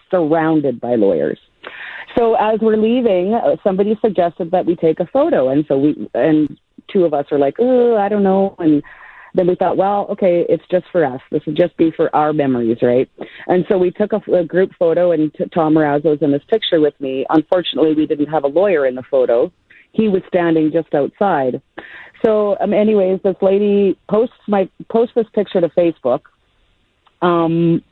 Surrounded by lawyers. So as we're leaving, somebody suggested that we take a photo. And so two of us were like, oh, I don't know. And then we thought, well, okay, it's just for us. This would just be for our memories, right? And so we took a group photo, and Tom Marazzo's in this picture with me. Unfortunately, we didn't have a lawyer in the photo. He was standing just outside. So, anyways, this lady posts this picture to Facebook, and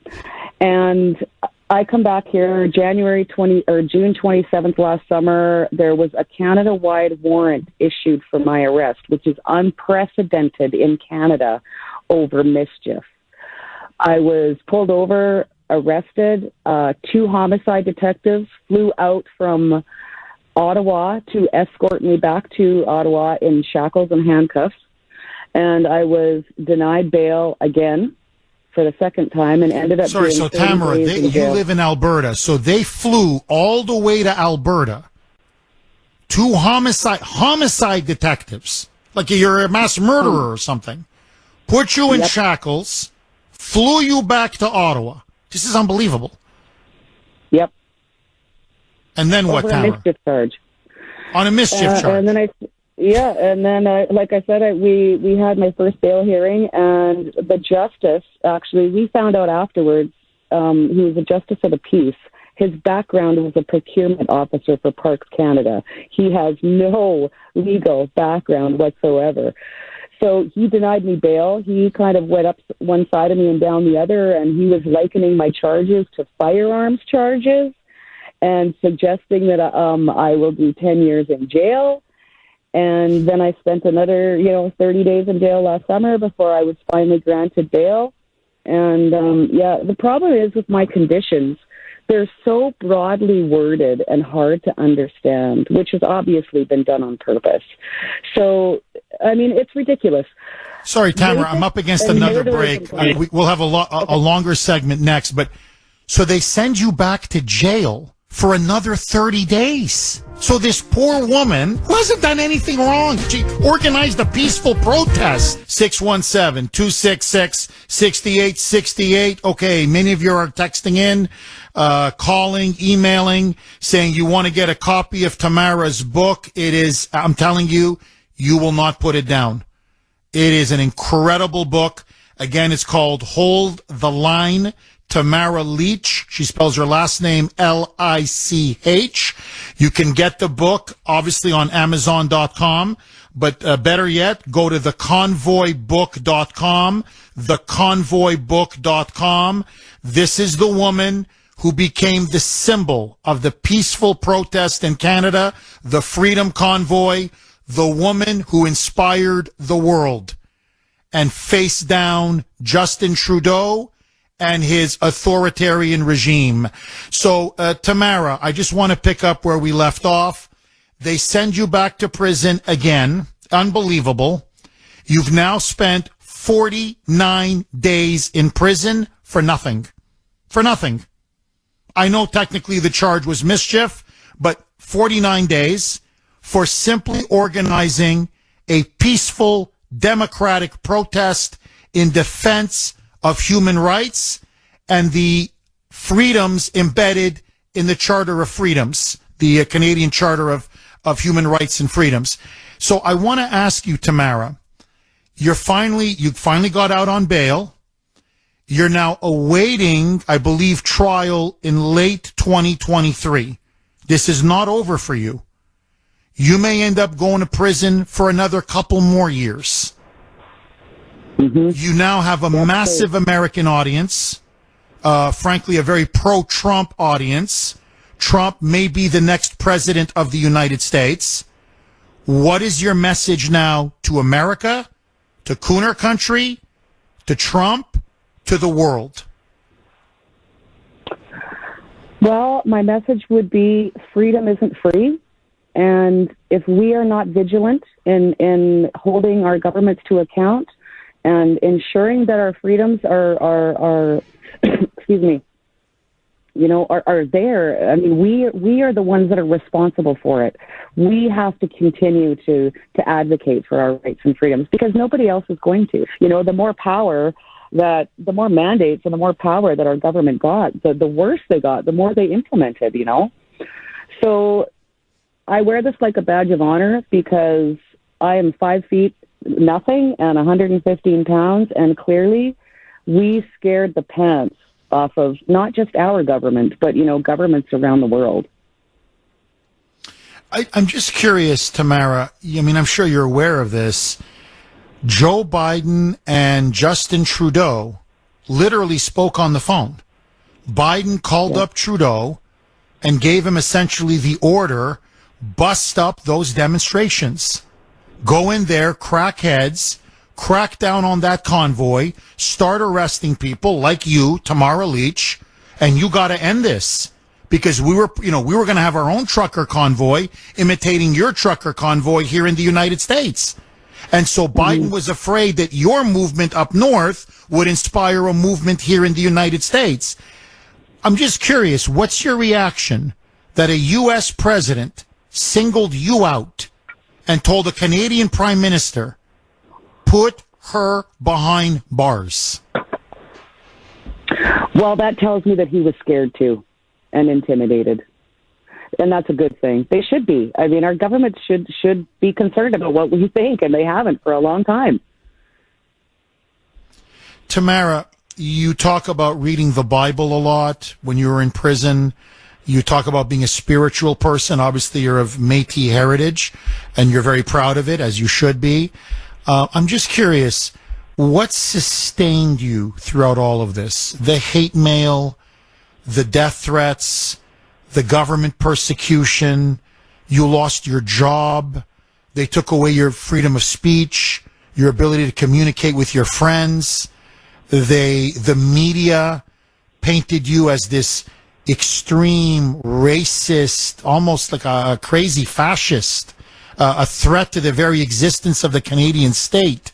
I come back here June 27th last summer. There was a Canada-wide warrant issued for my arrest, which is unprecedented in Canada over mischief. I was pulled over, arrested. 2 homicide detectives flew out from Ottawa to escort me back to Ottawa in shackles and handcuffs. And I was denied bail again for the second time and ended up Sorry, so Tamara, you live in Alberta, so they flew all the way to Alberta. 2 homicide detectives, like you're a mass murderer or something, put you in shackles, flew you back to Ottawa. This is unbelievable. Yep. And then what, Tamara? On a mischief charge. On a mischief charge. And then like I said, we had my first bail hearing, and the justice, actually, we found out afterwards, he was a justice of the peace. His background was a procurement officer for Parks Canada. He has no legal background whatsoever. So he denied me bail. He kind of went up one side of me and down the other, and he was likening my charges to firearms charges and suggesting that I will do 10 years in jail. And then I spent another, 30 days in jail last summer before I was finally granted bail. And, the problem is with my conditions, they're so broadly worded and hard to understand, which has obviously been done on purpose. So, it's ridiculous. Sorry, Tamara, I'm up against another break. We'll have a longer segment next. But so they send you back to jail for another 30 days. So this poor woman, who hasn't done anything wrong, she organized a peaceful protest. 617-266-6868. Okay, many of you are texting in, calling, emailing, saying you want to get a copy of Tamara's book. It is, I'm telling you, you will not put it down. It is an incredible book. Again, it's called Hold the Line. Tamara Lich. She spells her last name Lich. You can get the book, obviously, on Amazon.com. But better yet, go to theconvoybook.com. Theconvoybook.com. This is the woman who became the symbol of the peaceful protest in Canada, the Freedom Convoy, the woman who inspired the world and faced down Justin Trudeau and his authoritarian regime. So, Tamara, I just want to pick up where we left off. They send you back to prison again. Unbelievable. You've now spent 49 days in prison for nothing. For nothing. I know technically the charge was mischief, but 49 days for simply organizing a peaceful democratic protest in defense of human rights and the freedoms embedded in the Charter of Freedoms, the Canadian Charter of Human Rights and Freedoms. So I want to ask you, Tamara, you finally got out on bail. You're now awaiting, I believe, trial in late 2023. This is not over for you. You may end up going to prison for another couple more years. Mm-hmm. You now have a massive American audience, frankly, a very pro-Trump audience. Trump may be the next president of the United States. What is your message now to America, to Kuhner country, to Trump, to the world? Well, my message would be freedom isn't free. And if we are not vigilant in holding our governments to account and ensuring that our freedoms are excuse me, are there. I mean, we are the ones that are responsible for it. We have to continue to advocate for our rights and freedoms because nobody else is going to. The more power the more mandates and the more power that our government got, the worse they got, the more they implemented, So I wear this like a badge of honor because I am 5 feet nothing and 115 pounds, and clearly we scared the pants off of not just our government, but, governments around the world. I'm just curious, Tamara. I mean, I'm sure you're aware of this. Joe Biden and Justin Trudeau literally spoke on the phone. Biden called up Trudeau and gave him essentially the order, bust up those demonstrations. Go in there, crack heads, crack down on that convoy, start arresting people like you, Tamara Leach, and you got to end this. Because we were going to have our own trucker convoy imitating your trucker convoy here in the United States. And so Biden was afraid that your movement up north would inspire a movement here in the United States. I'm just curious, what's your reaction that a U.S. president singled you out and told a Canadian prime minister, put her behind bars? Well, that tells me that he was scared too and intimidated. And that's a good thing. They should be. I mean, our government should be concerned about what we think, and they haven't for a long time. Tamara, you talk about reading the Bible a lot when you were in prison. You talk about being a spiritual person. Obviously, you're of Métis heritage, and you're very proud of it, as you should be. I'm just curious, what sustained you throughout all of this? The hate mail, the death threats, the government persecution, you lost your job, they took away your freedom of speech, your ability to communicate with your friends, the media painted you as this extreme racist, almost like a crazy fascist, a threat to the very existence of the Canadian state.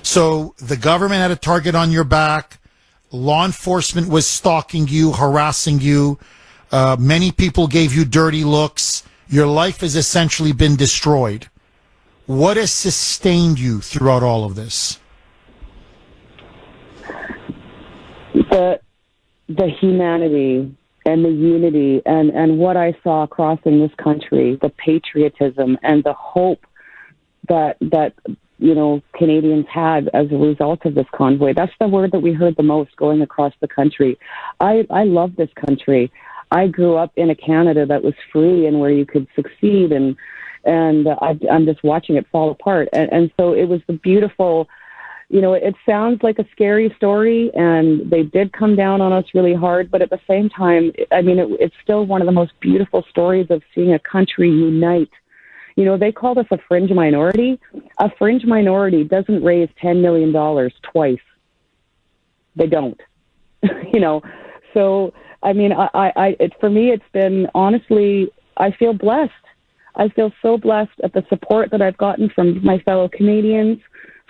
So the government had a target on your back. Law enforcement was stalking you, harassing you. Many people gave you dirty looks. Your life has essentially been destroyed. What has sustained you throughout all of this? The humanity and the unity and what I saw crossing this country, the patriotism and the hope that Canadians had as a result of this convoy. That's the word that we heard the most going across the country. I love this country. I grew up in a Canada that was free and where you could succeed, and I'm just watching it fall apart. And so it was the beautiful, it sounds like a scary story, and they did come down on us really hard, but at the same time, I mean, it's still one of the most beautiful stories of seeing a country unite. They called us a fringe minority. A fringe minority doesn't raise $10 million twice. They don't. So, I mean, for me, it's been, honestly, I feel blessed. I feel so blessed at the support that I've gotten from my fellow Canadians,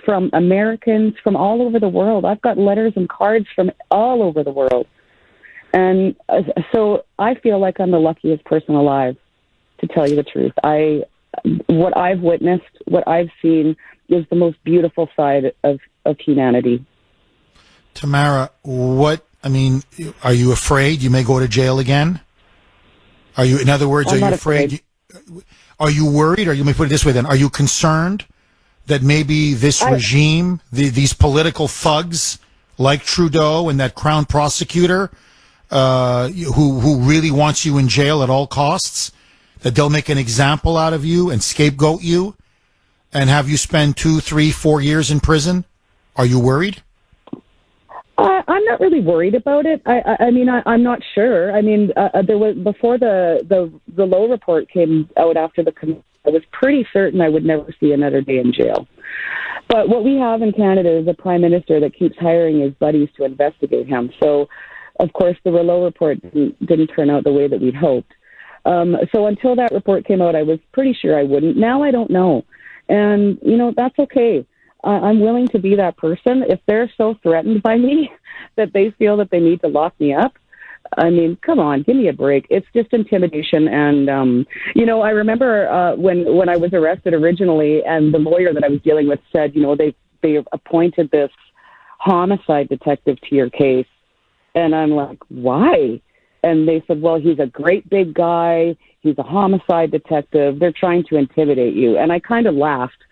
from Americans, from all over the world. I've got letters and cards from all over the world. And so I feel like I'm the luckiest person alive, to tell you the truth. What I've witnessed, what I've seen, is the most beautiful side of humanity. Tamara, are you afraid you may go to jail again? In other words, are you afraid? Are you worried? Or you may put it this way then, are you concerned that maybe this regime, these political thugs like Trudeau and that Crown prosecutor who really wants you in jail at all costs, that they'll make an example out of you and scapegoat you and have you spend 2, 3, 4 years in prison? Are you worried? I'm not really worried about it. I'm not sure. I mean, there was, before the Lowe report came out after I was pretty certain I would never see another day in jail. But what we have in Canada is a prime minister that keeps hiring his buddies to investigate him. So, of course, the Lowe report didn't turn out the way that we'd hoped. So until that report came out, I was pretty sure I wouldn't. Now I don't know. And, that's okay. I'm willing to be that person. If they're so threatened by me that they feel that they need to lock me up, I mean, come on, give me a break. It's just intimidation. And, I remember when I was arrested originally, and the lawyer that I was dealing with said, they appointed this homicide detective to your case. And I'm like, why? And they said, well, he's a great big guy. He's a homicide detective. They're trying to intimidate you. And I kind of laughed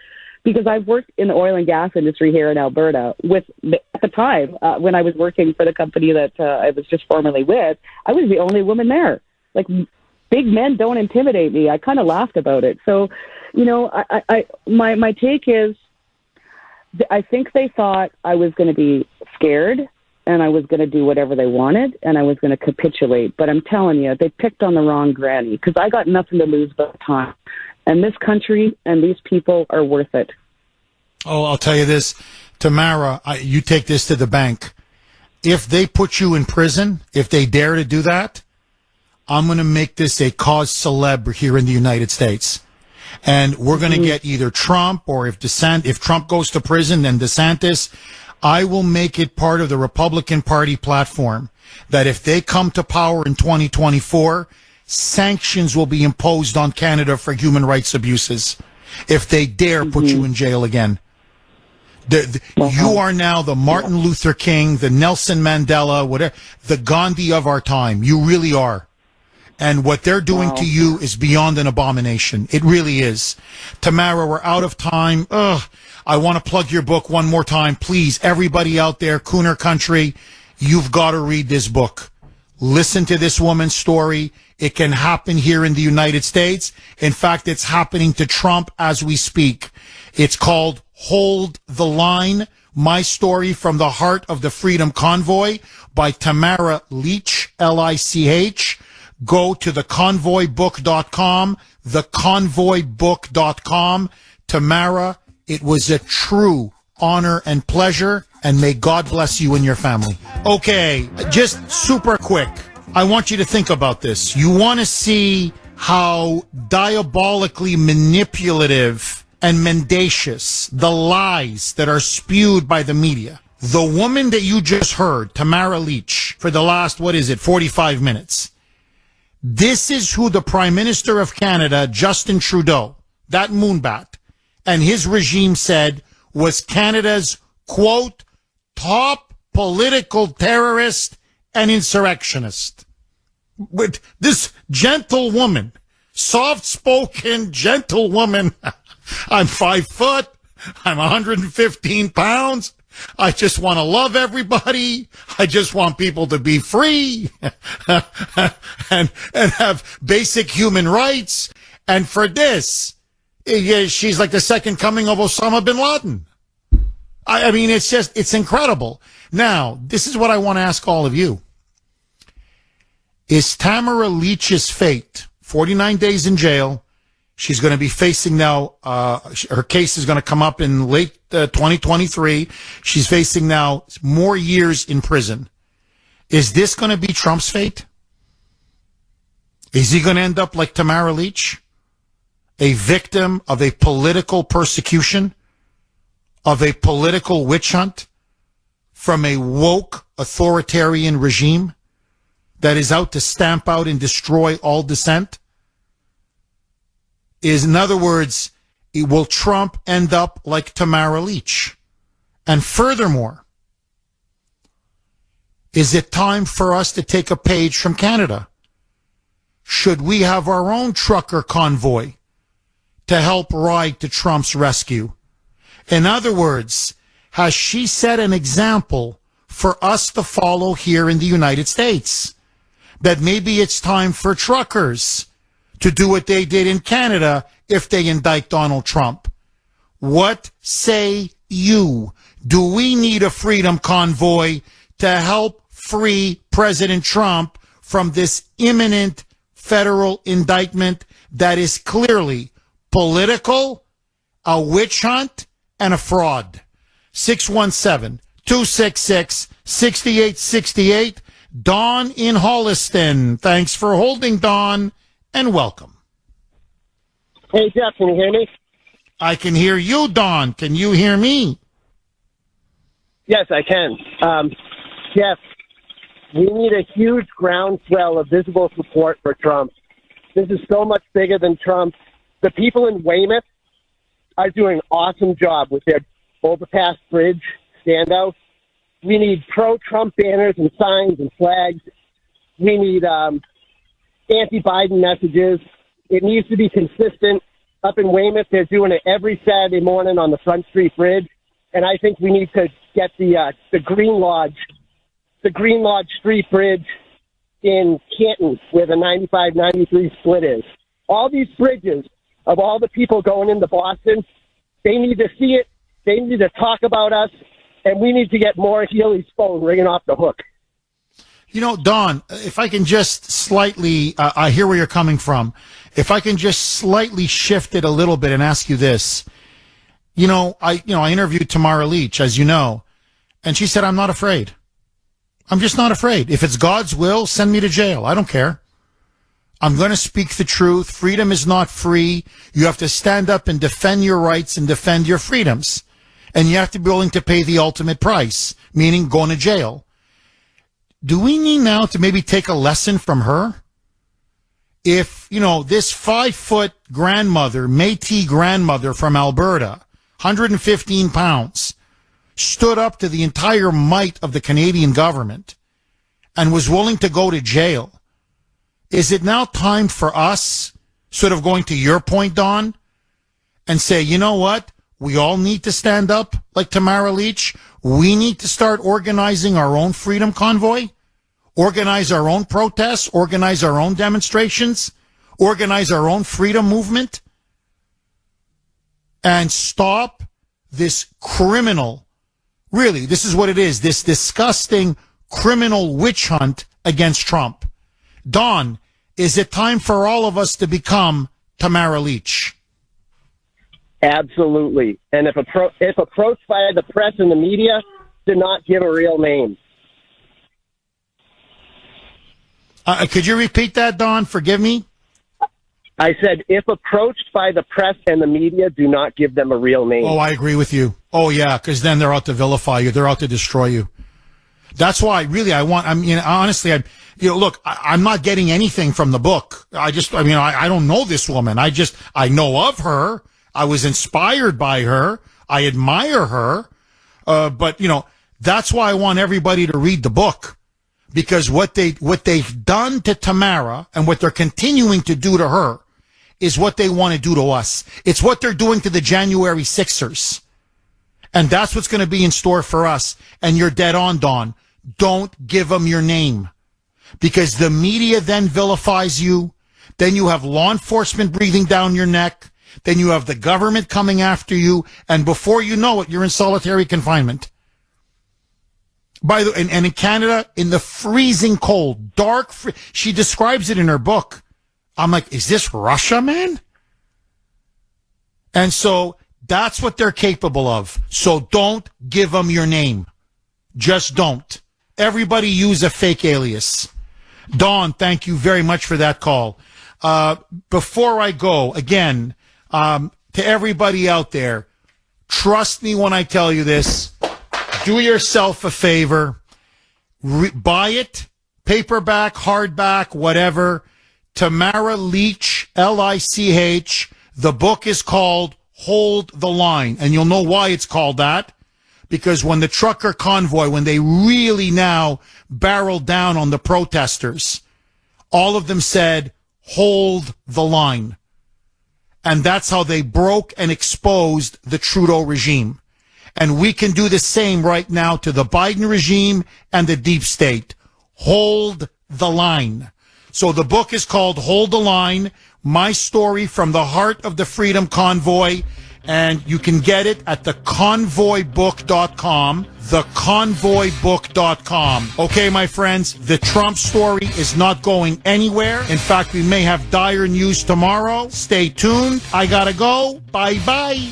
because I've worked in the oil and gas industry here in Alberta at the time, when I was working for the company that I was just formerly with, I was the only woman there. Like, big men don't intimidate me. I kind of laughed about it. So, my take is, I think they thought I was going to be scared and I was going to do whatever they wanted and I was going to capitulate. But I'm telling you, they picked on the wrong granny, because I got nothing to lose but time. And this country and these people are worth it. Oh, I'll tell you this, Tamara, you take this to the bank. If they put you in prison, if they dare to do that, I'm going to make this a cause célèbre here in the United States. And we're going to get either Trump, or if Trump goes to prison, then DeSantis. I will make it part of the Republican Party platform that if they come to power in 2024, sanctions will be imposed on Canada for human rights abuses if they dare put you in jail again. You are now the Martin Luther King, the Nelson Mandela, whatever, the Gandhi of our time. You really are. And what they're doing to you is beyond an abomination. It really is. Tamara, we're out of time. I want to plug your book one more time. Please, everybody out there, Kuhner Country, you've got to read this book. Listen to this woman's story. It can happen here in the United States. In fact, it's happening to Trump as we speak. It's called Hold the Line, My Story from the Heart of the Freedom Convoy by Tamara Lich, Lich. Go to theconvoybook.com, theconvoybook.com. Tamara, it was a true honor and pleasure, and may God bless you and your family. Okay, just super quick. I want you to think about this. You want to see how diabolically manipulative and mendacious the lies that are spewed by the media. The woman that you just heard, Tamara Lich, for the last, 45 minutes. This is who the Prime Minister of Canada, Justin Trudeau, that moonbat, and his regime said was Canada's, quote, top political terrorist and insurrectionist. With this gentle woman, soft-spoken, gentle woman, I'm 5 foot, I'm 115 pounds, I just want to love everybody. I just want people to be free and have basic human rights. And for this, she's like the second coming of Osama bin Laden. I mean, it's incredible. Now, this is what I want to ask all of you. Is Tamara Lich's fate 49 days in jail? She's going to be facing now, her case is going to come up in late 2023. She's facing now more years in prison. Is this going to be Trump's fate? Is he going to end up like Tamara Lich? A victim of a political persecution? Of a political witch hunt? From a woke authoritarian regime that is out to stamp out and destroy all dissent? In other words, will Trump end up like Tamara Lich? And furthermore, is it time for us to take a page from Canada? Should we have our own trucker convoy to help ride to Trump's rescue? In other words, has she set an example for us to follow here in the United States? That maybe it's time for truckers to do what they did in Canada if they indict Donald Trump. What say you? Do we need a freedom convoy to help free President Trump from this imminent federal indictment that is clearly political, a witch hunt, and a fraud? 617-266-6868. Don in Holliston. Thanks for holding, Don, and welcome. Hey, Jeff, can you hear me? I can hear you, Don. Can you hear me? Yes, I can. Jeff, we need a huge groundswell of visible support for Trump. This is so much bigger than Trump. The people in Weymouth are doing an awesome job with their overpass bridge standout. We need pro-Trump banners and signs and flags. We need anti-Biden messages. It needs to be consistent. up in Weymouth, they're doing it every Saturday morning on the Front Street Bridge. And I think we need to get the Green Lodge Street Bridge in Canton, where the 95-93 split is. All these bridges of all the people going into Boston, they need to see it. They need to talk about us, and we need to get more Healy's phone ringing off the hook. You know, Don, if I can just slightly, I hear where you're coming from. If I can just slightly shift it a little bit and ask you this. I interviewed Tamara Leach, as you know, and she said, I'm not afraid. I'm just not afraid. If it's God's will, send me to jail. I don't care. I'm going to speak the truth. Freedom is not free. You have to stand up and defend your rights and defend your freedoms. And you have to be willing to pay the ultimate price, meaning going to jail. Do we need now to maybe take a lesson from her? If, this 5-foot grandmother, Métis grandmother from Alberta, 115 pounds, stood up to the entire might of the Canadian government and was willing to go to jail, is it now time for us, sort of going to your point, Don, and say, you know what? We all need to stand up like Tamara Leach. We need to start organizing our own freedom convoy, organize our own protests, organize our own demonstrations, organize our own freedom movement, and stop this criminal, really, this is what it is, this disgusting criminal witch hunt against Trump. Don, is it time for all of us to become Tamara Leach? Absolutely. And if approached by the press and the media, do not give a real name. Could you repeat that, Don? Forgive me. I said, if approached by the press and the media, do not give them a real name. Oh, I agree with you. Oh, yeah, because then they're out to vilify you. They're out to destroy you. That's why, really, honestly, look, I'm not getting anything from the book. I don't know this woman. I know of her. I was inspired by her. I admire her. But that's why I want everybody to read the book. Because what they've done to Tamara and what they're continuing to do to her is what they want to do to us. It's what they're doing to the January 6ers. And that's what's going to be in store for us. And you're dead on, Don. Don't give them your name. Because the media then vilifies you. Then you have law enforcement breathing down your neck. Then you have the government coming after you. And before you know it, you're in solitary confinement. And in Canada, in the freezing cold, she describes it in her book. I'm like, is this Russia, man? And so that's what they're capable of. So don't give them your name. Just don't. Everybody use a fake alias. Dawn, thank you very much for that call. Before I go, again, to everybody out there, trust me when I tell you this. Do yourself a favor. Buy it, paperback, hardback, whatever. Tamara Leach, L-I-C-H. The book is called Hold the Line. And you'll know why it's called that. Because when the trucker convoy, when they really now barreled down on the protesters, all of them said, hold the line. And that's how they broke and exposed the Trudeau regime. And we can do the same right now to the Biden regime and the deep state. Hold the line. So the book is called Hold the Line, My Story from the Heart of the Freedom Convoy. And you can get it at theconvoybook.com, theconvoybook.com. Okay, my friends, the Trump story is not going anywhere. In fact, we may have dire news tomorrow. Stay tuned. I gotta go. Bye-bye.